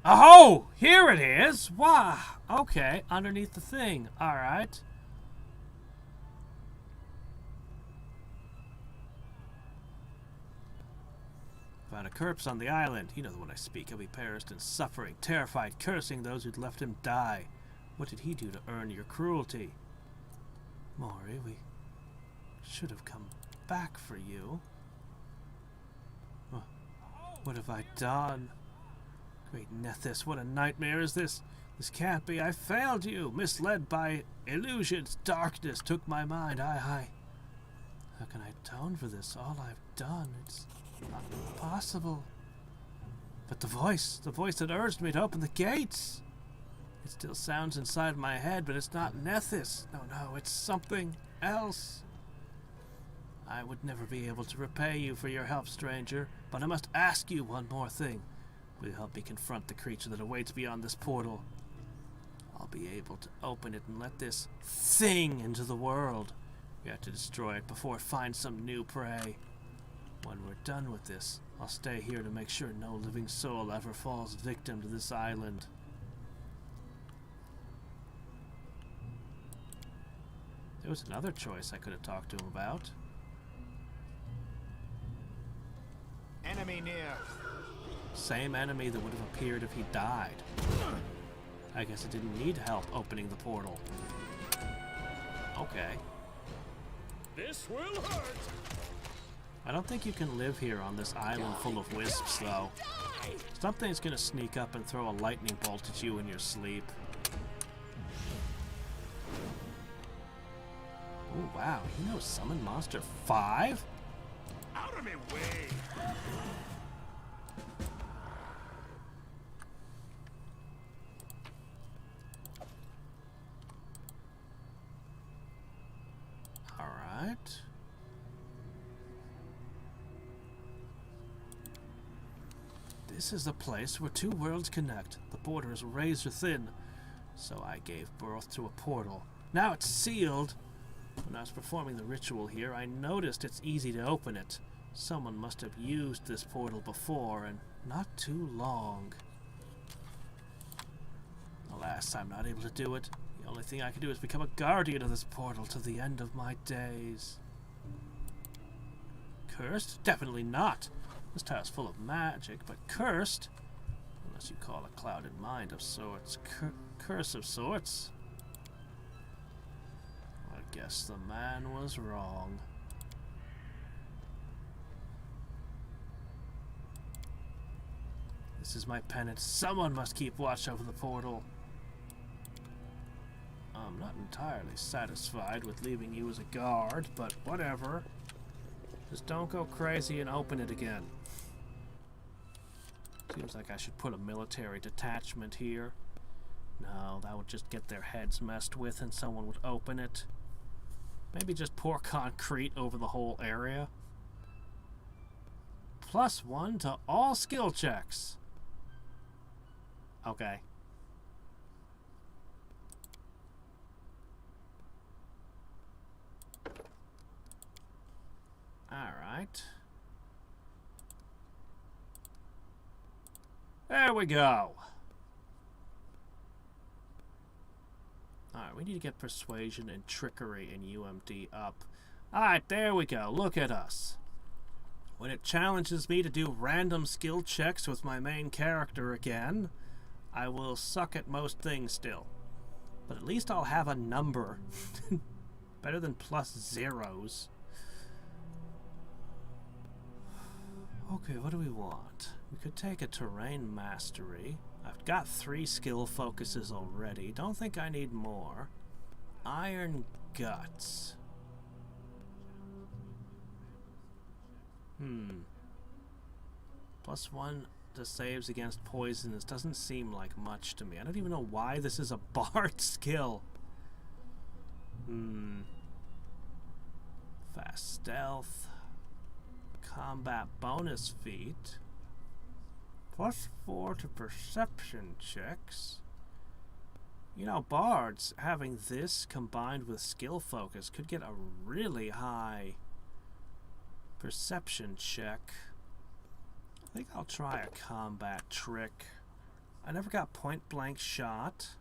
Oh, here it is. Wow. Okay, underneath the thing. All right. Found a corpse on the island. You know the one I speak of. He perished in suffering, terrified, cursing those who'd left him die. What did he do to earn your cruelty? Mori, we should have come back for you. What have I done? Great Nethys, what a nightmare is this? This can't be. I failed you. Misled by illusions. Darkness took my mind. How can I atone for this? All I've done, it's not possible. But the voice that urged me to open the gates. It still sounds inside my head, but it's not Nethys. No, it's something else. I would never be able to repay you for your help, stranger, but I must ask you one more thing. Will you help me confront the creature that awaits beyond this portal? I'll be able to open it and let this thing into the world. We have to destroy it before it finds some new prey. When we're done with this, I'll stay here to make sure no living soul ever falls victim to this island. There was another choice I could have talked to him about. Enemy near. Same enemy that would have appeared if he died. I guess it didn't need help opening the portal. Okay. This will hurt. I don't think you can live here on this island full of wisps, though. Something's gonna sneak up and throw a lightning bolt at you in your sleep. Oh, wow. You know Summon Monster 5? Out of me way. Alright. This is the place where two worlds connect. The border is razor thin. So I gave birth to a portal. Now it's sealed. When I was performing the ritual here, I noticed it's easy to open it. Someone must have used this portal before, and not too long. Alas, I'm not able to do it. The only thing I can do is become a guardian of this portal to the end of my days. Cursed? Definitely not. This tower's full of magic, but cursed? Unless you call a clouded mind of sorts. Curse of sorts? I guess the man was wrong. This is my penance. Someone must keep watch over the portal. I'm not entirely satisfied with leaving you as a guard, but whatever. Just don't go crazy and open it again. Seems like I should put a military detachment here. No, that would just get their heads messed with and someone would open it. Maybe just pour concrete over the whole area. +1 to all skill checks. Okay. Alright. There we go. Alright, we need to get persuasion and trickery and UMD up. Alright, there we go. Look at us. When it challenges me to do random skill checks with my main character again, I will suck at most things still. But at least I'll have a number. Better than +0s. Okay, what do we want? We could take a terrain mastery. I I've got 3 skill focuses already. Don't think I need more. Iron Guts. +1 to saves against poisons doesn't seem like much to me. I don't even know why this is a bard skill. Fast stealth. Combat bonus feat. +4 to perception checks. You know, bards having this combined with skill focus could get a really high perception check. I think I'll try a combat trick. I never got point blank shot.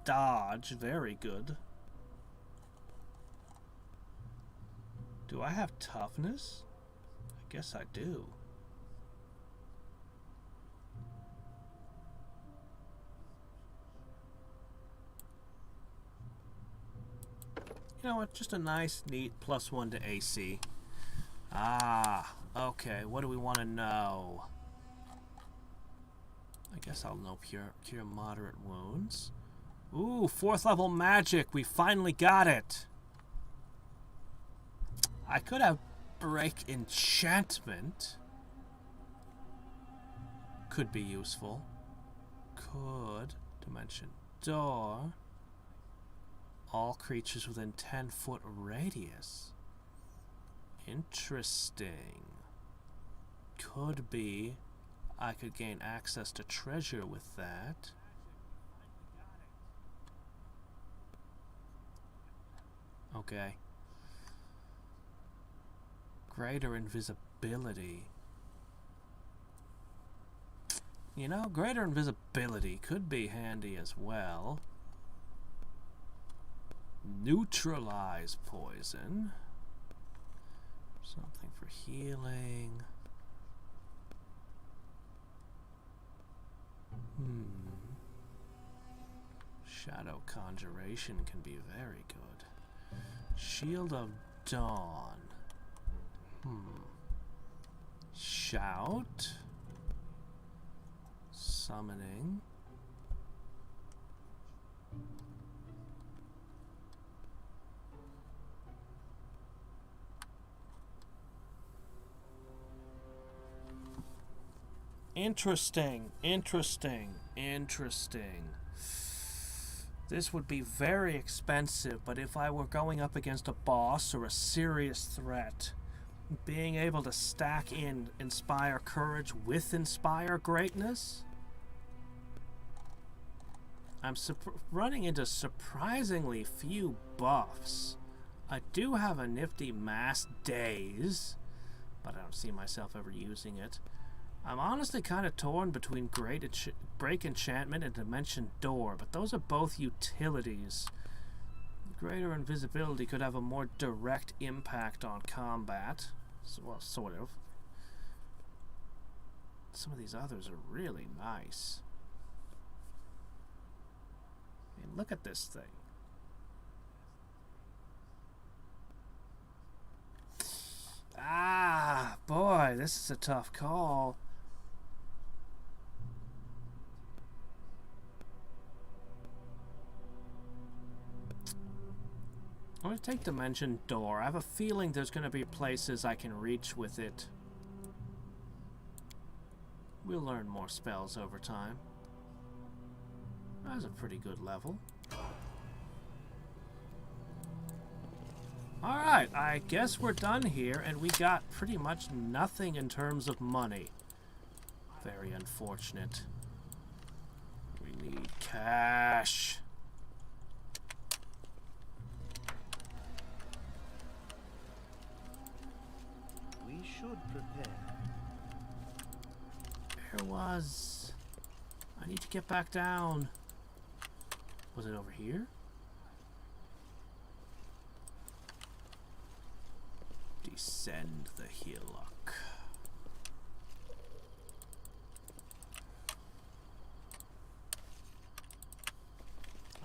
Dodge, very good. Do I have toughness? I guess I do. You know what? Just a nice, neat +1 to AC. Ah, okay. What do we want to know? I guess I'll know cure moderate wounds. Ooh, 4th level magic. We finally got it. I could have break enchantment. Could be useful. Could. Dimension door. All creatures within 10-foot radius. Interesting. Could be I could gain access to treasure with that. Okay. Greater invisibility. You know, greater invisibility could be handy as well. Neutralize poison. Something for healing. Shadow conjuration can be very good. Shield of Dawn. Shout. Summoning. Interesting, interesting, interesting. This would be very expensive, but if I were going up against a boss or a serious threat, being able to stack in Inspire Courage with Inspire Greatness, I'm running into surprisingly few buffs. I do have a nifty Mass Daze, but I don't see myself ever using it. I'm honestly kind of torn between Break Enchantment and Dimension Door, but those are both utilities. Greater invisibility could have a more direct impact on combat. Well, sort of. Some of these others are really nice. I mean, look at this thing. Ah, boy, this is a tough call. I'm going to take Dimension Door. I have a feeling there's going to be places I can reach with it. We'll learn more spells over time. That's a pretty good level. Alright, I guess we're done here, and we got pretty much nothing in terms of money. Very unfortunate. We need cash. We should prepare. There was... I need to get back down. Was it over here? Descend the hillock.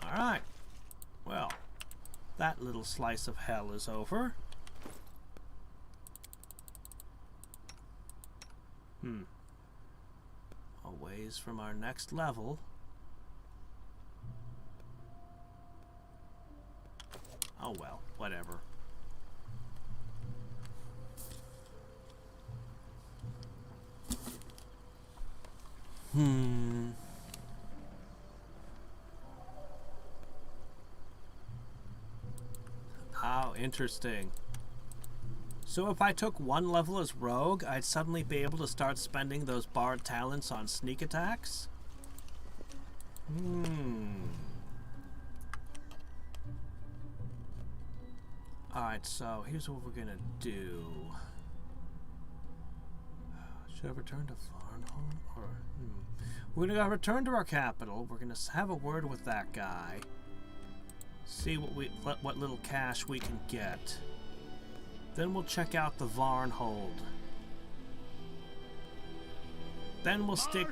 Alright. Well, that little slice of hell is over. ways from our next level. Oh well, whatever. How interesting. So if I took one level as rogue, I'd suddenly be able to start spending those bard talents on sneak attacks? Alright, so here's what we're gonna do. Should I return to Farnholm? Or, We're gonna return to our capital. We're gonna have a word with that guy. See what little cash we can get. Then we'll check out the Varnhold. Then we'll stick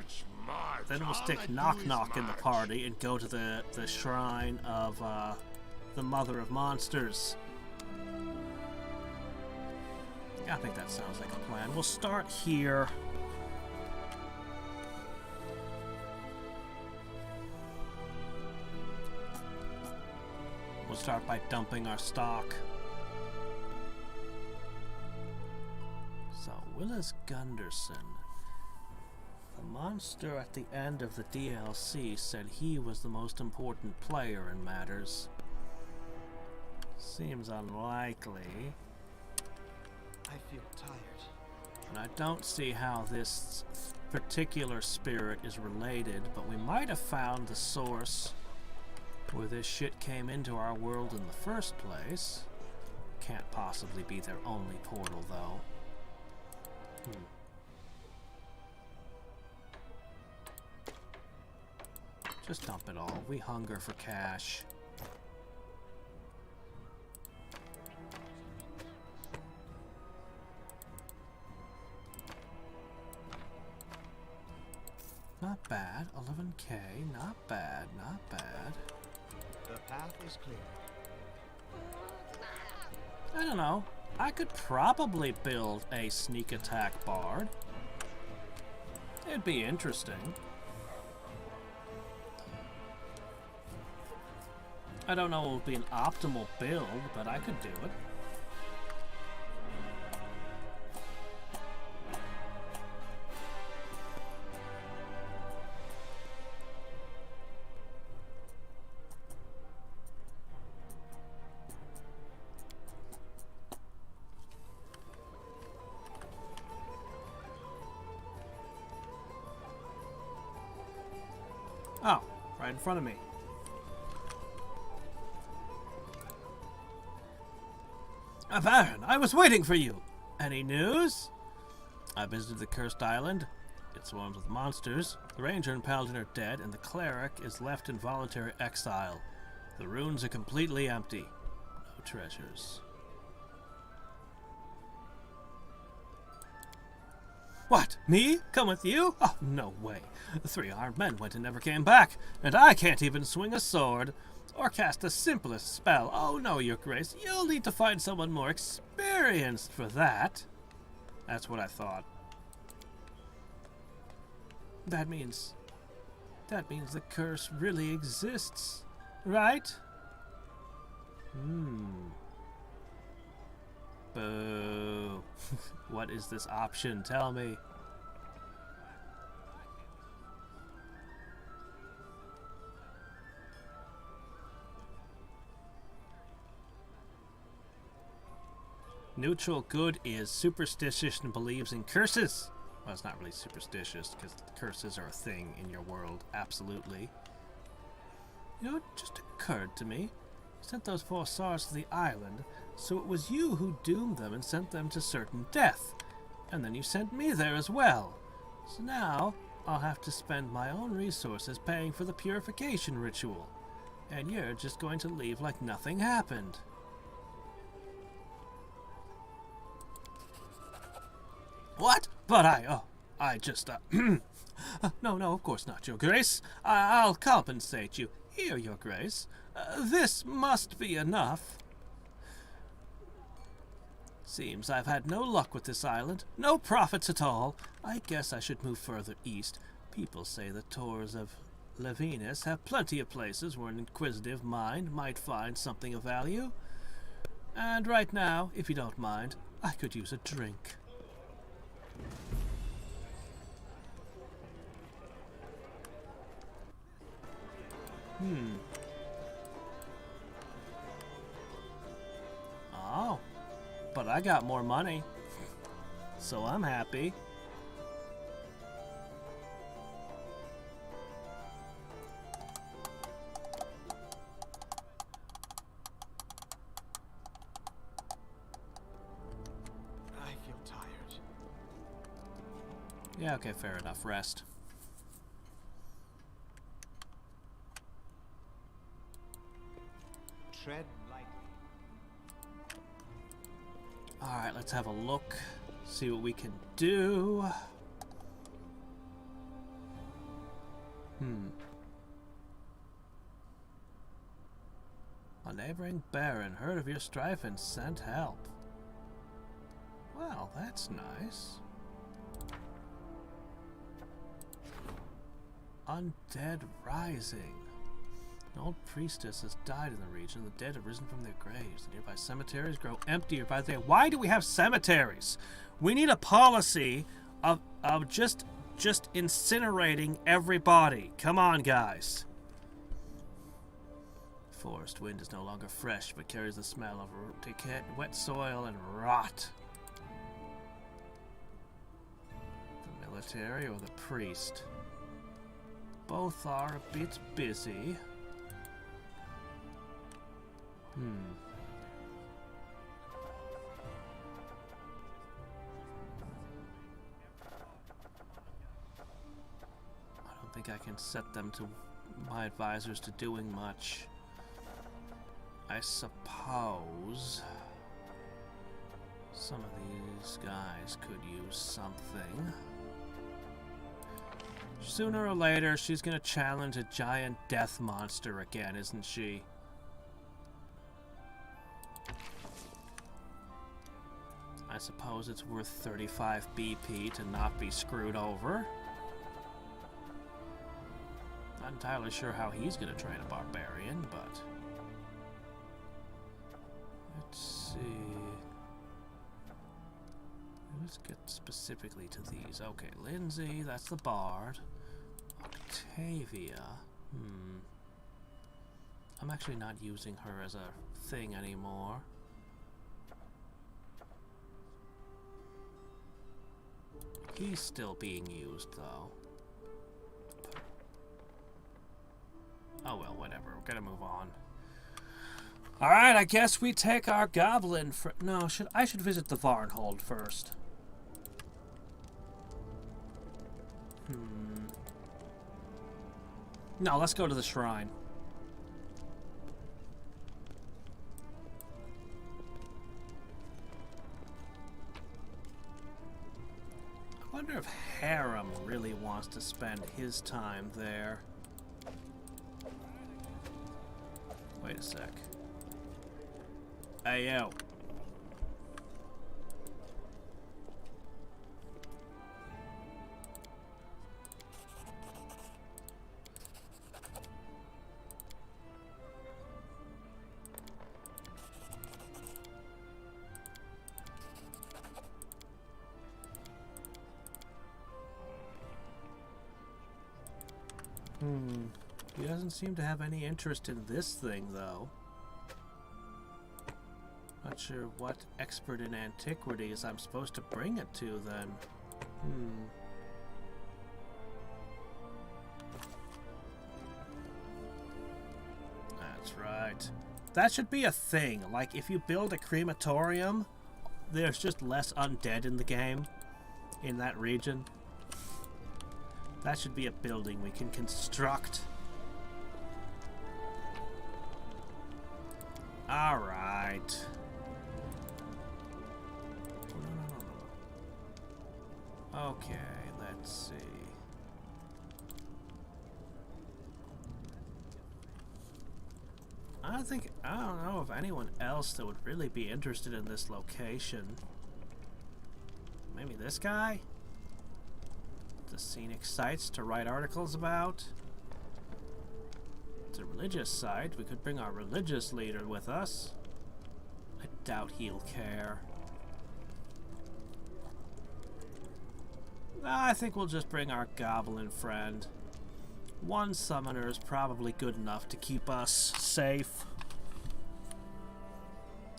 Knock Knock in the party and go to the shrine of the Mother of Monsters. I think that sounds like a plan. We'll start here. We'll start by dumping our stock. So, Willis Gunderson. The monster at the end of the DLC said he was the most important player in matters. Seems unlikely. I feel tired. And I don't see how this particular spirit is related, but we might have found the source where this shit came into our world in the first place. Can't possibly be their only portal, though. Just dump it all. We hunger for cash. Not bad. 11K. Not bad. Not bad. The path is clear. I don't know. I could probably build a sneak attack bard. It'd be interesting. I don't know if it would be an optimal build, but I could do it. Oh, right in front of me. Baron, I was waiting for you. Any news? I visited the Cursed Island. It swarms with monsters. The Ranger and Paladin are dead, and the Cleric is left in voluntary exile. The ruins are completely empty. No treasures. What? Me? Come with you? Oh, no way. The 3 armed men went and never came back, and I can't even swing a sword or cast the simplest spell. Oh no, Your Grace, you'll need to find someone more experienced for that. That's what I thought. That means the curse really exists, right? Boo. What is this option? Tell me. Neutral good is superstitious and believes in curses. Well, it's not really superstitious because curses are a thing in your world. Absolutely. You know, it just occurred to me. You sent those 4 Sars to the island, so it was you who doomed them and sent them to certain death. And then you sent me there as well. So now, I'll have to spend my own resources paying for the purification ritual. And you're just going to leave like nothing happened. What? But I just, No, of course not, Your Grace. I'll compensate you. Here, Your Grace. This must be enough. Seems I've had no luck with this island. No profits at all. I guess I should move further east. People say the tours of Levinus have plenty of places where an inquisitive mind might find something of value. And right now, if you don't mind, I could use a drink. Oh, but I got more money, so I'm happy. I feel tired. Yeah, okay, fair enough. Rest. Tread lightly. Alright, let's have a look. See what we can do. A neighboring baron heard of your strife and sent help. Well, that's nice. Undead Rising. An old priestess has died in the region. The dead have risen from their graves. The nearby cemeteries grow emptier by the day. Why do we have cemeteries? We need a policy of just incinerating everybody. Come on, guys. Forest wind is no longer fresh, but carries the smell of decayed, wet soil and rot. The military or the priest? Both are a bit busy. I don't think I can set them to my advisors to doing much. I suppose some of these guys could use something. Sooner or later, she's gonna challenge a giant death monster again, isn't she? I suppose it's worth 35 BP to not be screwed over. Not entirely sure how he's gonna train a barbarian, but... let's see... let's get specifically to these. Okay, Lindsay, that's the bard. Octavia. I'm actually not using her as a thing anymore. He's still being used, though. Oh well, whatever. We're gonna move on. Alright, I guess we take our goblin for... no, I should visit the Varnhold first. No, let's go to the shrine. I wonder if Harem really wants to spend his time there. Wait a sec. Hey, yo. He doesn't seem to have any interest in this thing, though. Not sure what expert in antiquities I'm supposed to bring it to, then. That's right. That should be a thing. Like, if you build a crematorium, there's just less undead in the game, in that region. That should be a building we can construct. Alright. Okay, let's see. I don't think I don't know of anyone else that would really be interested in this location. Maybe this guy? The scenic sites to write articles about? It's a religious site. We could bring our religious leader with us. I doubt he'll care. I think we'll just bring our goblin friend. One summoner is probably good enough to keep us safe.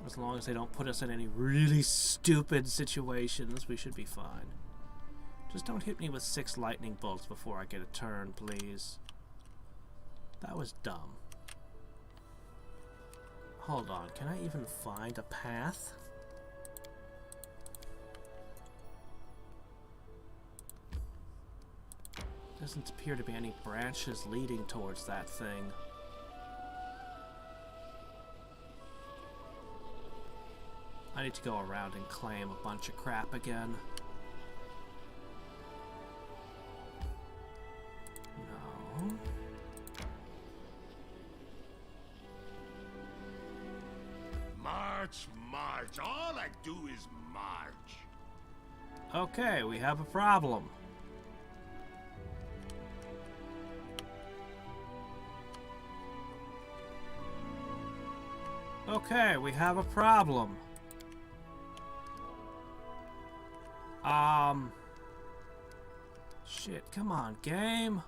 As long as they don't put us in any really stupid situations, we should be fine. Just don't hit me with 6 lightning bolts before I get a turn, please. That was dumb. Hold on, can I even find a path? Doesn't appear to be any branches leading towards that thing. I need to go around and claim a bunch of crap again. No. March, march. All I do is march. Okay, we have a problem. Okay, we have a problem. Shit, come on, game.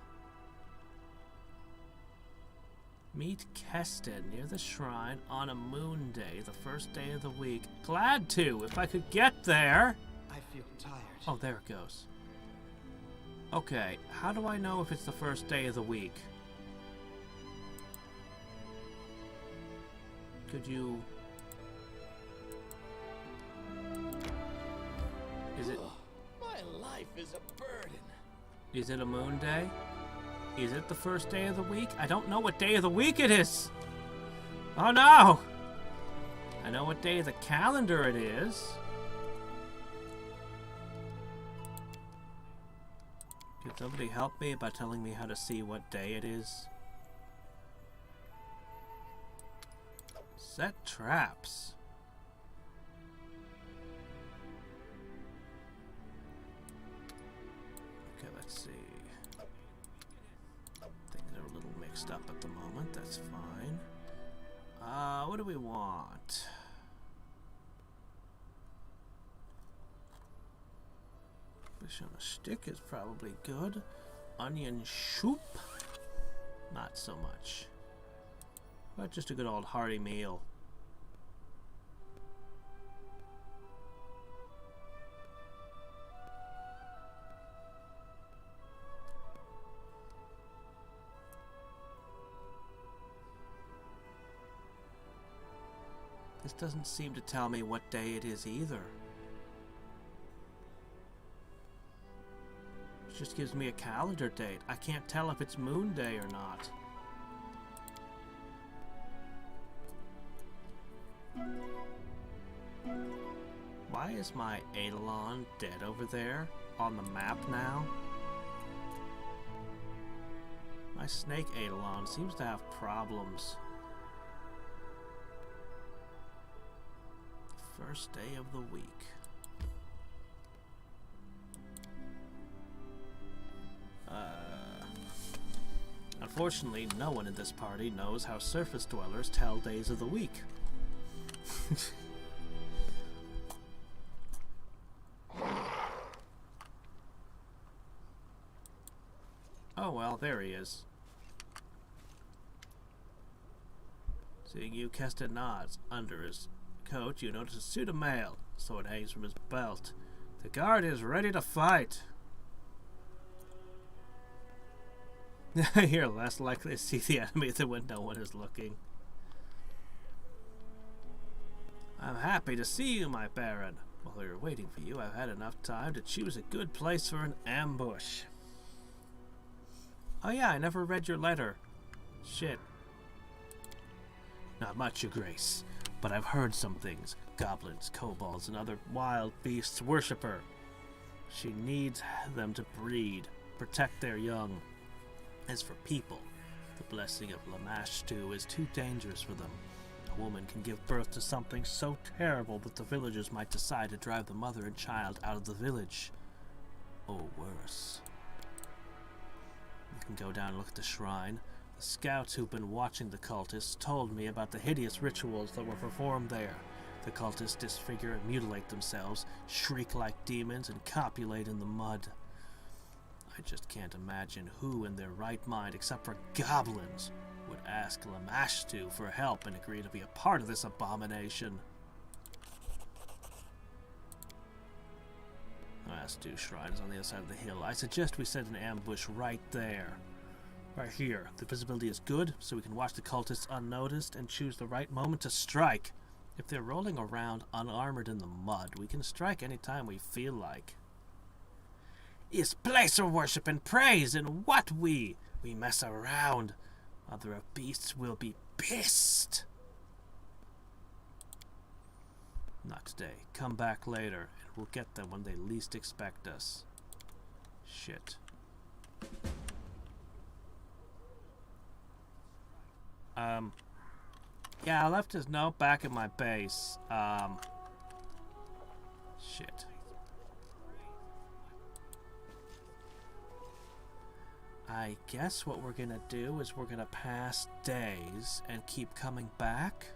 Meet Keston near the shrine on a moon day, the first day of the week. Glad to, if I could get there. I feel tired. Oh, there it goes. Okay, how do I know if it's the first day of the week? Could you... Is it... My life is a burden. Is it a moon day? Is it the first day of the week? I don't know what day of the week it is! Oh no! I know what day of the calendar it is. Can somebody help me by telling me how to see what day it is? Set traps. Okay, let's see. Things are a little mixed up at the moment. That's fine. What do we want? Fish on a stick is probably good. Onion soup? Not so much. But just a good old hearty meal. This doesn't seem to tell me what day it is either. It just gives me a calendar date. I can't tell if it's moon day or not. Why is my Eidolon dead over there on the map now? My snake Eidolon seems to have problems. First day of the week. Unfortunately, no one in this party knows how surface dwellers tell days of the week. Oh well, there he is. Seeing you, Keston nods. Under his coat, you notice a suit of mail. Sword hangs from his belt. The guard is ready to fight. You're less likely to see the enemy than when no one is looking. I'm happy to see you, my Baron. While we were waiting for you, I've had enough time to choose a good place for an ambush. Oh yeah, I never read your letter. Shit. Not much, your grace, but I've heard some things. Goblins, kobolds, and other wild beasts worship her. She needs them to breed, protect their young. As for people, the blessing of Lamashtu is too dangerous for them. A woman can give birth to something so terrible that the villagers might decide to drive the mother and child out of the village. Or worse. You can go down and look at the shrine. The scouts who've been watching the cultists told me about the hideous rituals that were performed there. The cultists disfigure and mutilate themselves, shriek like demons, and copulate in the mud. I just can't imagine who in their right mind, except for goblins, would ask Lamashtu for help and agree to be a part of this abomination. Lamashtu shrine is on the other side of the hill. I suggest we set an ambush right there. Right here. The visibility is good, so we can watch the cultists unnoticed and choose the right moment to strike. If they're rolling around unarmored in the mud, we can strike anytime we feel like. Is place of worship and praise, and what we mess around. Mother of beasts will be pissed. Not today. Come back later, and we'll get them when they least expect us. Shit. Yeah, I left his note back at my base. Shit. I guess what we're gonna do is we're gonna pass days and keep coming back.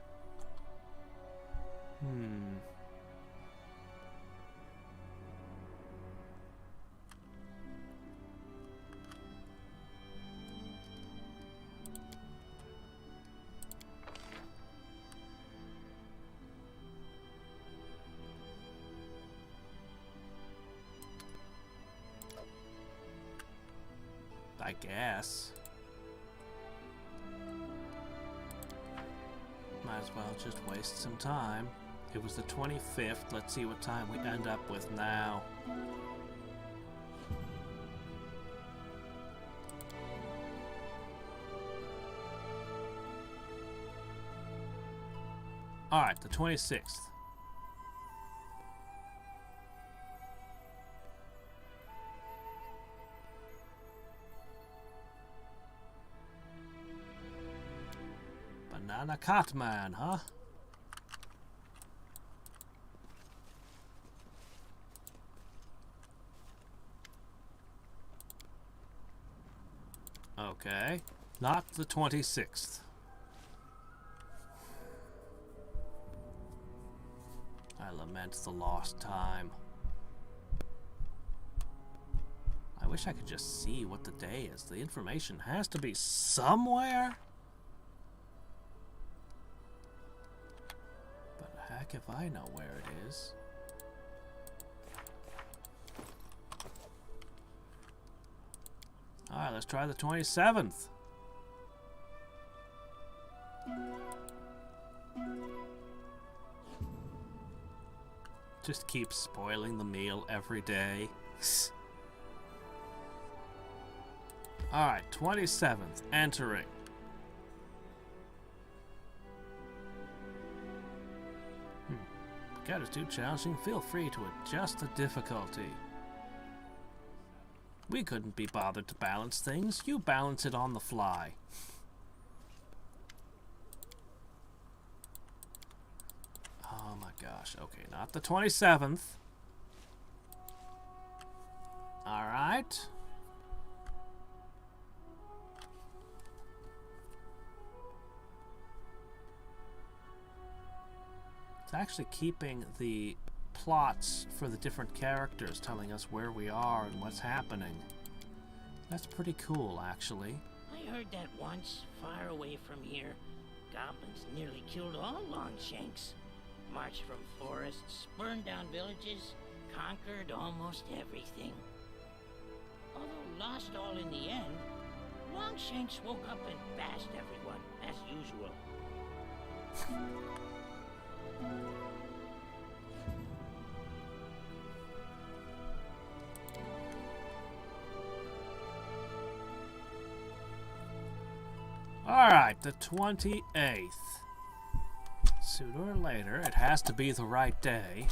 I guess. Might as well just waste some time. It was the 25th. Let's see what time we end up with now. Alright, the 26th. Banana Catman, huh? Okay, not the 26th. I lament the lost time. I wish I could just see what the day is. The information has to be somewhere. But heck if I know where it is. Alright, let's try the 27th. Just keep spoiling the meal every day. Alright, 27th. Entering. If it's too challenging, feel free to adjust the difficulty. We couldn't be bothered to balance things. You balance it on the fly. Oh my gosh. Okay, not the 27th. Alright. It's actually keeping the plots for the different characters, telling us where we are and what's happening. That's pretty cool, actually. I heard that once, far away from here, goblins nearly killed all Longshanks. Marched from forests, burned down villages, conquered almost everything. Although lost all in the end, Longshanks woke up and bashed everyone, as usual. Alright, the 28th. Sooner or later, it has to be the right day.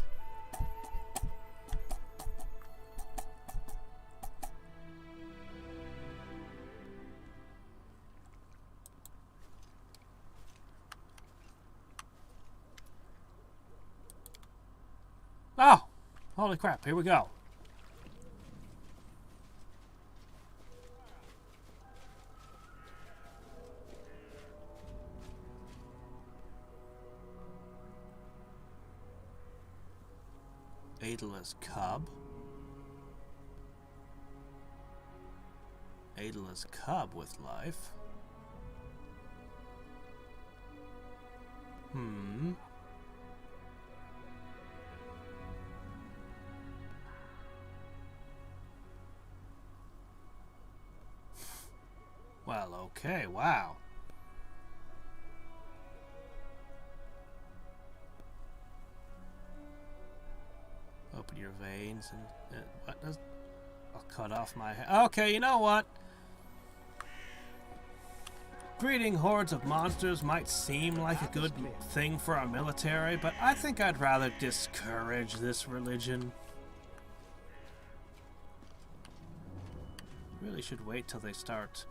Holy crap, here we go. Adela's cub. Adela's cub with life. Well, okay, wow. Open your veins and what does? I'll cut off my head. Okay, you know what? Breeding hordes of monsters might seem like a good thing for our military, but I think I'd rather discourage this religion. Really should wait till they start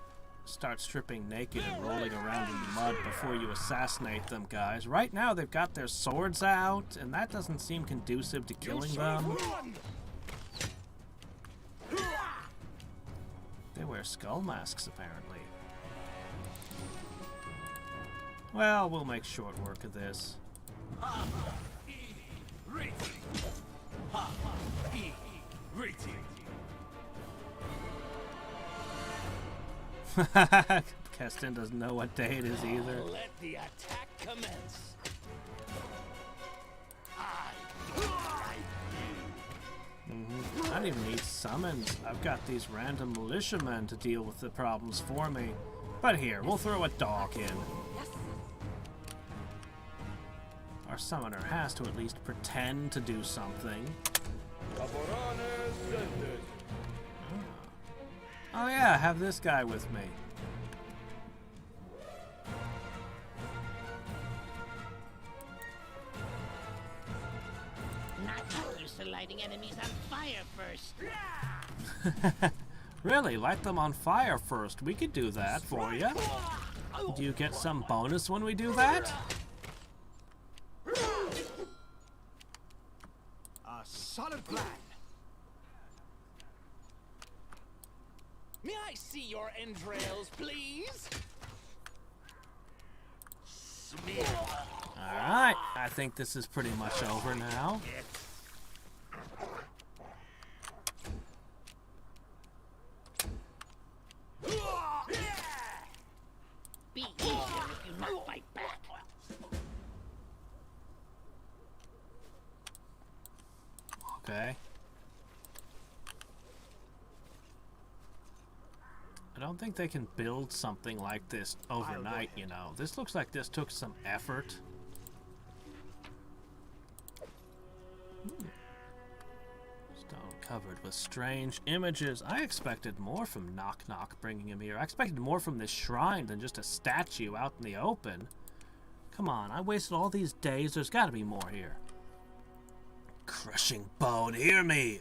stripping naked and rolling around in the mud before you assassinate them, guys. Right now they've got their swords out, and that doesn't seem conducive to killing them. They wear skull masks, apparently. Well, we'll make short work of this. Keston doesn't know what day it is either. Let the attack commence. I don't even need summons. I've got these random militiamen to deal with the problems for me. But here, we'll throw a dog in. Our summoner has to at least pretend to do something. Oh yeah, have this guy with me. Not used to lighting enemies on fire first. Really? Light them on fire first. We could do that for you. Do you get some bonus when we do that? A solid plan. May I see your entrails, please? Smear. Alright, I think this is pretty much over now. Be easier if you not fight back. Okay. I don't think they can build something like this overnight, you know. This looks like this took some effort. Stone covered with strange images. I expected more from Knock Knock bringing him here. I expected more from this shrine than just a statue out in the open. Come on, I wasted all these days. There's got to be more here. Crushing bone, hear me!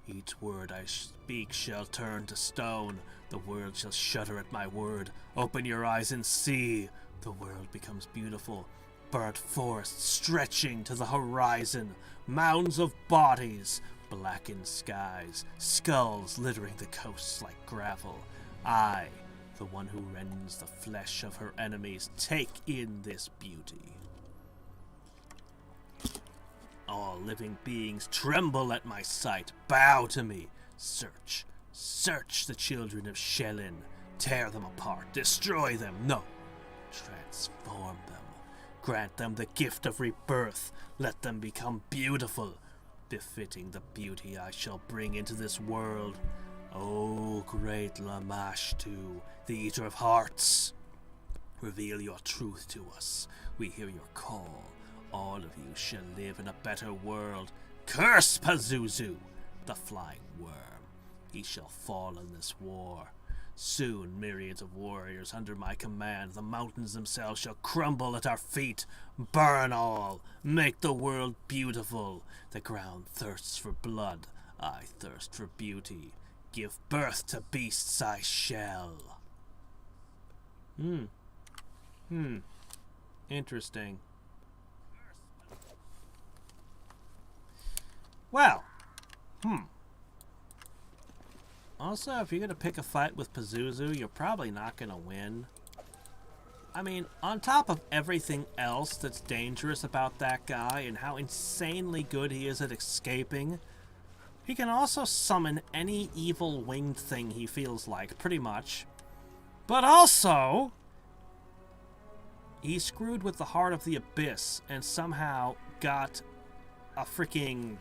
Each word I speak shall turn to stone. The world shall shudder at my word. Open your eyes and see. The world becomes beautiful. Burnt forests stretching to the horizon. Mounds of bodies. Blackened skies. Skulls littering the coasts like gravel. I, the one who rends the flesh of her enemies, take in this beauty. All living beings tremble at my sight. Bow to me. Search. Search the children of Shellin. Tear them apart. Destroy them. No. Transform them. Grant them the gift of rebirth. Let them become beautiful, befitting the beauty I shall bring into this world. O great Lamashtu, the Eater of Hearts, reveal your truth to us. We hear your call. All of you shall live in a better world. Curse Pazuzu, the flying worm. He shall fall in this war. Soon myriads of warriors under my command, the mountains themselves shall crumble at our feet. Burn all. Make the world beautiful. The ground thirsts for blood. I thirst for beauty. Give birth to beasts I shall. Interesting. Well, Also, if you're gonna pick a fight with Pazuzu, you're probably not gonna win. I mean, on top of everything else that's dangerous about that guy and how insanely good he is at escaping, he can also summon any evil winged thing he feels like, pretty much. But also, he screwed with the Heart of the Abyss and somehow got a freaking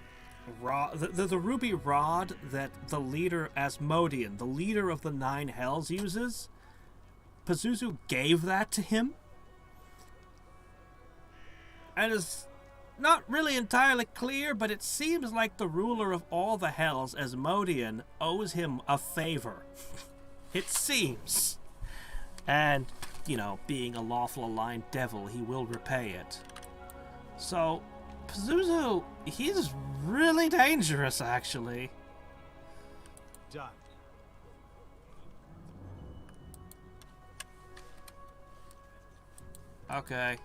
rod, the ruby rod that the leader, Asmodean, the leader of the Nine Hells, uses. Pazuzu gave that to him, and is not really entirely clear, but it seems like the ruler of all the Hells, Asmodean, owes him a favor. It seems. And, you know, being a lawful aligned devil, he will repay it. So, Pazuzu, he's really dangerous, actually. Done. Okay.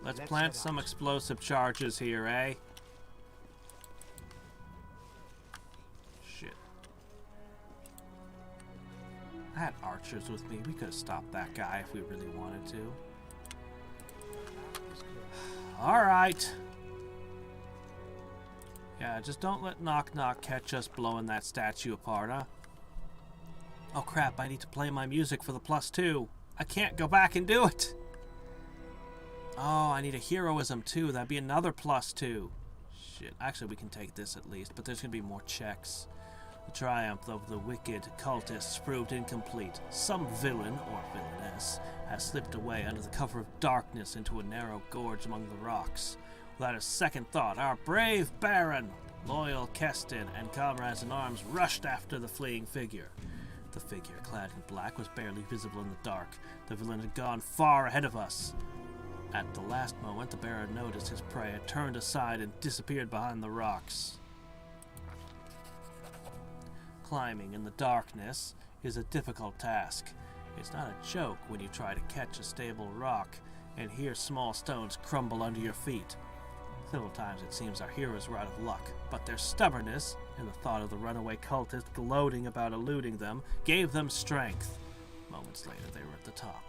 Let's plant some explosive charges here, eh? Shit. I had archers with me. We could have stopped that guy if we really wanted to. Alright. Yeah, just don't let Knock Knock catch us blowing that statue apart, huh? Oh crap, I need to play my music for the +2. I can't go back and do it. Oh, I need a heroism too. That'd be another +2. Shit. Actually, we can take this at least, but there's going to be more checks. The triumph of the wicked cultists proved incomplete. Some villain, or villainess, has slipped away under the cover of darkness into a narrow gorge among the rocks. Without a second thought, our brave Baron, loyal Keston, and comrades-in-arms rushed after the fleeing figure. The figure, clad in black, was barely visible in the dark. The villain had gone far ahead of us. At the last moment, the Baron noticed his prey had turned aside and disappeared behind the rocks. Climbing in the darkness is a difficult task. It's not a joke when you try to catch a stable rock and hear small stones crumble under your feet. Several times it seems our heroes were out of luck, but their stubbornness, and the thought of the runaway cultist gloating about eluding them, gave them strength. Moments later, they were at the top.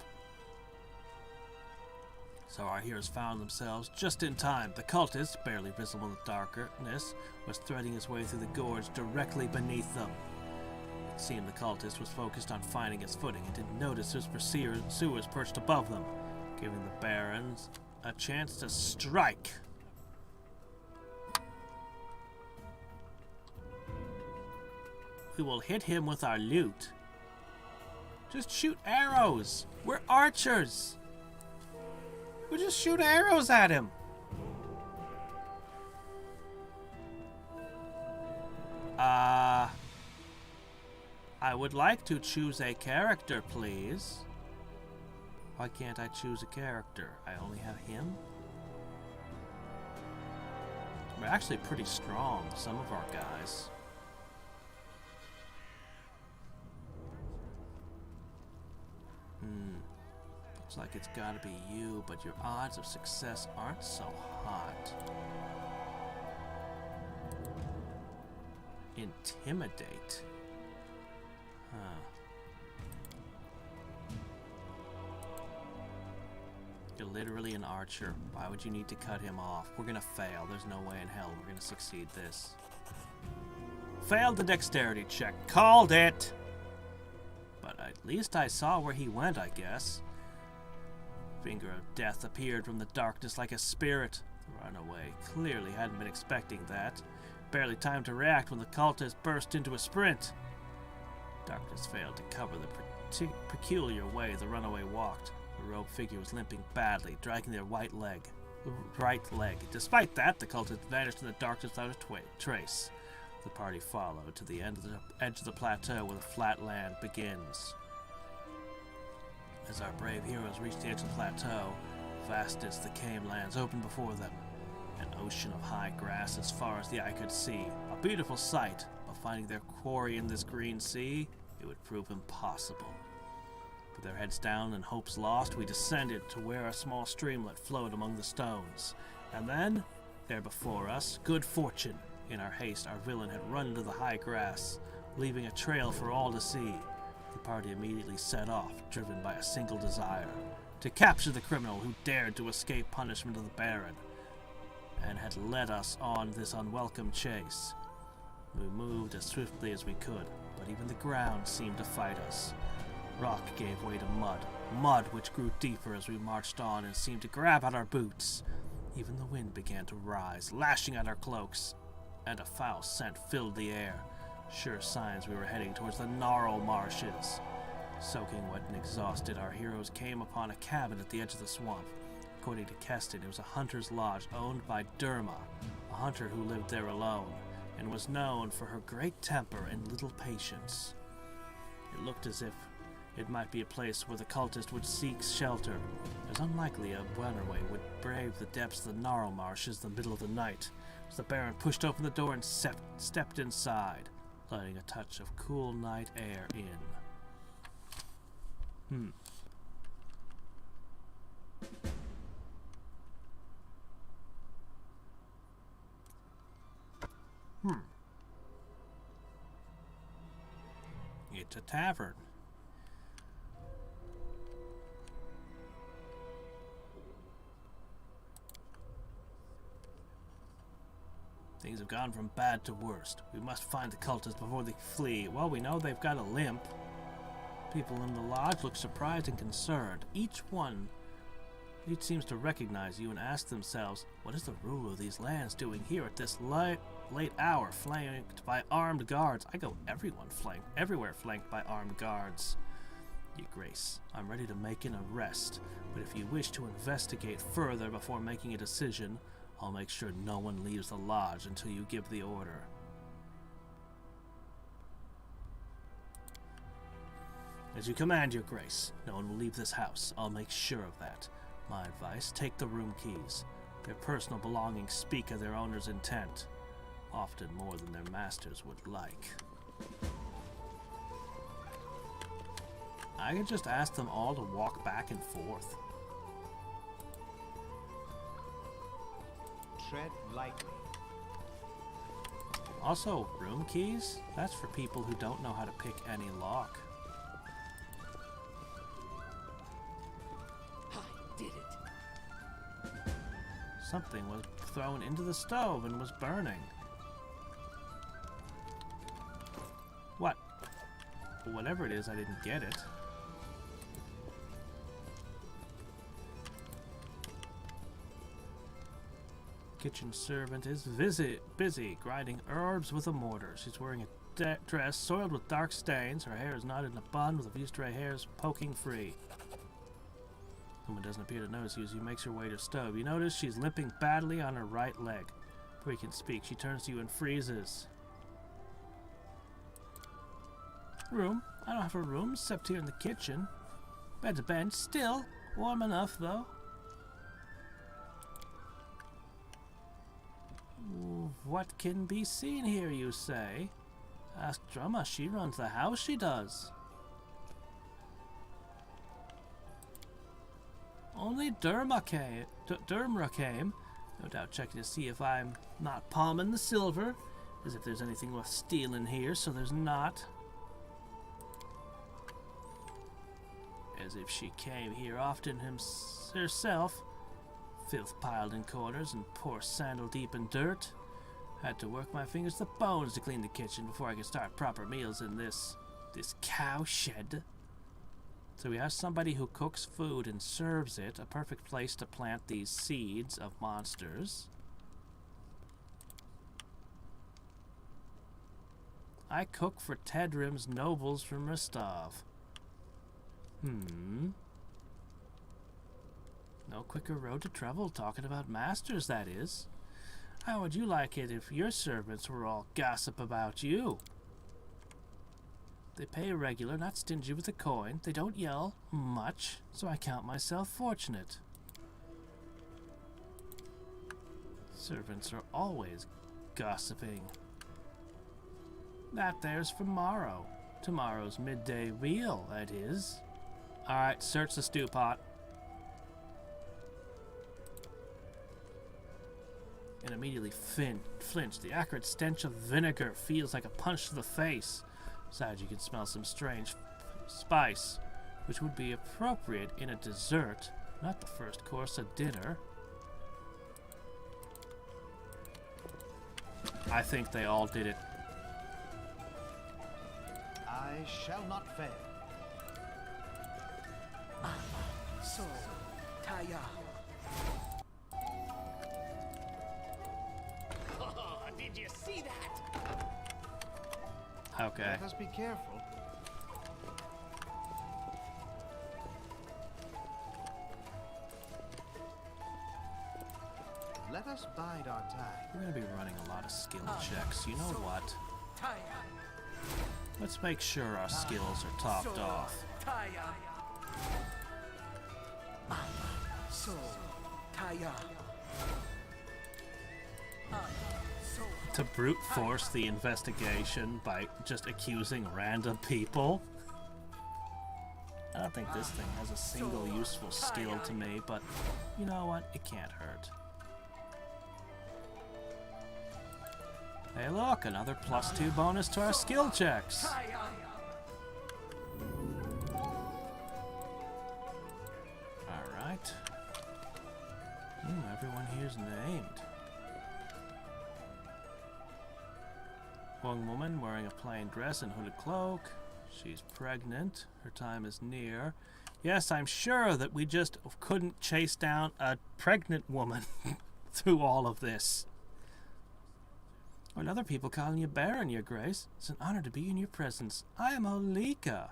So our heroes found themselves just in time. The cultist, barely visible in the darkness, was threading his way through the gorge directly beneath them. It seemed the cultist was focused on finding his footing and didn't notice his pursuers perched above them, giving the barons a chance to strike. We will hit him with our loot. Just shoot arrows. We're archers. We'll just shoot arrows at him. I would like to choose a character, please. Why can't I choose a character? I only have him? We're actually pretty strong, some of our guys. Looks like it's gotta be you, but your odds of success aren't so hot. Intimidate. Huh. You're literally an archer. Why would you need to cut him off? We're gonna fail. There's no way in hell we're gonna succeed this. Failed the dexterity check. Called it! But at least I saw where he went, I guess. Finger of Death appeared from the darkness like a spirit. The runaway clearly hadn't been expecting that. Barely time to react when the cultist burst into a sprint. Darkness failed to cover the peculiar way the runaway walked. The robed figure was limping badly, dragging their right leg. Despite that, the cultist vanished in the darkness without a trace. The party followed to the edge of the plateau where the flat land begins. As our brave heroes reached the edge of the plateau, vast as the cave lands opened before them. An ocean of high grass as far as the eye could see. A beautiful sight, but finding their quarry in this green sea, it would prove impossible. With their heads down and hopes lost, we descended to where a small streamlet flowed among the stones. And then, there before us, good fortune. In our haste, our villain had run into the high grass, leaving a trail for all to see. The party immediately set off, driven by a single desire: to capture the criminal who dared to escape punishment of the Baron, and had led us on this unwelcome chase. We moved as swiftly as we could, but even the ground seemed to fight us. Rock gave way to mud which grew deeper as we marched on and seemed to grab at our boots. Even the wind began to rise, lashing at our cloaks, and a foul scent filled the air, sure signs we were heading towards the Gnarl Marshes. Soaking wet and exhausted, our heroes came upon a cabin at the edge of the swamp. According to Keston, it was a hunter's lodge owned by Derma, a hunter who lived there alone, and was known for her great temper and little patience. It looked as if it might be a place where the cultist would seek shelter. It was unlikely a runaway would brave the depths of the Gnarl Marshes in the middle of the night, as the Baron pushed open the door and stepped inside, letting a touch of cool night air in. It's a tavern. Things have gone from bad to worst. We must find the cultists before they flee. Well, we know they've got a limp. People in the lodge look surprised and concerned. Each seems to recognize you and ask themselves, what is the ruler of these lands doing here at this late hour, flanked by armed guards? I go everywhere flanked by armed guards. Your Grace, I'm ready to make an arrest, but if you wish to investigate further before making a decision, I'll make sure no one leaves the lodge until you give the order. As you command, Your Grace. No one will leave this house. I'll make sure of that. My advice, take the room keys. Their personal belongings speak of their owner's intent, often more than their masters would like. I could just ask them all to walk back and forth. Tread lightly. Also, room keys? That's for people who don't know how to pick any lock. I did it. Something was thrown into the stove and was burning. What? Whatever it is, I didn't get it. Kitchen servant is busy grinding herbs with a mortar. She's wearing a dress soiled with dark stains. Her hair is knotted in a bun with a few stray hairs poking free. The woman doesn't appear to notice you as you makes her way to the stove. You notice she's limping badly on her right leg. Before you can speak, she turns to you and freezes. Room? I don't have a room except here in the kitchen. Bed's a bench. Still warm enough, though. What can be seen here, you say? Ask Drumma. She runs the house, she does. Only Derma came. No doubt checking to see if I'm not palming the silver. As if there's anything worth stealing here, so there's not. As if she came here often herself. Filth piled in corners and poor sandal deep in dirt. Had to work my fingers to bones to clean the kitchen before I could start proper meals in this cow shed. So we have somebody who cooks food and serves it, a perfect place to plant these seeds of monsters. I cook for Tedrim's nobles from Rostov. No quicker road to travel, talking about masters, that is. How would you like it if your servants were all gossip about you? They pay regular, not stingy with the coin. They don't yell much, so I count myself fortunate. Servants are always gossiping. That there's for tomorrow. Tomorrow's midday meal, that is. Alright, search the stew pot. In and immediately flinch. The acrid stench of vinegar feels like a punch to the face. Besides, you can smell some strange spice, which would be appropriate in a dessert, not the first course of dinner. I think they all did it. I shall not fail. So, Taya. Oh, did you see that? Okay. Let us be careful. Let us bide our time. We're going to be running a lot of skill checks. You know what? Taya. Let's make sure our skills are topped off. Taya. So, Taya. To brute force the investigation by just accusing random people? I don't think this thing has a single useful skill to me, but you know what? It can't hurt. Hey look, another +2 bonus to our skill checks. Alright. Everyone here's named. Young woman wearing a plain dress and hooded cloak. She's pregnant. Her time is near. Yes, I'm sure that we just couldn't chase down a pregnant woman through all of this. And other people calling you Baron, Your Grace. It's an honor to be in your presence. I am Olika.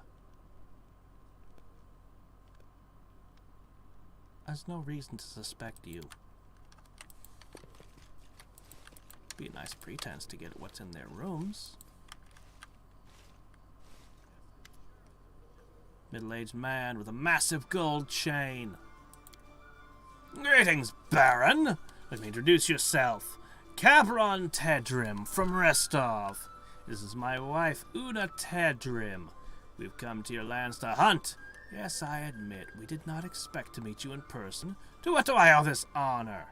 There's no reason to suspect you. Be a nice pretense to get at what's in their rooms. Middle-aged man with a massive gold chain. Greetings, Baron. Let me introduce yourself. Cabron Tedrim from Restov. This is my wife, Una Tedrim. We've come to your lands to hunt. Yes, I admit, we did not expect to meet you in person. To what do I owe this honor?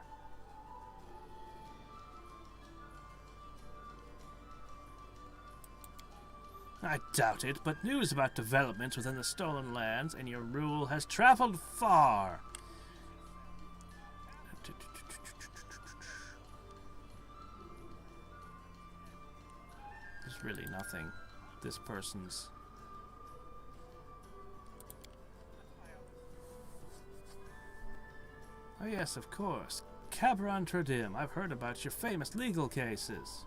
I doubt it, but news about developments within the stolen lands and your rule has traveled far. There's really nothing. This person's... Oh yes, of course. Cabron Tredim, I've heard about your famous legal cases.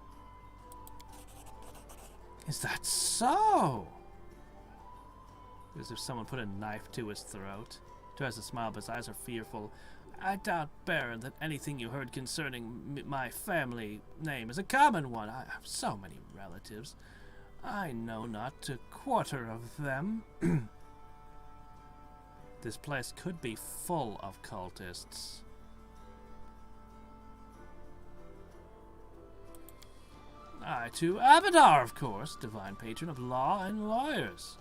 Is that so? As if someone put a knife to his throat. Tries to smile, but his eyes are fearful. I doubt, Baron, that anything you heard concerning my family name is a common one. I have so many relatives. I know not a quarter of them. This place could be full of cultists. I, too, Abadar, of course, divine patron of law and lawyers.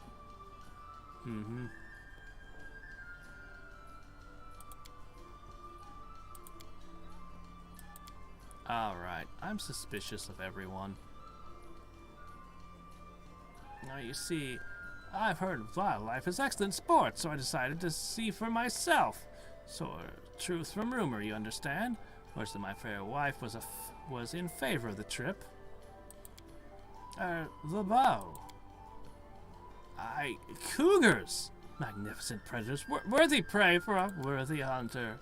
Alright, I'm suspicious of everyone. Now, you see, I've heard wildlife is excellent sport, so I decided to see for myself. So, truth from rumor, you understand? Much that my fair wife was in favor of the trip. The bow. Cougars! Magnificent predators, worthy prey for a worthy hunter.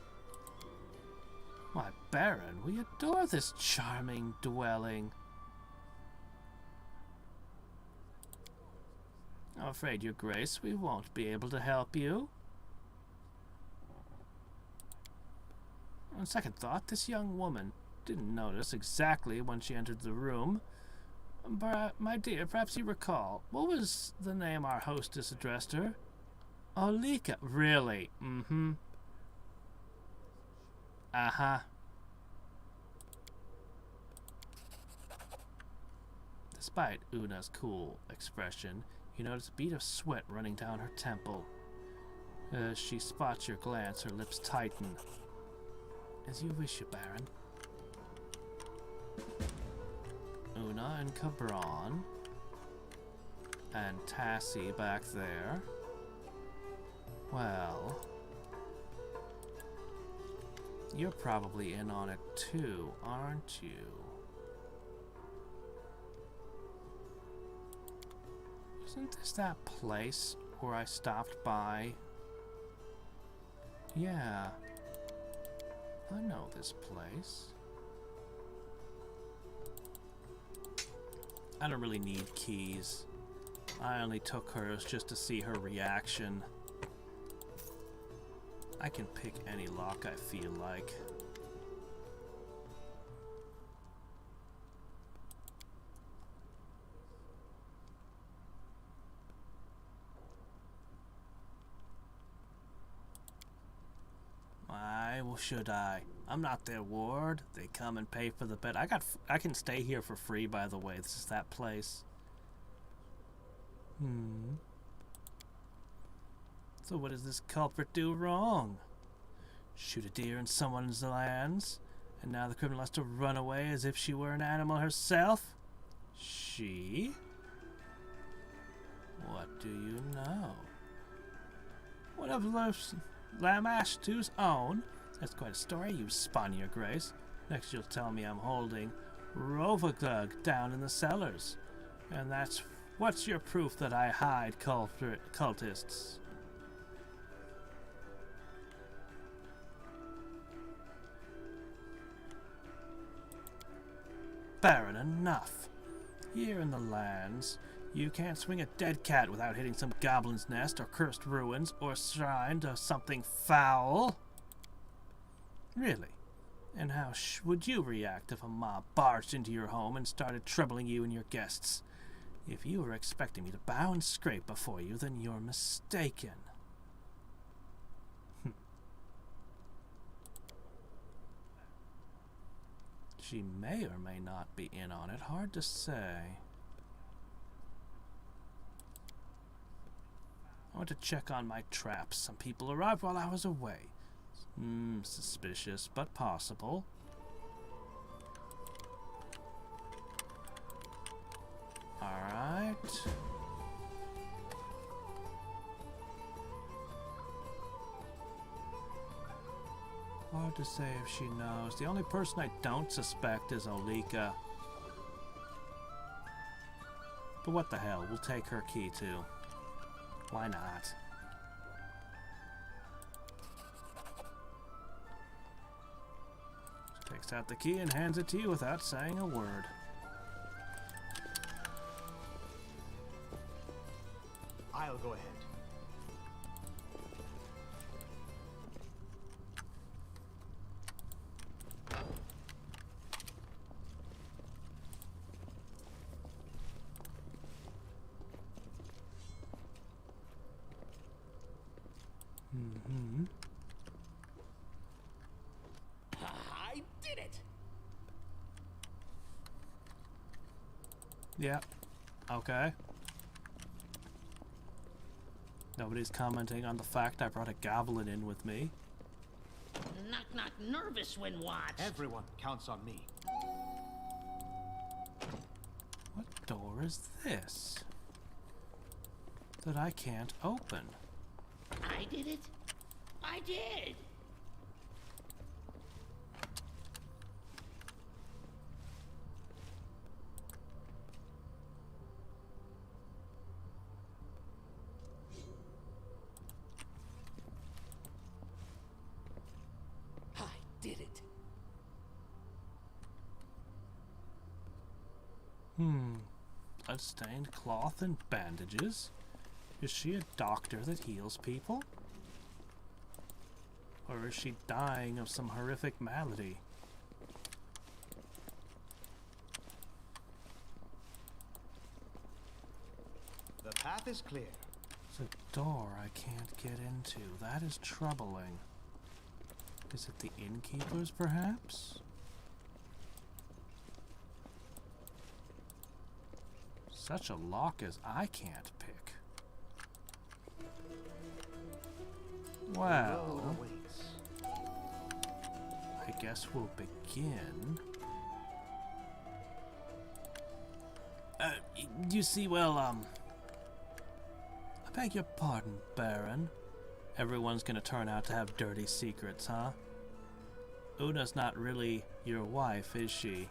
Why, Baron, we adore this charming dwelling. I'm afraid, Your Grace, we won't be able to help you. On second thought, this young woman didn't notice exactly when she entered the room. But, my dear, perhaps you recall, what was the name our hostess addressed her? Olika. Really? Uh-huh. Despite Una's cool expression, you notice a bead of sweat running down her temple. As she spots your glance, her lips tighten. As you wish, Baron. Una and Cabron. And Tassie back there. Well, you're probably in on it too, aren't you? Isn't this that place where I stopped by? Yeah, I know this place. I don't really need keys. I only took hers just to see her reaction. I can pick any lock I feel like. Well, should I? I'm not their ward. They come and pay for the bed. I can stay here for free, by the way. This is that place. So what does this culprit do wrong? Shoot a deer in someone's lands, and now the criminal has to run away as if she were an animal herself? She? What do you know? One of Lamashtu's own? That's quite a story you spun, Your Grace. Next you'll tell me I'm holding Rovaglug down in the cellars. And what's your proof that I hide cultists? Baron, enough. Here in the lands, you can't swing a dead cat without hitting some goblin's nest or cursed ruins or shrine to something foul. Really? And how would you react if a mob barged into your home and started troubling you and your guests? If you were expecting me to bow and scrape before you, then you're mistaken. She may or may not be in on it. Hard to say. I went to check on my traps. Some people arrived while I was away. Suspicious, but possible. Alright. Hard to say if she knows. The only person I don't suspect is Olika. But what the hell, we'll take her key too. Why not? She takes out the key and hands it to you without saying a word. I'll go ahead. I did it! Yeah. Okay. Nobody's commenting on the fact I brought a goblin in with me. Not nervous when what? Everyone counts on me. What door is this that I can't open? I did it? I did! I did it. Blood-stained cloth and bandages. Is she a doctor that heals people? Or is she dying of some horrific malady? The path is clear. It's a door I can't get into. That is troubling. Is it the innkeepers, perhaps? Such a lock as I can't pick. Well, I guess we'll begin You see, well, I beg your pardon, Baron. Everyone's gonna turn out to have dirty secrets, huh? Una's not really your wife, is she?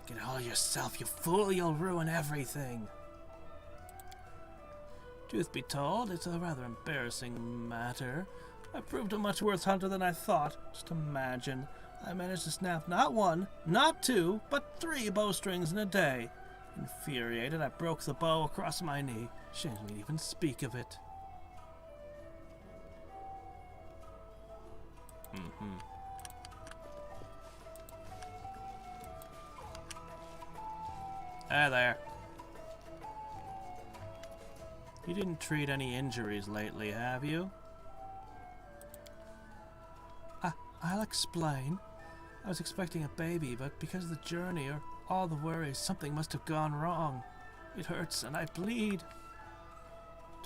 Get all yourself, you fool, you'll ruin everything. Truth be told, it's a rather embarrassing matter. I proved a much worse hunter than I thought. Just imagine, I managed to snap not one, not two, but 3 bowstrings in a day. Infuriated, I broke the bow across my knee. Shame me to even speak of it. Hey there. You didn't treat any injuries lately, have you? I'll explain. I was expecting a baby, but because of the journey or all the worries, something must have gone wrong. It hurts and I bleed.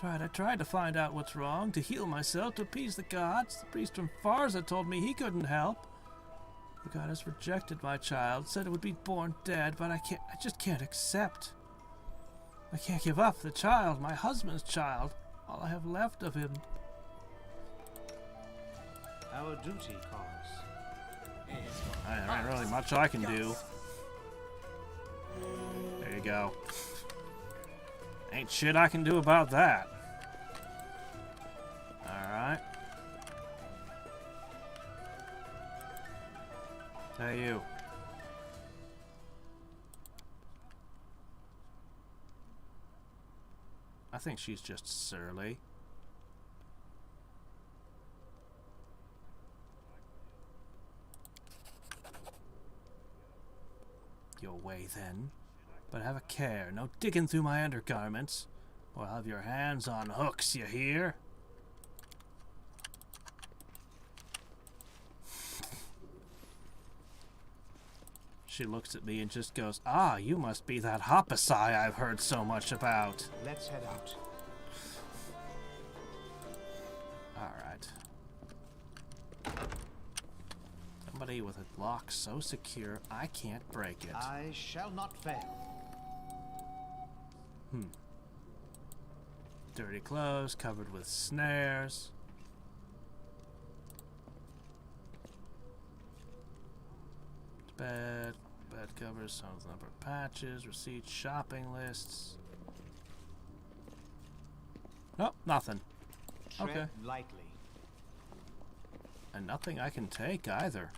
I tried to find out what's wrong, to heal myself, to appease the gods. The priest from Farza told me he couldn't help. The goddess rejected my child, said it would be born dead, but I just can't accept. I can't give up the child, my husband's child, all I have left of him. Our duty calls. There ain't really much I can do. There you go. Ain't shit I can do about that. Alright. Hey, you. I think she's just surly. Your way then. But have a care, no digging through my undergarments, or I'll have your hands on hooks, you hear? She looks at me and just goes, "Ah, you must be that Hoppasai I've heard so much about." Let's head out. Alright. Somebody with a lock so secure I can't break it. I shall not fail. Dirty clothes covered with snares. Bed covers, some number of patches, receipts, shopping lists. Nope, nothing. Tread Okay. lightly. And nothing I can take either.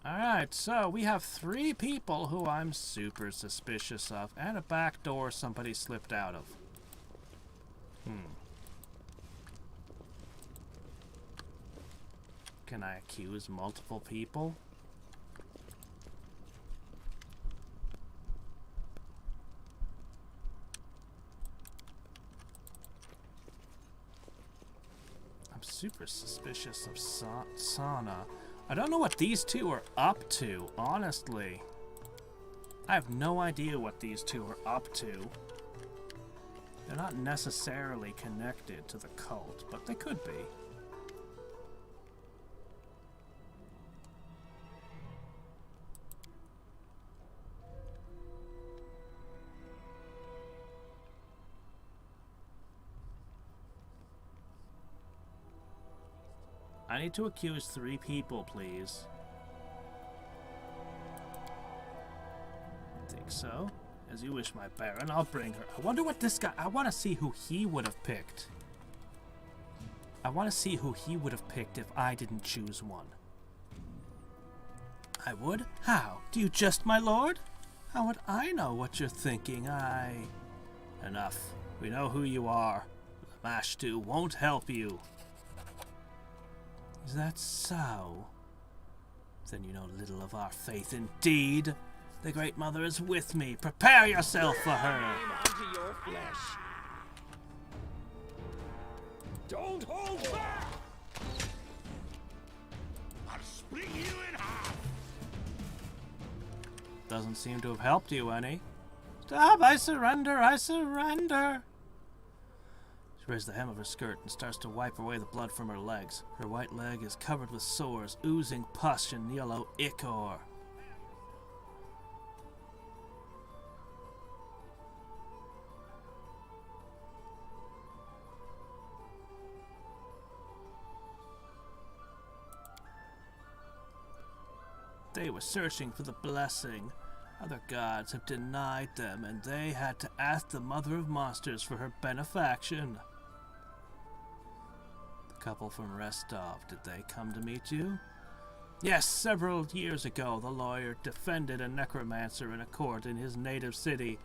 Alright, so we have 3 people who I'm super suspicious of, and a back door somebody slipped out of. Can I accuse multiple people? I'm super suspicious of Sana. I don't know what these two are up to, honestly. I have no idea what these two are up to. They're not necessarily connected to the cult, but they could be. I need to accuse 3 people, please. I think so. As you wish, my Baron. I'll bring her. I wonder what this guy... I want to see who he would have picked. I want to see who he would have picked if I didn't choose one. I would? How? Do you just, my lord? How would I know what you're thinking? Enough. We know who you are. Lamashtu won't help you. Is that so? Then you know little of our faith indeed. The Great Mother is with me. Prepare yourself for her. Onto your flesh. Don't hold back! I'll split you in half! Doesn't seem to have helped you any. Stop! I surrender! I surrender! She raises the hem of her skirt and starts to wipe away the blood from her legs. Her white leg is covered with sores, oozing pus and yellow ichor. They were searching for the blessing. Other gods have denied them, and they had to ask the Mother of Monsters for her benefaction. The couple from Restov, did they come to meet you? Yes, several years ago, the lawyer defended a necromancer in a court in his native city,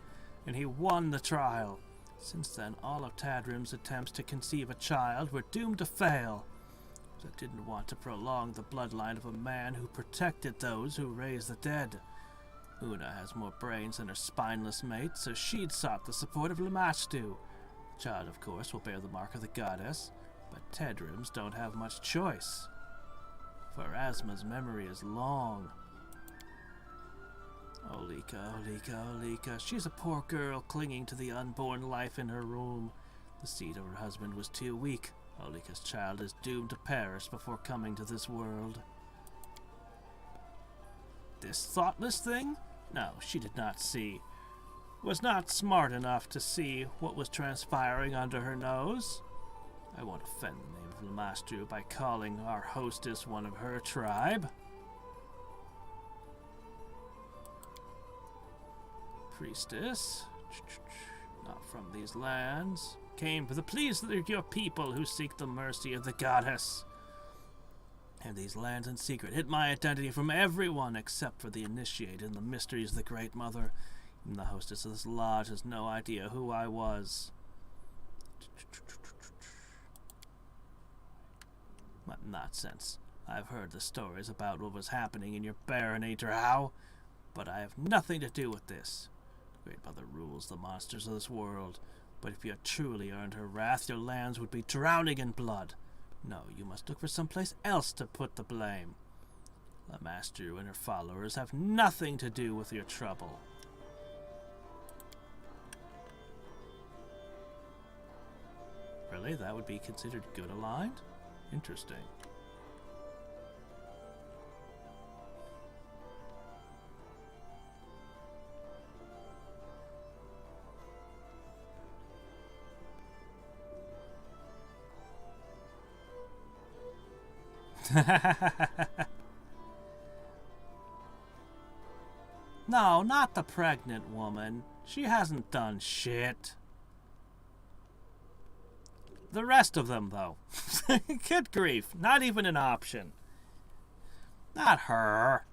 and he won the trial. Since then, all of Hadriex's attempts to conceive a child were doomed to fail. I didn't want to prolong the bloodline of a man who protected those who raised the dead. Una has more brains than her spineless mate, so she'd sought the support of Lamashtu. The child, of course, will bear the mark of the goddess, but Hadriex don't have much choice. For Asma's memory is long. Olika, Olika, Olika. She's a poor girl clinging to the unborn life in her womb. The seed of her husband was too weak. Olika's child is doomed to perish before coming to this world. This thoughtless thing? No, she did not see. Was not smart enough to see what was transpiring under her nose. I won't offend the name of Lamashtu by calling our hostess one of her tribe. Priestess, not from these lands, came for the pleas of your people who seek the mercy of the goddess. And these lands in secret hid my identity from everyone except for the initiated in the mysteries of the Great Mother. Even the hostess of this lodge has no idea who I was. What nonsense. I've heard the stories about what was happening in your barony, Drow, but I have nothing to do with this. The Great Mother rules the monsters of this world, but if you had truly earned her wrath, your lands would be drowning in blood. No, you must look for someplace else to put the blame. Lamashtu and her followers have nothing to do with your trouble. Really? That would be considered good aligned? Interesting. No, not the pregnant woman. She hasn't done shit. The rest of them, though. Good grief. Not even an option. Not her.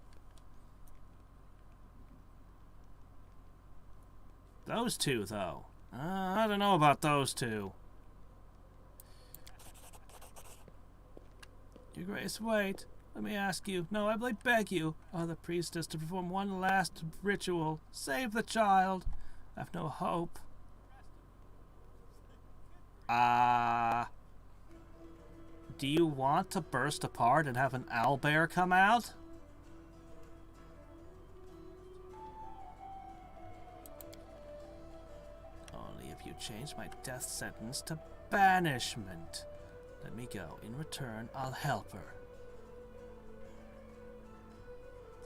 Those two, though. I don't know about those two. Your Grace, wait. Let me ask you. No, I beg you, the priestess, to perform one last ritual. Save the child. I have no hope. Do you want to burst apart and have an owlbear come out? Only if you change my death sentence to banishment. Let me go. In return, I'll help her.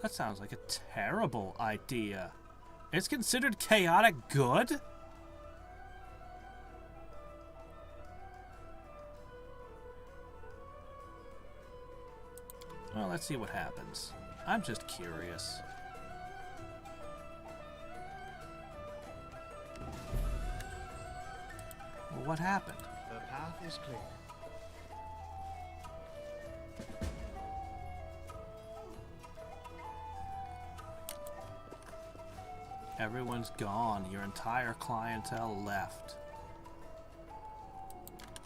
That sounds like a terrible idea. It's considered chaotic good? Well, let's see what happens. I'm just curious. Well, what happened? The path is clear. Everyone's gone. Your entire clientele left.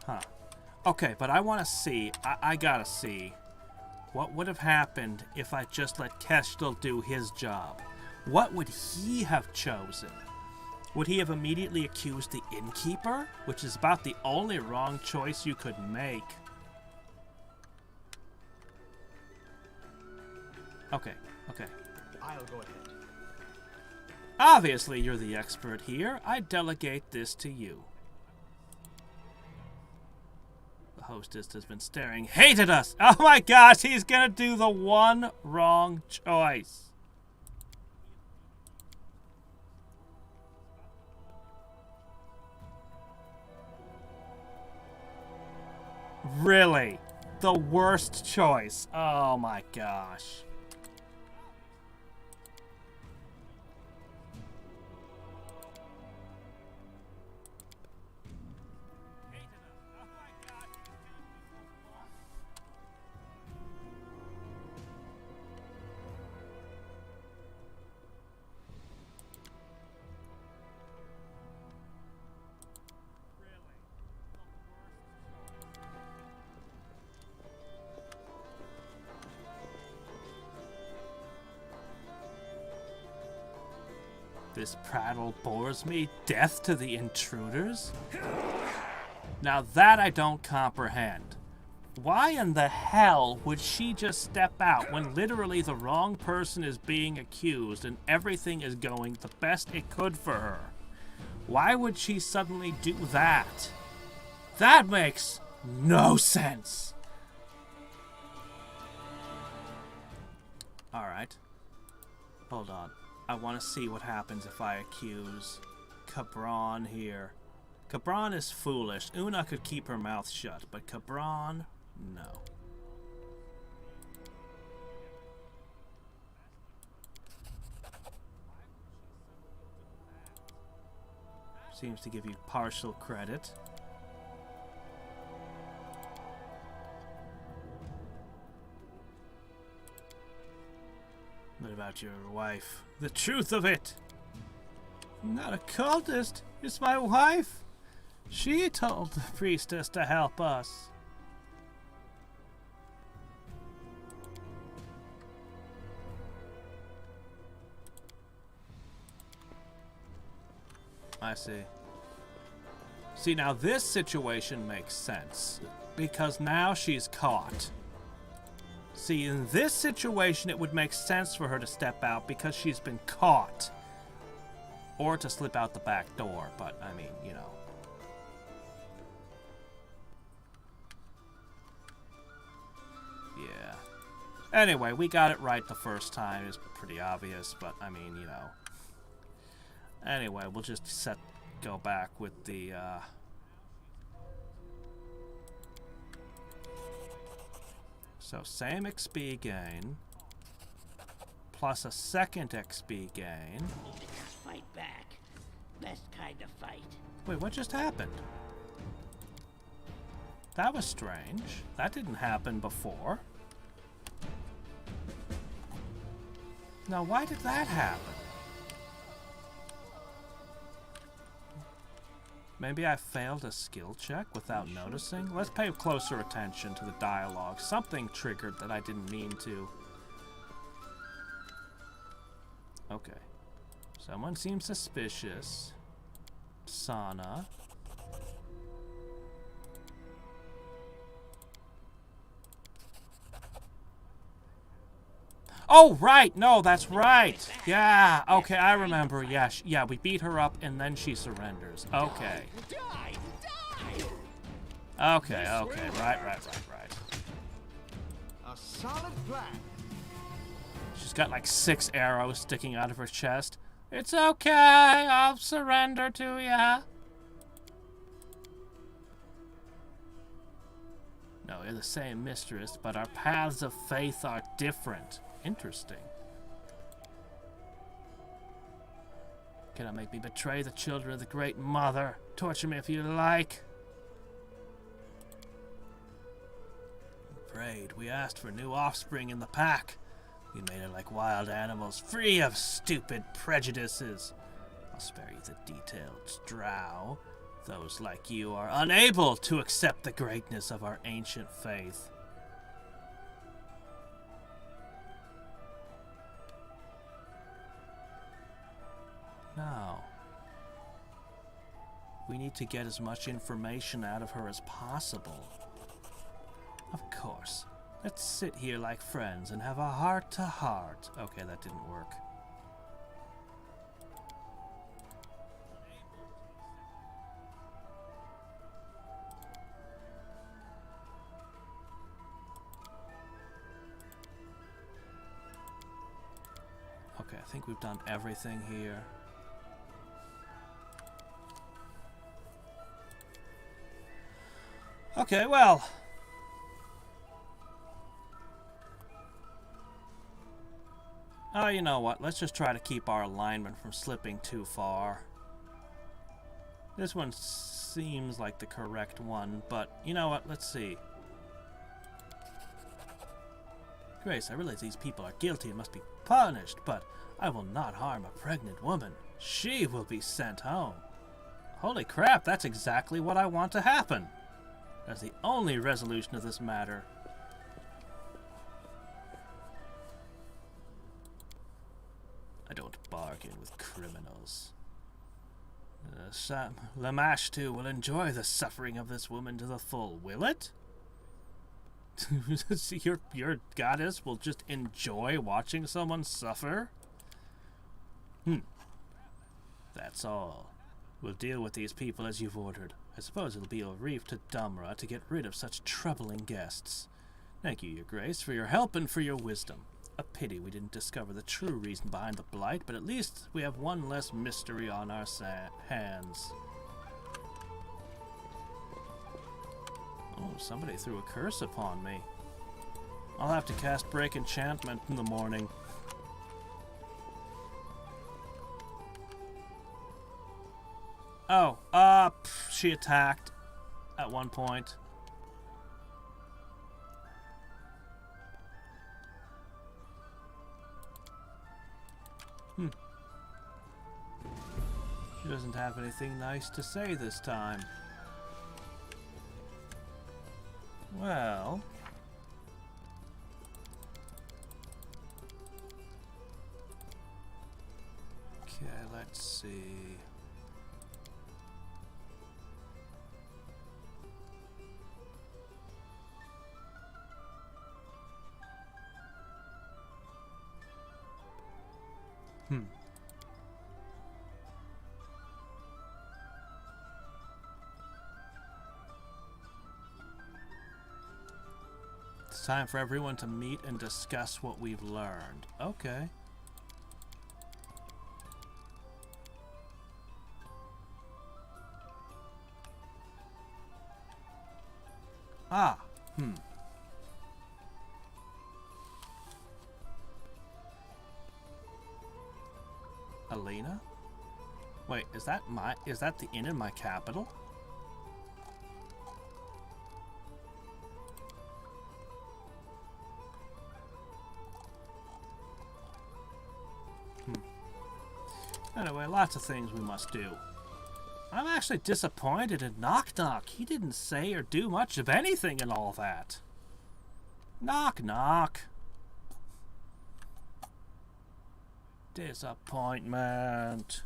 Huh. Okay, but I want to see. I gotta see. What would have happened if I just let Kestrel do his job? What would he have chosen? Would he have immediately accused the innkeeper? Which is about the only wrong choice you could make. Okay, okay. I'll go ahead. Obviously, you're the expert here. I delegate this to you. The hostess has been staring hate at us. Oh my gosh, he's gonna do the one wrong choice. Really? The worst choice. Oh my gosh. This prattle bores me. Death to the intruders? Now that I don't comprehend. Why in the hell would she just step out when literally the wrong person is being accused and everything is going the best it could for her? Why would she suddenly do that? That makes no sense. Alright. Hold on. I want to see what happens if I accuse Cabron here. Cabron is foolish. Una could keep her mouth shut, but Cabron, no. Seems to give you partial credit. What about your wife? The truth of it! I'm not a cultist. It's my wife. She told the priestess to help us. I see. See, now this situation makes sense. Because now she's caught. See, in this situation, it would make sense for her to step out because she's been caught. Or to slip out the back door, but, I mean, you know. Yeah. Anyway, we got it right the first time. It's pretty obvious, but, I mean, you know. Anyway, we'll just go back with the, So, same XP gain, plus a second XP gain. Fight back. Best kind of fight. Wait, what just happened? That was strange. That didn't happen before. Now, why did that happen? Maybe I failed a skill check without noticing? Let's pay closer attention to the dialogue. Something triggered that I didn't mean to. Okay. Someone seems suspicious. Sana. Oh, right! No, that's right! Yeah, okay, I remember. Yeah, yeah, we beat her up and then she surrenders. Okay. Okay, right. A solid plan. She's got like 6 arrows sticking out of her chest. It's okay, I'll surrender to ya. No, we're the same mistress, but our paths of faith are different. Interesting. Cannot make me betray the children of the Great Mother. Torture me if you like. We prayed. We asked for new offspring in the pack. We made it like wild animals, free of stupid prejudices. I'll spare you the details, drow. Those like you are unable to accept the greatness of our ancient faith. Now, we need to get as much information out of her as possible. Of course. Let's sit here like friends and have a heart-to-heart. Okay, that didn't work. Okay, I think we've done everything here. Okay, well. Oh, you know what? Let's just try to keep our alignment from slipping too far. This one seems like the correct one, but you know what? Let's see. Grace, I realize these people are guilty and must be punished, but I will not harm a pregnant woman. She will be sent home. Holy crap, that's exactly what I want to happen. That's the only resolution of this matter. I don't bargain with criminals. Lamashtu will enjoy the suffering of this woman to the full, will it? your goddess will just enjoy watching someone suffer? That's all. We'll deal with these people as you've ordered. I suppose it'll be a relief to Damra to get rid of such troubling guests. Thank you, Your Grace, for your help and for your wisdom. A pity we didn't discover the true reason behind the blight, but at least we have one less mystery on our hands. Oh, somebody threw a curse upon me. I'll have to cast Break Enchantment in the morning. Oh, she attacked at one point. She doesn't have anything nice to say this time. Well... okay, let's see... It's time for everyone to meet and discuss what we've learned. Okay. Alina? Wait, is that the inn in my capital? Anyway, lots of things we must do. I'm actually disappointed in Knock Knock. He didn't say or do much of anything in all that. Knock Knock. Disappointment.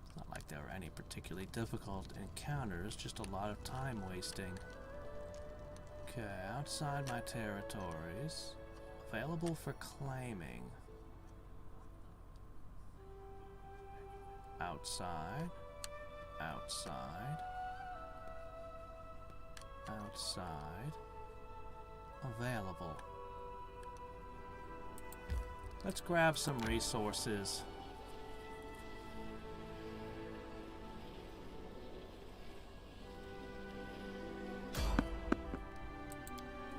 It's not like there were any particularly difficult encounters, just a lot of time wasting. Okay, outside my territories. Available for claiming. Outside. Outside. Outside. Available. Let's grab some resources.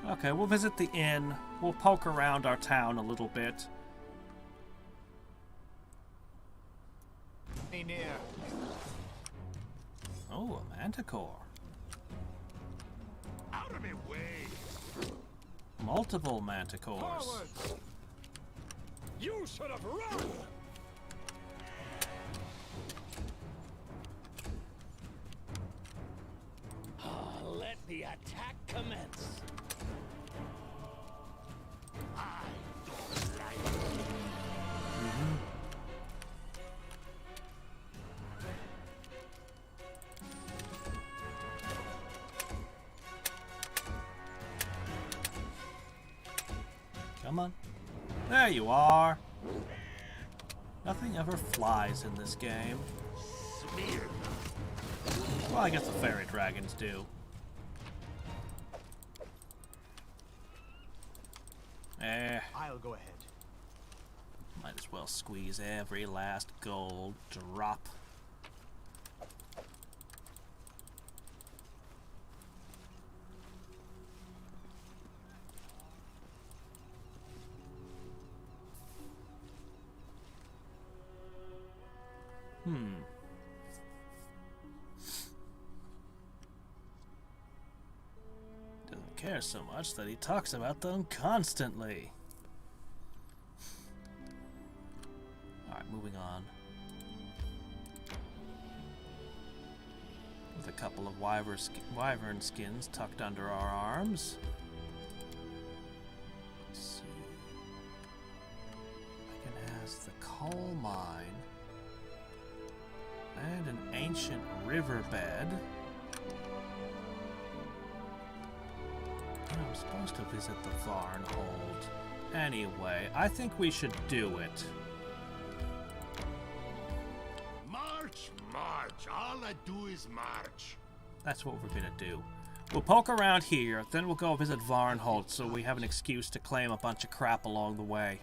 Okay, we'll visit the inn. We'll poke around our town a little bit. Hey, near. Oh, a manticore. Out of my way! Multiple manticores. Forward! You should have run! Let the attack commence. I don't like it. Come on. There you are. Nothing ever flies in this game. Smear. Well, I guess the fairy dragons do. I'll go ahead. Might as well squeeze every last gold drop. Doesn't care so much that he talks about them constantly. Alright, moving on. With a couple of wyvern skins tucked under our arms. Let's see. ancient riverbed. I'm supposed to visit the Varnhold. Anyway, I think we should do it. March, march. All I do is march. That's what we're gonna do. We'll poke around here, then we'll go visit Varnhold so we have an excuse to claim a bunch of crap along the way.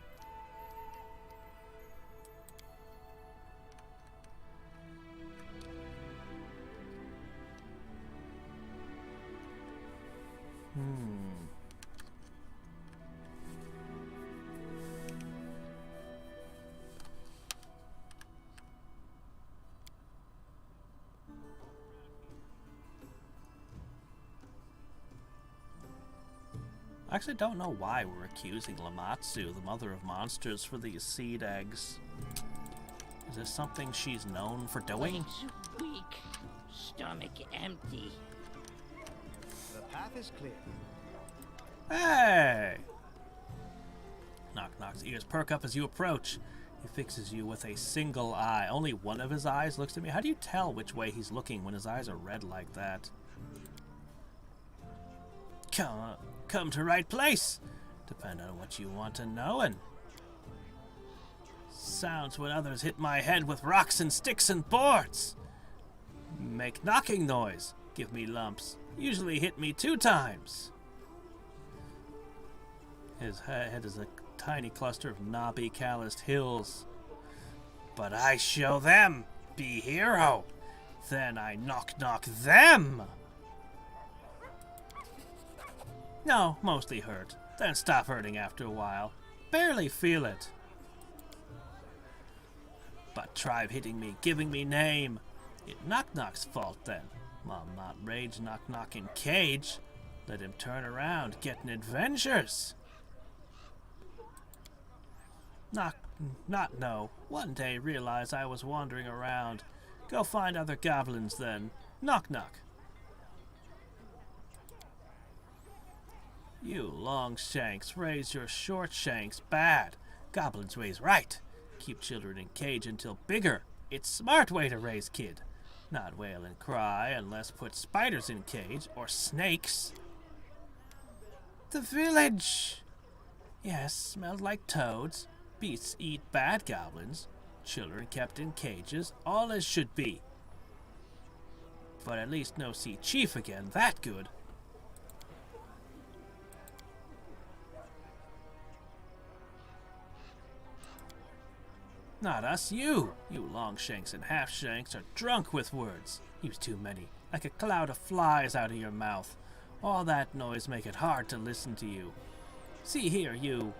I actually don't know why we're accusing Lamatsu, the mother of monsters, for these seed eggs. Is this something she's known for doing? Legs weak, stomach empty. The path is clear. Hey! Knock Knock's ears perk up as you approach. He fixes you with a single eye. Only one of his eyes looks at me. How do you tell which way he's looking when his eyes are red like that? Come to right place. Depend on what you want to know, and sounds when others hit my head with rocks and sticks and boards. Make knocking noise. Give me lumps. Usually hit me 2 times. His head is a tiny cluster of knobby, calloused hills. But I show them. Be hero. Then I knock them. No, mostly hurt. Then stop hurting after a while. Barely feel it. But tribe hitting me, giving me name. It Knock's fault then. Mom not rage Knock in cage. Let him turn around, getting adventures. Not no. One day realize I was wandering around. Go find other goblins then. Knock. You long shanks raise your short shanks bad. Goblins raise right. Keep children in cage until bigger. It's smart way to raise kid. Not wail and cry unless put spiders in cage or snakes. The village. Yes, smelled like toads. Beasts eat bad goblins. Children kept in cages, all as should be. But at least no see chief again, that good. Not us, you! You longshanks and half-shanks are drunk with words. Use too many, like a cloud of flies out of your mouth. All that noise make it hard to listen to you. See here, you.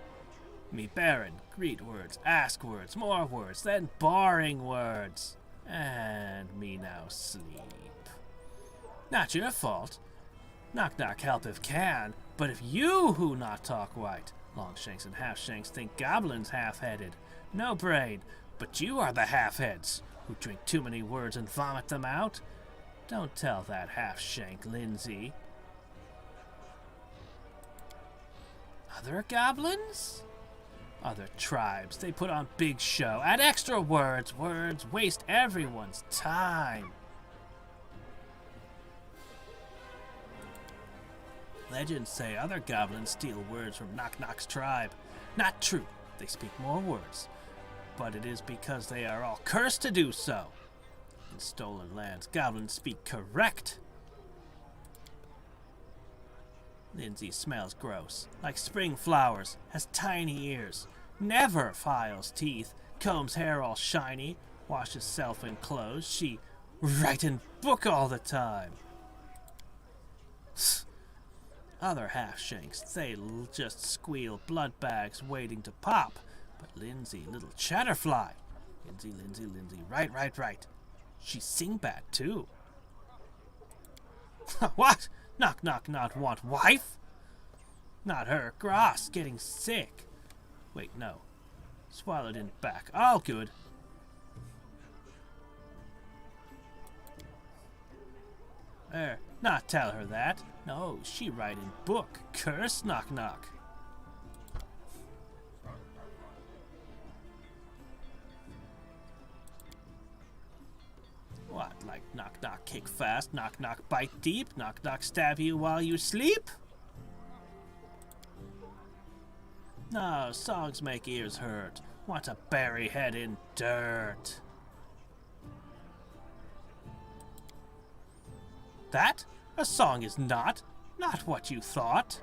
Me baron, greet words, ask words, more words, then boring words. And me now sleep. Not your fault. Knock help if can, but if you who not talk right. Longshanks and half-shanks think goblins half-headed. No brain, but you are the half-heads who drink too many words and vomit them out. Don't tell that half-shank Lindsay. Other goblins? Other tribes, they put on big show, add extra words, waste everyone's time. Legends say other goblins steal words from Knock's tribe. Not true, they speak more words. But it is because they are all cursed to do so. In stolen lands, goblins speak correct. Lindsay smells gross, like spring flowers, has tiny ears, never files teeth, combs hair all shiny, washes self in clothes, she writin' book all the time. Other half-shanks, they just squeal blood bags waiting to pop. But Lindsay, little chatterfly. Lindsay, right. She sing bad too. What? Knock, not want wife? Not her. Gross, getting sick. Wait, no. Swallowed in back. All good. Not tell her that. No, she write in book. Curse Knock. What? Like knock knock kick fast, knock knock bite deep, knock knock stab you while you sleep? No, songs make ears hurt. Want to bury head in dirt. That? A song is not what you thought.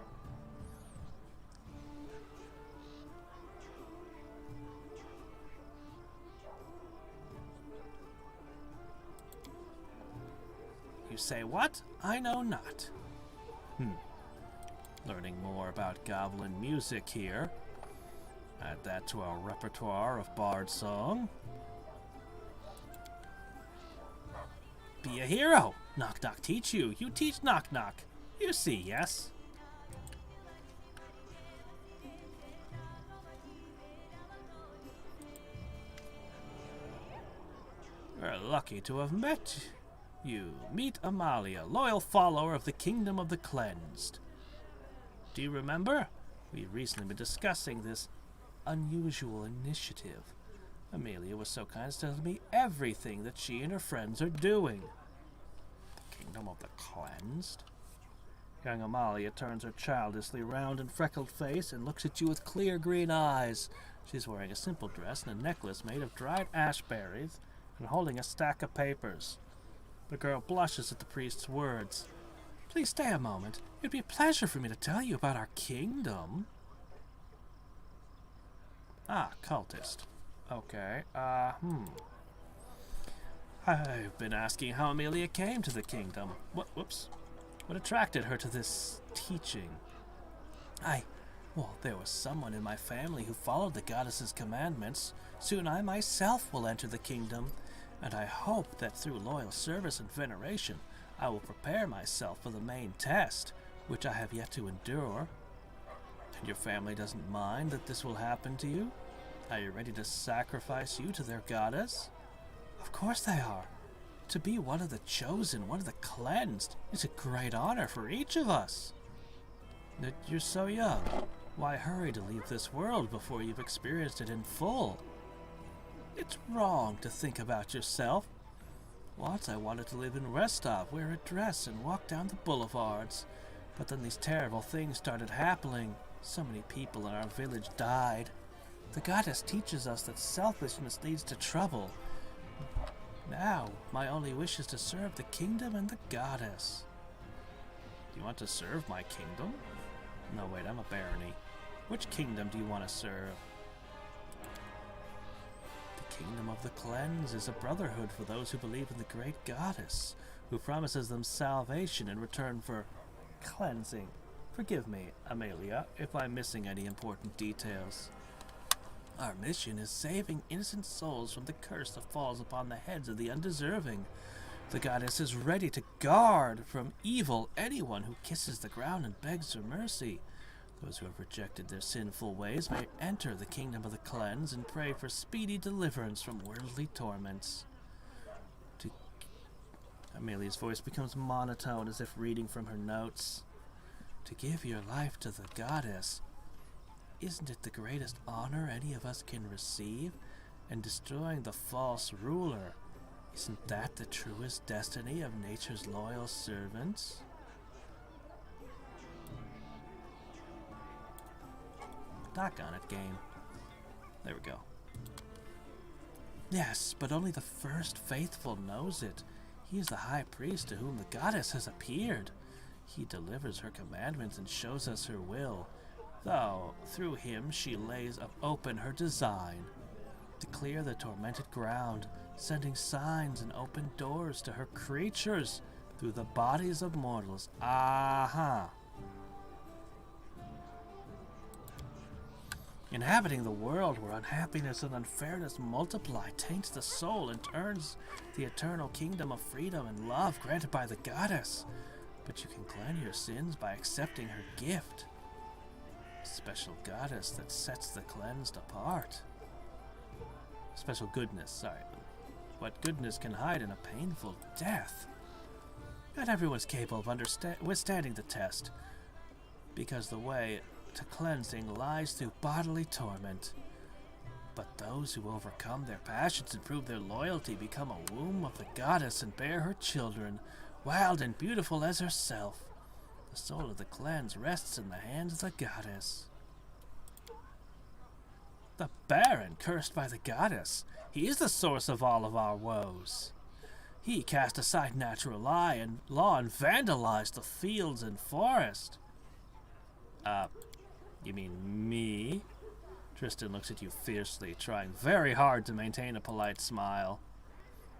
You say what? I know not. Learning more about goblin music here. Add that to our repertoire of bard song. Be a hero. Knock knock teach you. You teach knock knock. You see, yes? We're lucky to have met you. Meet Amalia, loyal follower of the Kingdom of the Cleansed. Do you remember? We've recently been discussing this unusual initiative. Amelia was so kind as to tell me everything that she and her friends are doing. The Kingdom of the Cleansed? Young Amalia turns her childishly round and freckled face and looks at you with clear green eyes. She's wearing a simple dress and a necklace made of dried ash berries and holding a stack of papers. The girl blushes at the priest's words. Please stay a moment. It'd be a pleasure for me to tell you about our kingdom. Ah, cultist. Okay, I've been asking how Amelia came to the kingdom. Whoops. What attracted her to this teaching? Well, there was someone in my family who followed the goddess's commandments. Soon I myself will enter the kingdom, and I hope that through loyal service and veneration, I will prepare myself for the main test, which I have yet to endure. And your family doesn't mind that this will happen to you? Are you ready to sacrifice you to their goddess? Of course they are. To be one of the chosen, one of the cleansed, is a great honor for each of us. But you're so young. Why hurry to leave this world before you've experienced it in full? It's wrong to think about yourself. Once I wanted to live in Restov, wear a dress, and walk down the boulevards. But then these terrible things started happening. So many people in our village died. The goddess teaches us that selfishness leads to trouble. Now, my only wish is to serve the kingdom and the goddess. Do you want to serve my kingdom? No, wait, I'm a barony. Which kingdom do you want to serve? The Kingdom of the Cleanse is a brotherhood for those who believe in the great goddess, who promises them salvation in return for cleansing. Forgive me, Amelia, if I'm missing any important details. Our mission is saving innocent souls from the curse that falls upon the heads of the undeserving. The goddess is ready to guard from evil anyone who kisses the ground and begs for mercy. Those who have rejected their sinful ways may enter the Kingdom of the Cleanse and pray for speedy deliverance from worldly torments. Amelia's voice becomes monotone as if reading from her notes. To give your life to the goddess, isn't it the greatest honor any of us can receive? And destroying the false ruler, isn't that the truest destiny of nature's loyal servants? Doggone it, game. There we go. Yes, but only the first faithful knows it. He is the high priest to whom the goddess has appeared. He delivers her commandments and shows us her will, though through him she lays open her design to clear the tormented ground, sending signs and open doors to her creatures through the bodies of mortals. Aha! Inhabiting the world where unhappiness and unfairness multiply taints the soul and turns the eternal kingdom of freedom and love granted by the goddess. But you can cleanse your sins by accepting her gift. Special goddess that sets the cleansed apart. Special goodness, sorry. What goodness can hide in a painful death? Not everyone's capable of withstanding the test, because the way to cleansing lies through bodily torment. But those who overcome their passions and prove their loyalty become a womb of the goddess and bear her children, wild and beautiful as herself. The soul of the cleanse rests in the hands of the goddess. The Baron, cursed by the goddess. He is the source of all of our woes. He cast aside natural law and vandalized the fields and forest. You mean me? Tristan looks at you fiercely, trying very hard to maintain a polite smile.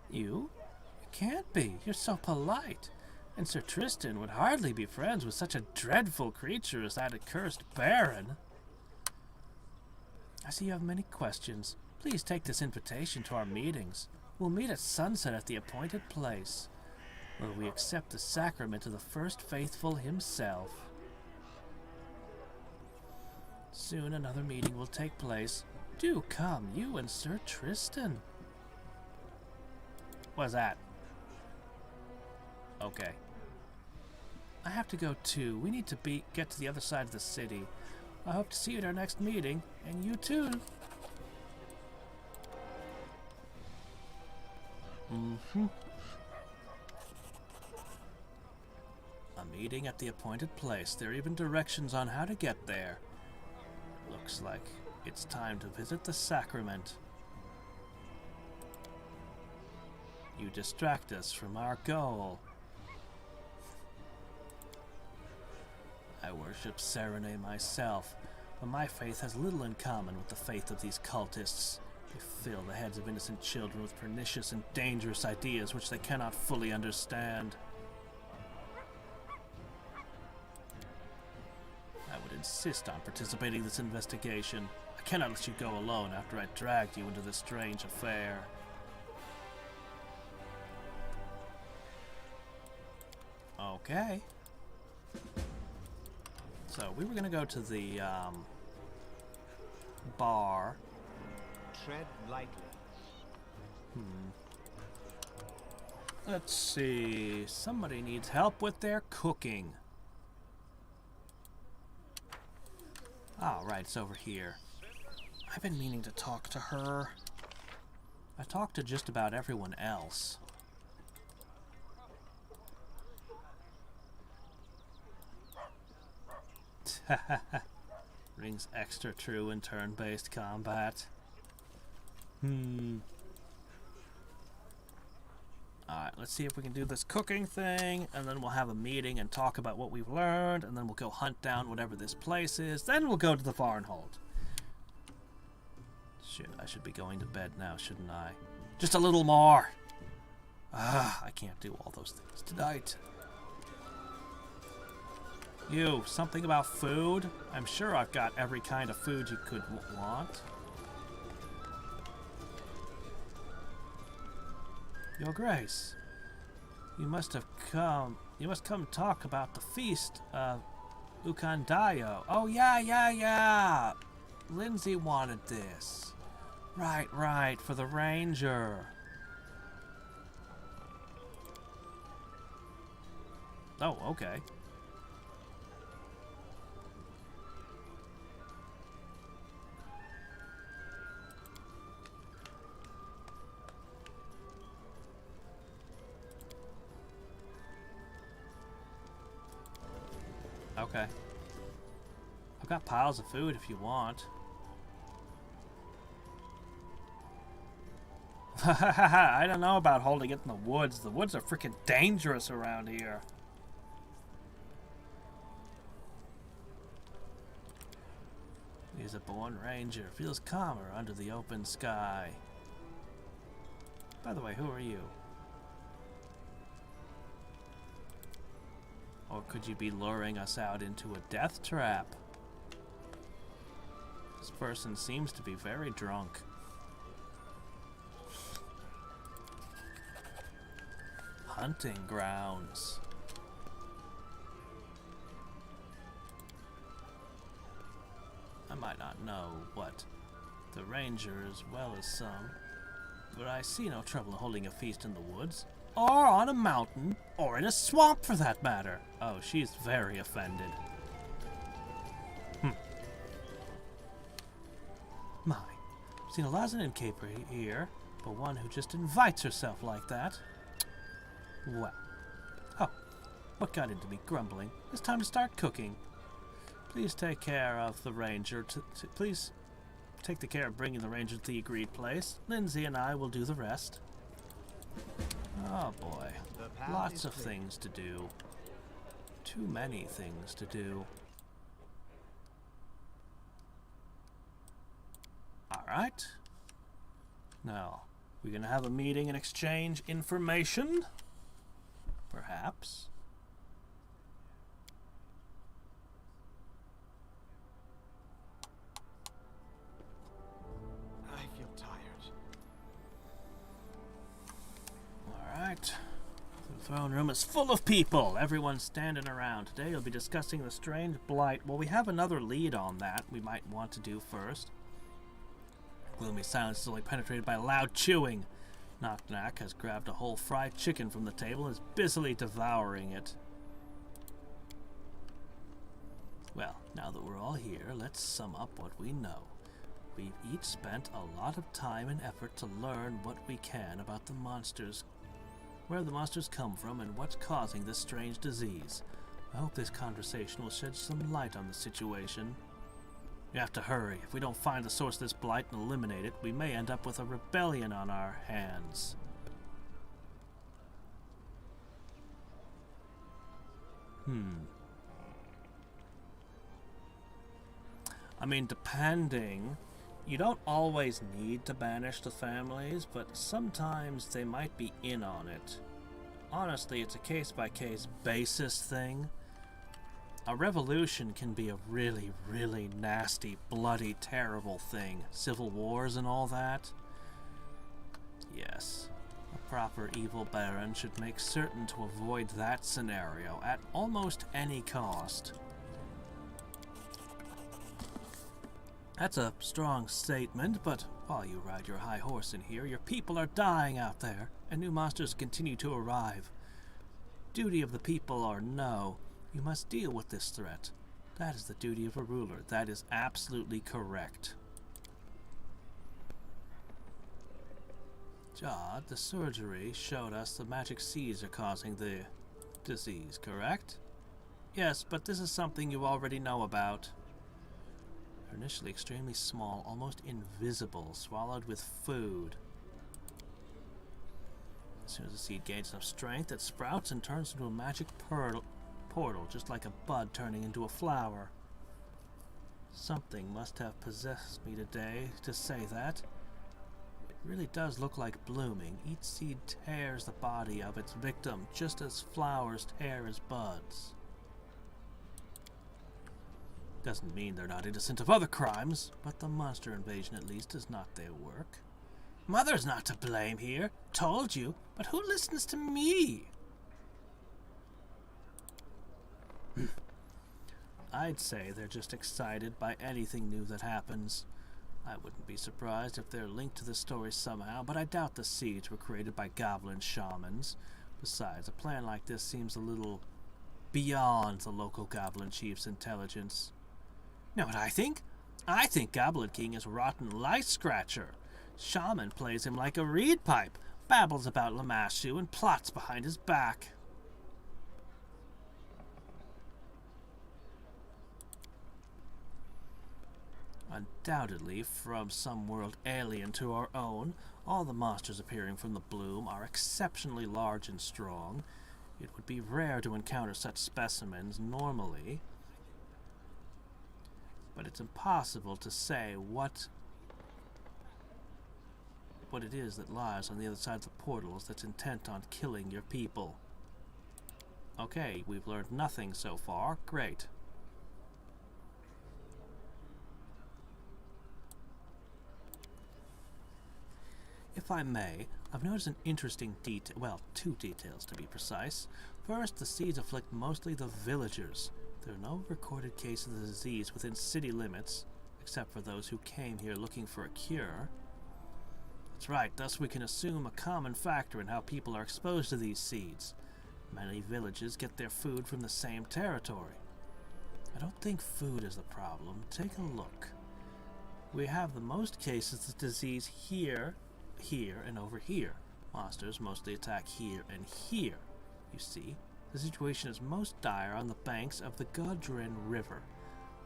You? You can't be. You're so polite. And Sir Tristan would hardly be friends with such a dreadful creature as that accursed Baron. I see you have many questions. Please take this invitation to our meetings. We'll meet at sunset at the appointed place, where we accept the sacrament of the first faithful himself. Soon another meeting will take place. Do come, you and Sir Tristan. What's that? Okay. I have to go too. We need to get to the other side of the city. I hope to see you at our next meeting, and you too. A meeting at the appointed place. There are even directions on how to get there. Looks like it's time to visit the sacrament. You distract us from our goal. I worship Serene myself, but my faith has little in common with the faith of these cultists. They fill the heads of innocent children with pernicious and dangerous ideas which they cannot fully understand. I would insist on participating in this investigation. I cannot let you go alone after I dragged you into this strange affair. Okay. So, we were gonna go to the, bar. Tread lightly. Let's see. Somebody needs help with their cooking. Oh, right, it's over here. I've been meaning to talk to her. I talked to just about everyone else. Rings extra true in turn-based combat. Alright, let's see if we can do this cooking thing, and then we'll have a meeting and talk about what we've learned, and then we'll go hunt down whatever this place is, then we'll go to the Farnhold. Shit, I should be going to bed now, shouldn't I? Just a little more! I can't do all those things tonight. You, something about food? I'm sure I've got every kind of food you could want. Your Grace, you must come talk about the feast of Ukandayo. Oh, yeah. Lindsay wanted this. Right, for the ranger. Oh, okay. Okay. I've got piles of food if you want. I don't know about holding it in the woods. The woods are freaking dangerous around here. He's a born ranger. Feels calmer under the open sky. By the way, who are you? Or could you be luring us out into a death trap? This person seems to be very drunk. Hunting grounds. I might not know what the ranger as well as some, but I see no trouble in holding a feast in the woods. Or on a mountain, or in a swamp for that matter. Oh, she's very offended. My, Seen a lot of innkeeper here, but one who just invites herself like that. Well. Oh, what got into me grumbling? It's time to start cooking. Please take care of the ranger. Please take the care of bringing the ranger to the agreed place. Lindsay and I will do the rest. Oh boy. Lots of things to do. Too many things to do. Alright. Now, we're gonna have a meeting and exchange information? Perhaps. I feel tired. Alright. The throne room is full of people. Everyone's standing around. Today we'll be discussing the strange blight. Well, we have another lead on that we might want to do first. Gloomy silence is only penetrated by loud chewing. Knock-Knock has grabbed a whole fried chicken from the table and is busily devouring it. Well, now that we're all here, let's sum up what we know. We've each spent a lot of time and effort to learn what we can about the monsters, where the monsters come from, and what's causing this strange disease. I hope this conversation will shed some light on the situation. We have to hurry. If we don't find the source of this blight and eliminate it, we may end up with a rebellion on our hands. I mean, depending, you don't always need to banish the families, but sometimes they might be in on it. Honestly, it's a case-by-case basis thing. A revolution can be a really, really nasty, bloody, terrible thing. Civil wars and all that. Yes, a proper evil baron should make certain to avoid that scenario at almost any cost. That's a strong statement, but while you ride your high horse in here, your people are dying out there, and new monsters continue to arrive. Duty of the people or no, you must deal with this threat. That is the duty of a ruler. That is absolutely correct. Jod, the surgery showed us the magic seeds are causing the disease, correct? Yes, but this is something you already know about. They're initially extremely small, almost invisible, swallowed with food. As soon as the seed gains enough strength, it sprouts and turns into a magic portal, just like a bud turning into a flower. Something must have possessed me today to say that. It really does look like blooming. Each seed tears the body of its victim, just as flowers tear as buds. Doesn't mean they're not innocent of other crimes, but the monster invasion at least is not their work. Mother's not to blame here. Told you, but who listens to me? I'd say they're just excited by anything new that happens. I wouldn't be surprised if they're linked to the story somehow, but I doubt the seeds were created by goblin shamans. Besides, a plan like this seems a little beyond the local goblin chief's intelligence. Know what I think? I think Goblin King is a rotten lice scratcher. Shaman plays him like a reed pipe, babbles about Lamassu, and plots behind his back. Undoubtedly, from some world alien to our own, all the monsters appearing from the bloom are exceptionally large and strong. It would be rare to encounter such specimens normally, but it's impossible to say what it is that lies on the other side of the portals that's intent on killing your people. Okay, we've learned nothing so far. Great. If I may, I've noticed an interesting detail, well, two details to be precise. First, the seeds afflict mostly the villagers. There are no recorded cases of the disease within city limits, except for those who came here looking for a cure. That's right, thus we can assume a common factor in how people are exposed to these seeds. Many villages get their food from the same territory. I don't think food is the problem. Take a look. We have the most cases of disease here, here, and over here. Monsters mostly attack here and here. You see, the situation is most dire on the banks of the Gudrun River.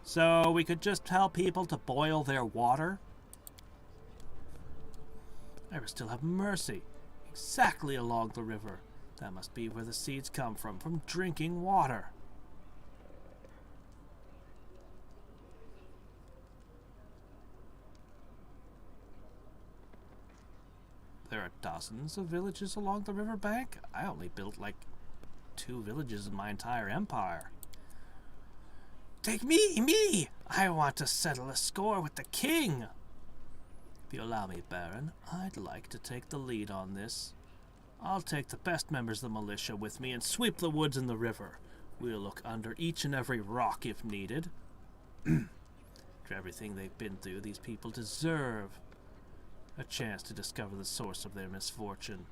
So we could just tell people to boil their water? I would still have mercy. Exactly along the river. That must be where the seeds come from drinking water. There are dozens of villages along the riverbank. I only built like 2 villages in my entire empire. Take me! I want to settle a score with the king! If you allow me, Baron, I'd like to take the lead on this. I'll take the best members of the militia with me and sweep the woods and the river. We'll look under each and every rock if needed. After everything they've been through, these people deserve a chance to discover the source of their misfortune.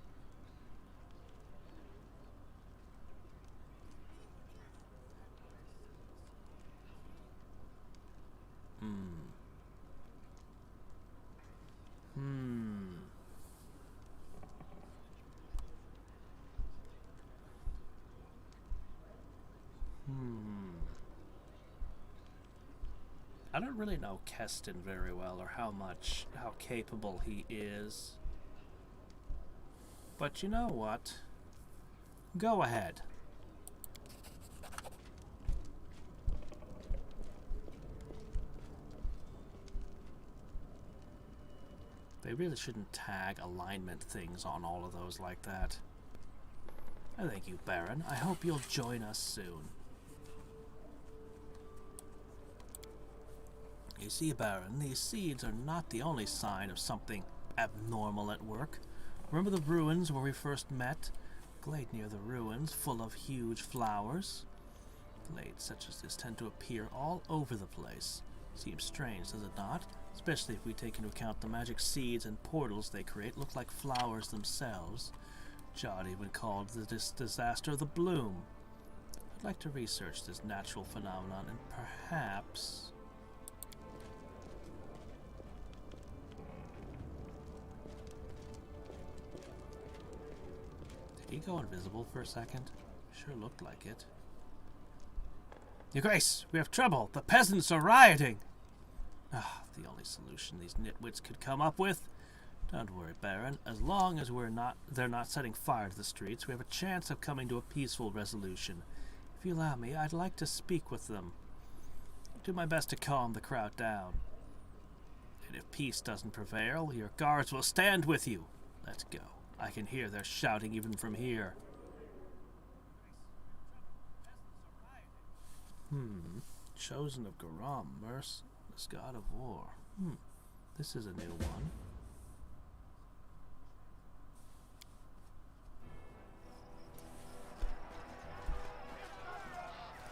I don't really know Keston very well, or how capable he is. But you know what? Go ahead. They really shouldn't tag alignment things on all of those like that. I thank you, Baron. I hope you'll join us soon. You see, Baron, these seeds are not the only sign of something abnormal at work. Remember the ruins where we first met? Glade near the ruins, full of huge flowers. Glades such as this tend to appear all over the place. Seems strange, does it not? Especially if we take into account the magic seeds and portals they create look like flowers themselves. Jod even called this disaster the bloom. I'd like to research this natural phenomenon and perhaps... Did he go invisible for a second? Sure looked like it. Your Grace, we have trouble. The peasants are rioting. Ah, the only solution these nitwits could come up with. Don't worry, Baron. As long as they're not setting fire to the streets, we have a chance of coming to a peaceful resolution. If you allow me, I'd like to speak with them. Do my best to calm the crowd down. And if peace doesn't prevail, your guards will stand with you. Let's go. I can hear their shouting even from here. Chosen of Garam, Merce, this god of war. This is a new one.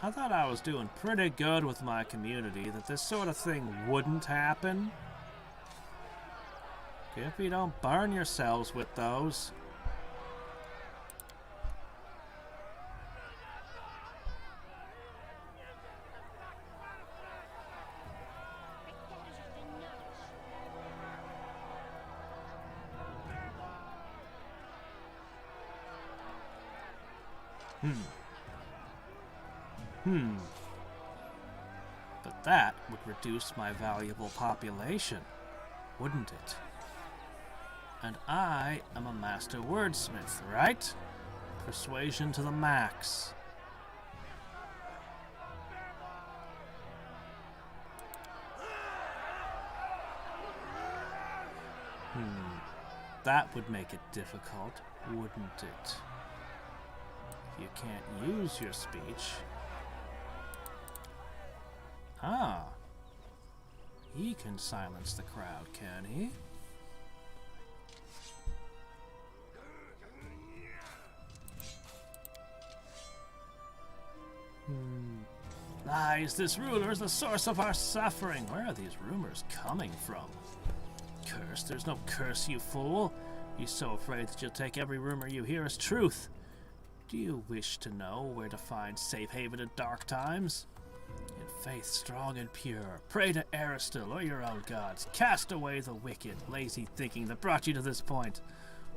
I thought I was doing pretty good with my community, that this sort of thing wouldn't happen. If you don't burn yourselves with those. But that would reduce my valuable population, wouldn't it? And I am a master wordsmith, right? Persuasion to the max. That would make it difficult, wouldn't it? If you can't use your speech. Ah. He can silence the crowd, can he? Lies, this ruler is the source of our suffering. Where are these rumors coming from? Curse, there's no curse, you fool. You're so afraid that you'll take every rumor you hear as truth. Do you wish to know where to find safe haven in dark times? In faith strong and pure, pray to Aristil or your own gods. Cast away the wicked, lazy thinking that brought you to this point.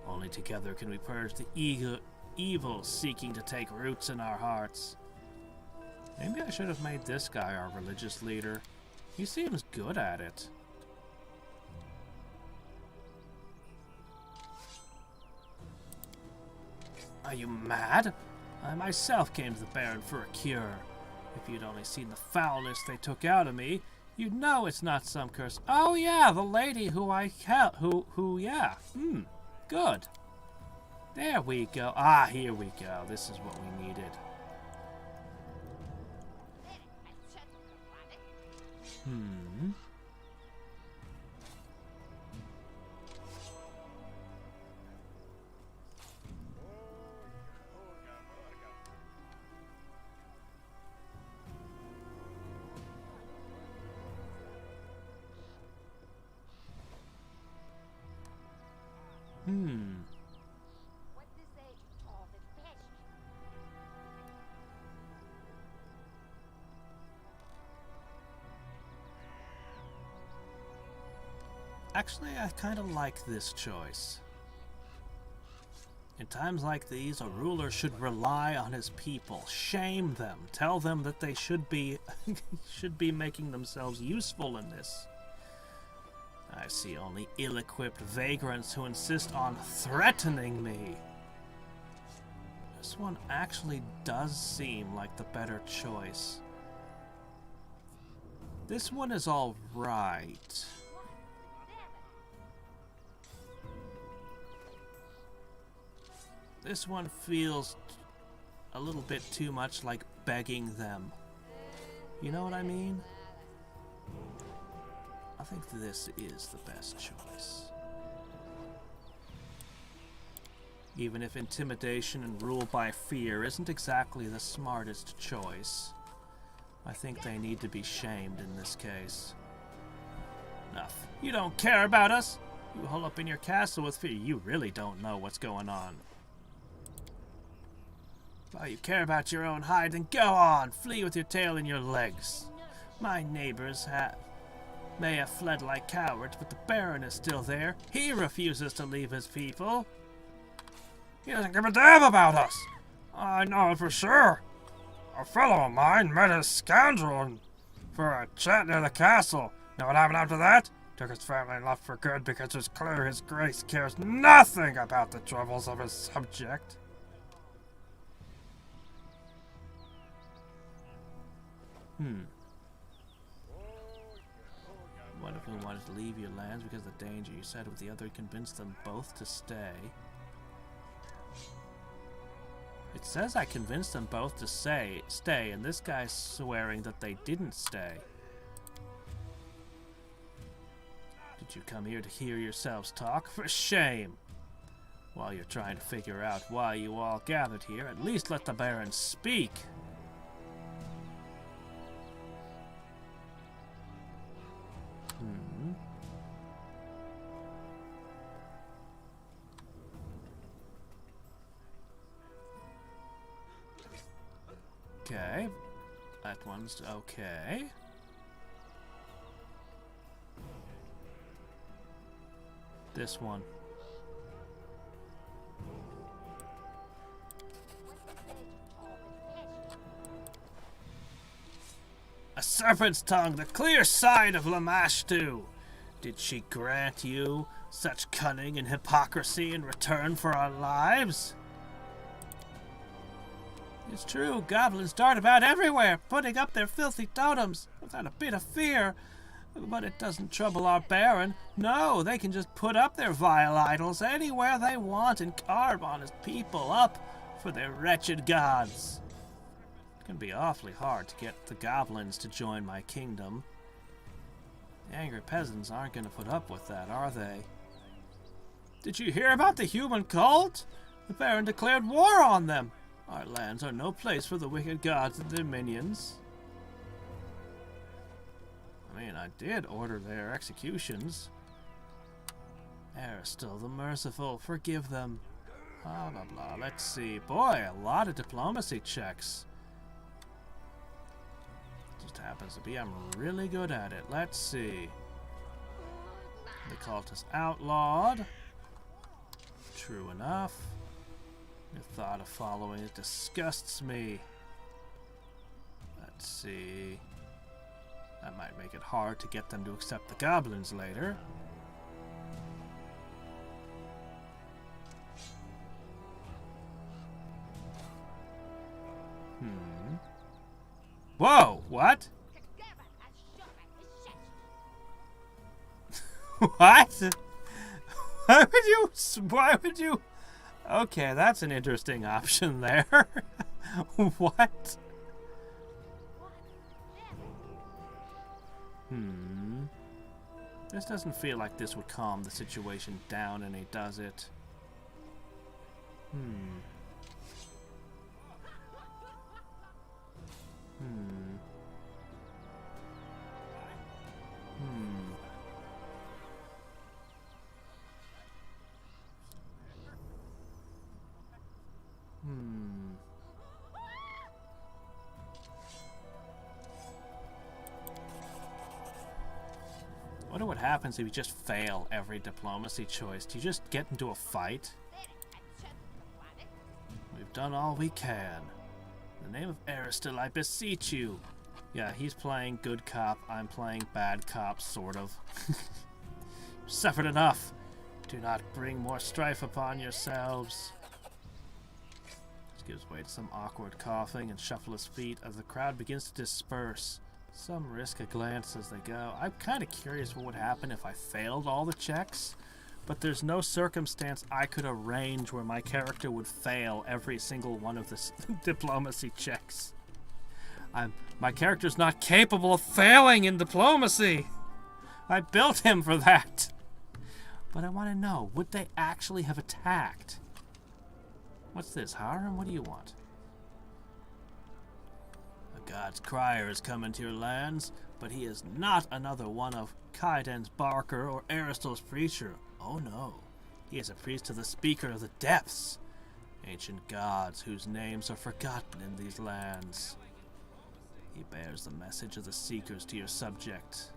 Only together can we purge the evil seeking to take roots in our hearts. Maybe I should have made this guy our religious leader. He seems good at it. Are you mad? I myself came to the Baron for a cure. If you'd only seen the foulness they took out of me, you'd know it's not some curse. Oh yeah, the lady who yeah. Good. There we go. Ah, here we go. This is what we needed. Actually, I kind of like this choice. In times like these, a ruler should rely on his people, shame them, tell them that they should be making themselves useful in this. I see only ill-equipped vagrants who insist on threatening me. This one actually does seem like the better choice. This one is all right. This one feels a little bit too much like begging them. You know what I mean? I think this is the best choice. Even if intimidation and rule by fear isn't exactly the smartest choice, I think they need to be shamed in this case. Enough. You don't care about us? You hole up in your castle with fear. You really don't know what's going on. Well, you care about your own hide, then go on! Flee with your tail in your legs. My neighbors may have fled like cowards, but the Baron is still there. He refuses to leave his people. He doesn't give a damn about us! I know it for sure. A fellow of mine met a scoundrel for a chat near the castle. Know what happened after that? Took his family and left for good because it's clear his grace cares nothing about the troubles of his subject. What if we wanted to leave your lands because of the danger? You said with the other convinced them both to stay. It says I convinced them both to stay, and this guy's swearing that they didn't stay. Did you come here to hear yourselves talk? For shame! While you're trying to figure out why you all gathered here, at least let the Baron speak. Okay, that one's okay. This one. A serpent's tongue, the clear side of Lamashtu. Did she grant you such cunning and hypocrisy in return for our lives? It's true, goblins dart about everywhere, putting up their filthy totems without a bit of fear. But it doesn't trouble our Baron. No, they can just put up their vile idols anywhere they want and carve honest people up for their wretched gods. It can be awfully hard to get the goblins to join my kingdom. The angry peasants aren't going to put up with that, are they? Did you hear about the human cult? The Baron declared war on them. Our lands are no place for the wicked gods and their minions. I mean, I did order their executions. Aristil the Merciful, forgive them. Blah, blah, blah. Let's see. Boy, a lot of diplomacy checks. Just happens to be I'm really good at it. Let's see. The cult is outlawed. True enough. The thought of following it disgusts me. Let's see. That might make it hard to get them to accept the goblins later. Whoa! What? What? Why would you? Okay, that's an interesting option there. What? This doesn't feel like this would calm the situation down any, does it? Wonder what happens if you just fail every diplomacy choice. Do you just get into a fight? We've done all we can. In the name of Aristil, I beseech you. Yeah, he's playing good cop. I'm playing bad cop, sort of. Suffered enough. Do not bring more strife upon yourselves. This gives way to some awkward coughing and shuffle his feet as the crowd begins to disperse. Some risk a glance as they go. I'm kind of curious what would happen if I failed all the checks, but there's no circumstance I could arrange where my character would fail every single one of the diplomacy checks. My character's not capable of failing in diplomacy. I built him for that. But I want to know, would they actually have attacked? What's this, Harem? What do you want? A god's crier has come into your lands, but he is not another one of Kaiden's barker or Aristil's preacher. Oh no, he is a priest to the speaker of the depths, ancient gods whose names are forgotten in these lands. He bears the message of the seekers to your subject,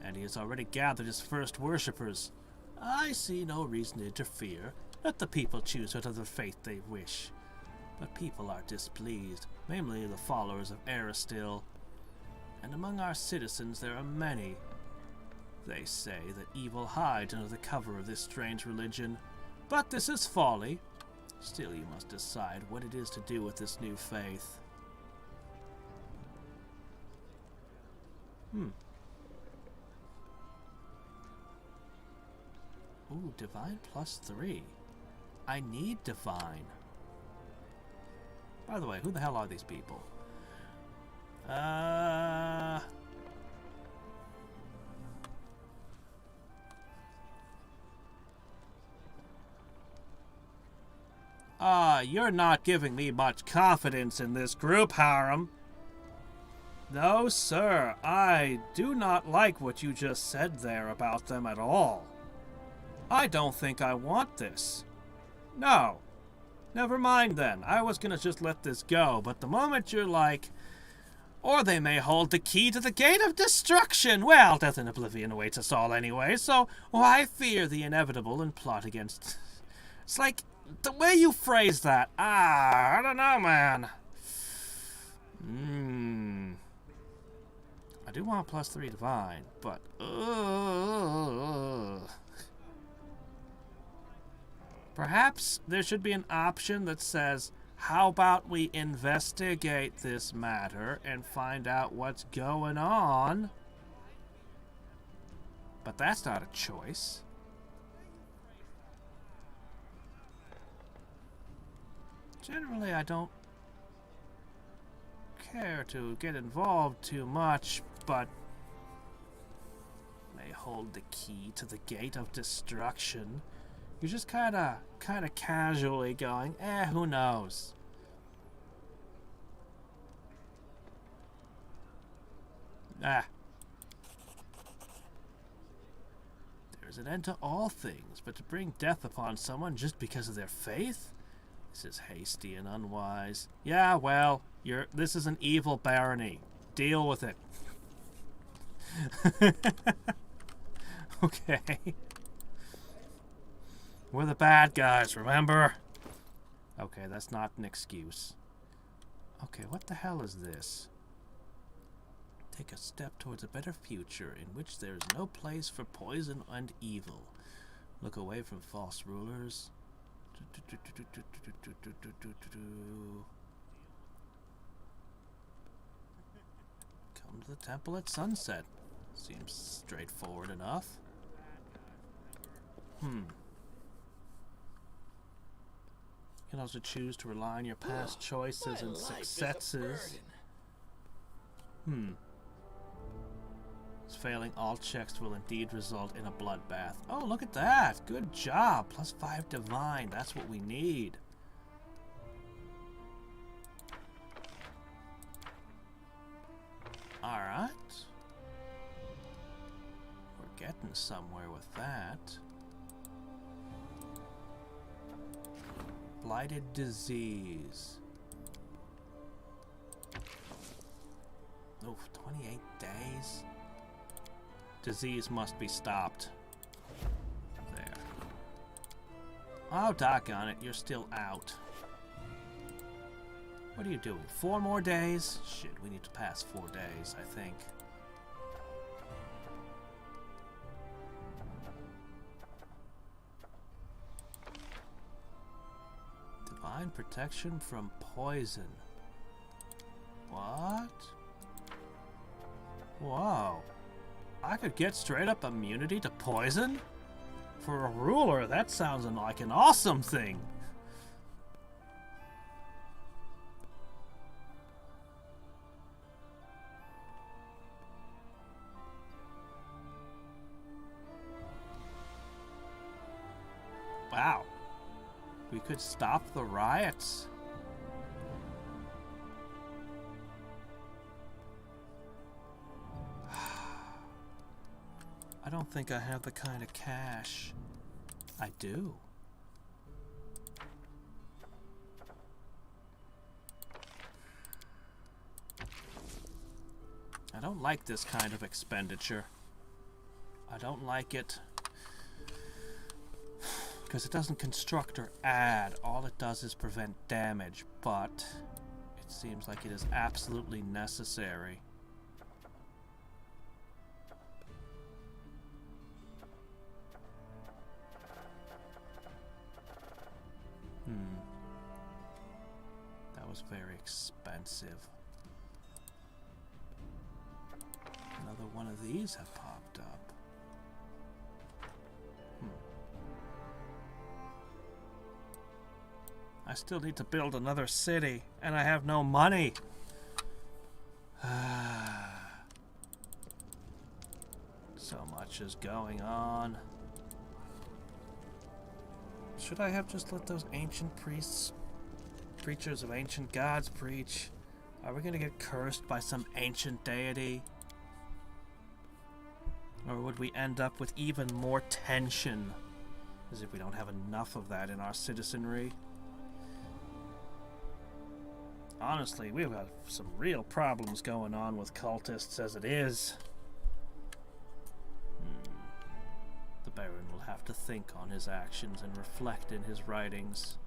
and he has already gathered his first worshippers. I see no reason to interfere. Let the people choose whatever faith they wish. But people are displeased, namely the followers of Aristil. And among our citizens there are many. They say that evil hides under the cover of this strange religion. But this is folly. Still, you must decide what it is to do with this new faith. Ooh, Divine +3. I need Divine. By the way, who the hell are these people? You're not giving me much confidence in this group, Harem. No, sir, I do not like what you just said there about them at all. I don't think I want this. No. Never mind then. I was gonna just let this go, but the moment you're like, or they may hold the key to the gate of destruction. Well, death and oblivion awaits us all anyway, so why fear the inevitable and plot against... It's like, the way you phrase that, I don't know, man. I do want +3 Divine, but... Perhaps there should be an option that says, how about we investigate this matter and find out what's going on? But that's not a choice. Generally, I don't care to get involved too much, but may hold the key to the gate of destruction. You're just kind of casually going, who knows? There's an end to all things, but to bring death upon someone just because of their faith? This is hasty and unwise. Yeah, well, this is an evil barony. deal with it. Okay. We're the bad guys, remember? Okay, that's not an excuse. Okay, what the hell is this? Take a step towards a better future in which there is no place for poison and evil. Look away from false rulers. Come to the temple at sunset. Seems straightforward enough. You can also choose to rely on your past choices and successes. Failing all checks will indeed result in a bloodbath. Oh, look at that! Good job! +5 divine. That's what we need. Alright. We're getting somewhere with that. Blighted disease. Oh, 28 days? Disease must be stopped. There. Oh, doggone it, you're still out. What are you doing? 4 more days? Shit, we need to pass 4 days, I think. Divine protection from poison. What? Whoa. I could get straight up immunity to poison? For a ruler, that sounds like an awesome thing. Wow. We could stop the riots. I don't think I have the kind of cash. I do. I don't like this kind of expenditure. I don't like it because it doesn't construct or add. All it does is prevent damage, but it seems like it is absolutely necessary. That was very expensive. Another one of these have popped up. I still need to build another city, and I have no money. So much is going on. Should I have just let those ancient priests, preachers of ancient gods, preach? Are we gonna get cursed by some ancient deity? Or would we end up with even more tension? As if we don't have enough of that in our citizenry. Honestly, we've got some real problems going on with cultists as it is. The Baron will have to think on his actions and reflect in his writings.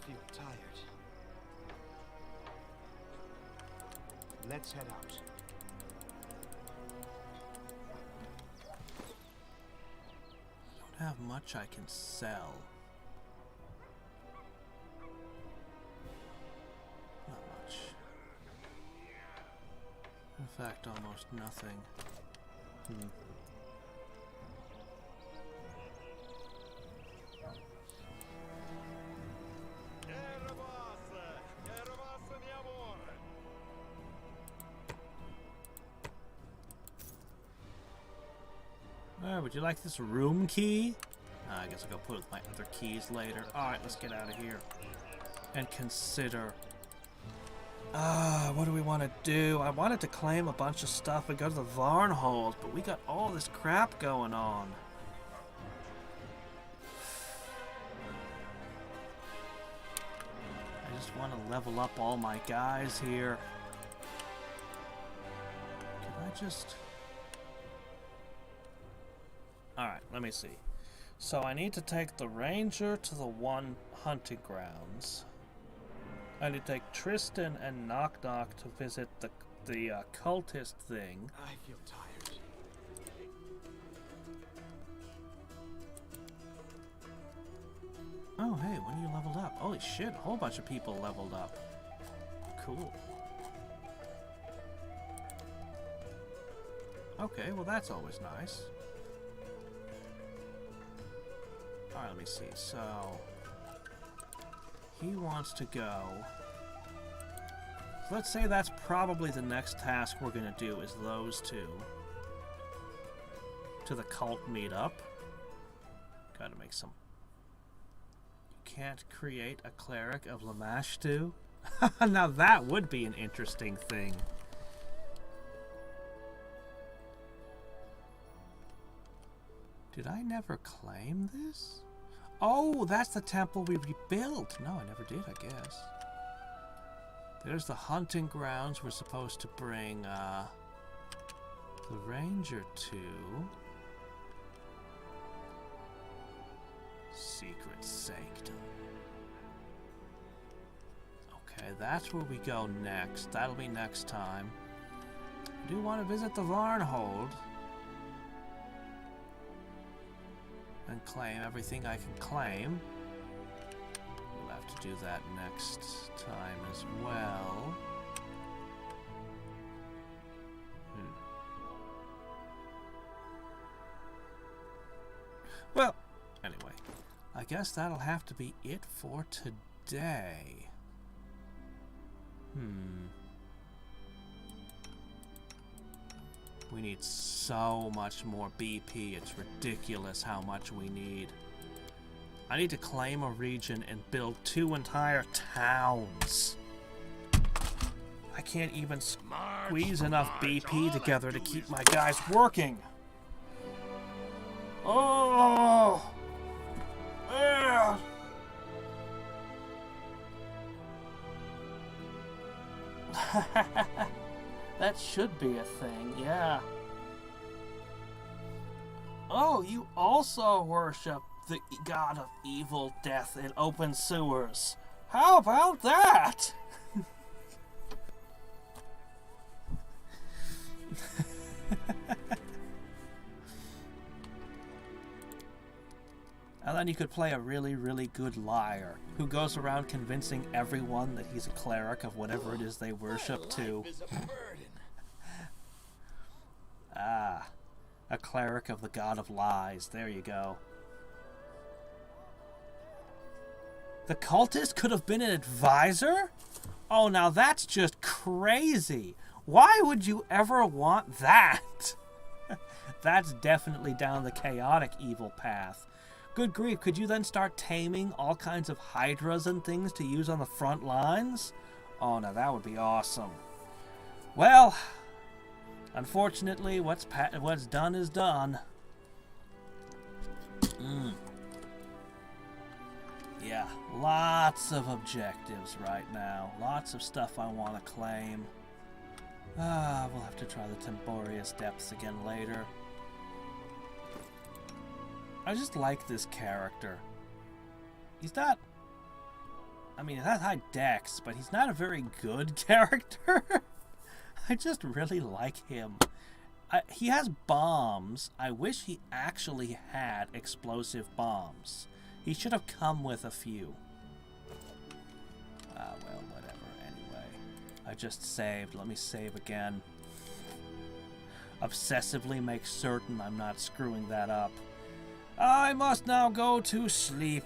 Feel tired. Let's head out. I don't have much I can sell. Not much. In fact, almost nothing. Would you like this room key? I guess I'll go put it with my other keys later. Alright, let's get out of here. And consider. What do we want to do? I wanted to claim a bunch of stuff and go to the Varn holes, but we got all this crap going on. want to level up all my guys here. Can I just... Alright, let me see. So I need to take the ranger to the one hunting grounds. I need to take Tristan and Knock Knock to visit the cultist thing. I feel tired. Oh, hey, when you leveled up? Holy shit, a whole bunch of people leveled up. Cool. Okay, well that's always nice. Alright, let me see. So, he wants to go. Let's say that's probably the next task we're going to do is those two. To the cult meetup. Gotta make some... You can't create a cleric of Lamashtu? Now that would be an interesting thing. Did I never claim this? Oh, that's the temple we rebuilt. No, I never did, I guess. There's the hunting grounds we're supposed to bring the ranger to. Secret Sanctum. Okay, that's where we go next. That'll be next time. I do want to visit the Varnhold. And claim everything I can claim. We'll have to do that next time as well. Well, anyway, I guess that'll have to be it for today. We need so much more BP, it's ridiculous how much we need. I need to claim a region and build 2 entire towns. I can't even squeeze enough BP together to keep my guys working. Oh! That should be a thing, yeah. Oh, you also worship the god of evil, death, and open sewers. How about that? And then you could play a really, really good liar who goes around convincing everyone that he's a cleric of whatever it is they worship too. Ah, a cleric of the god of lies. There you go. The cultist could have been an advisor? Oh, now that's just crazy. Why would you ever want that? That's definitely down the chaotic evil path. Good grief, could you then start taming all kinds of hydras and things to use on the front lines? Oh, now that would be awesome. Well, unfortunately, what's done is done. Yeah, lots of objectives right now. Lots of stuff I want to claim. We'll have to try the Temborius Depths again later. I just like this character. He's not... I mean, he has high dex, but he's not a very good character. I just really like him. He has bombs. I wish he actually had explosive bombs. He should have come with a few. Well, whatever. Anyway, I just saved. Let me save again. Obsessively make certain I'm not screwing that up. I must now go to sleep,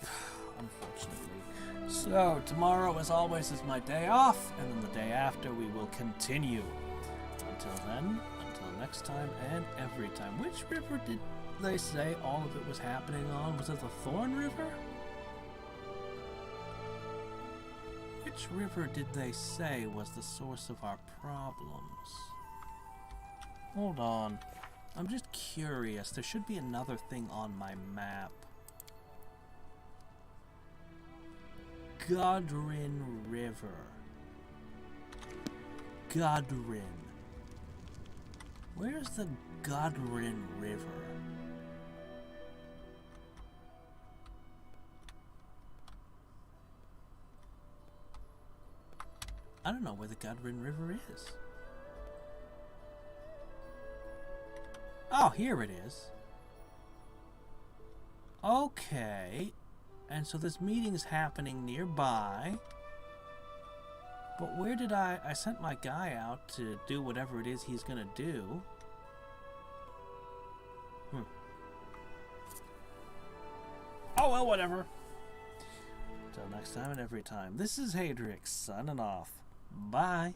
unfortunately. So, tomorrow, as always, is my day off, and then the day after we will continue. Until then, until next time and every time. Which river did they say all of it was happening on? Was it the Thorn River? Which river did they say was the source of our problems? Hold on. I'm just curious. There should be another thing on my map. Godrin River. Godrin. Where's the Godrin River? I don't know where the Godrin River is. Oh, here it is. Okay. And so this meeting's happening nearby. But where did I sent my guy out to do whatever it is he's gonna do. Oh well, whatever. Till next time and every time. This is Hadriex, signing off. Bye.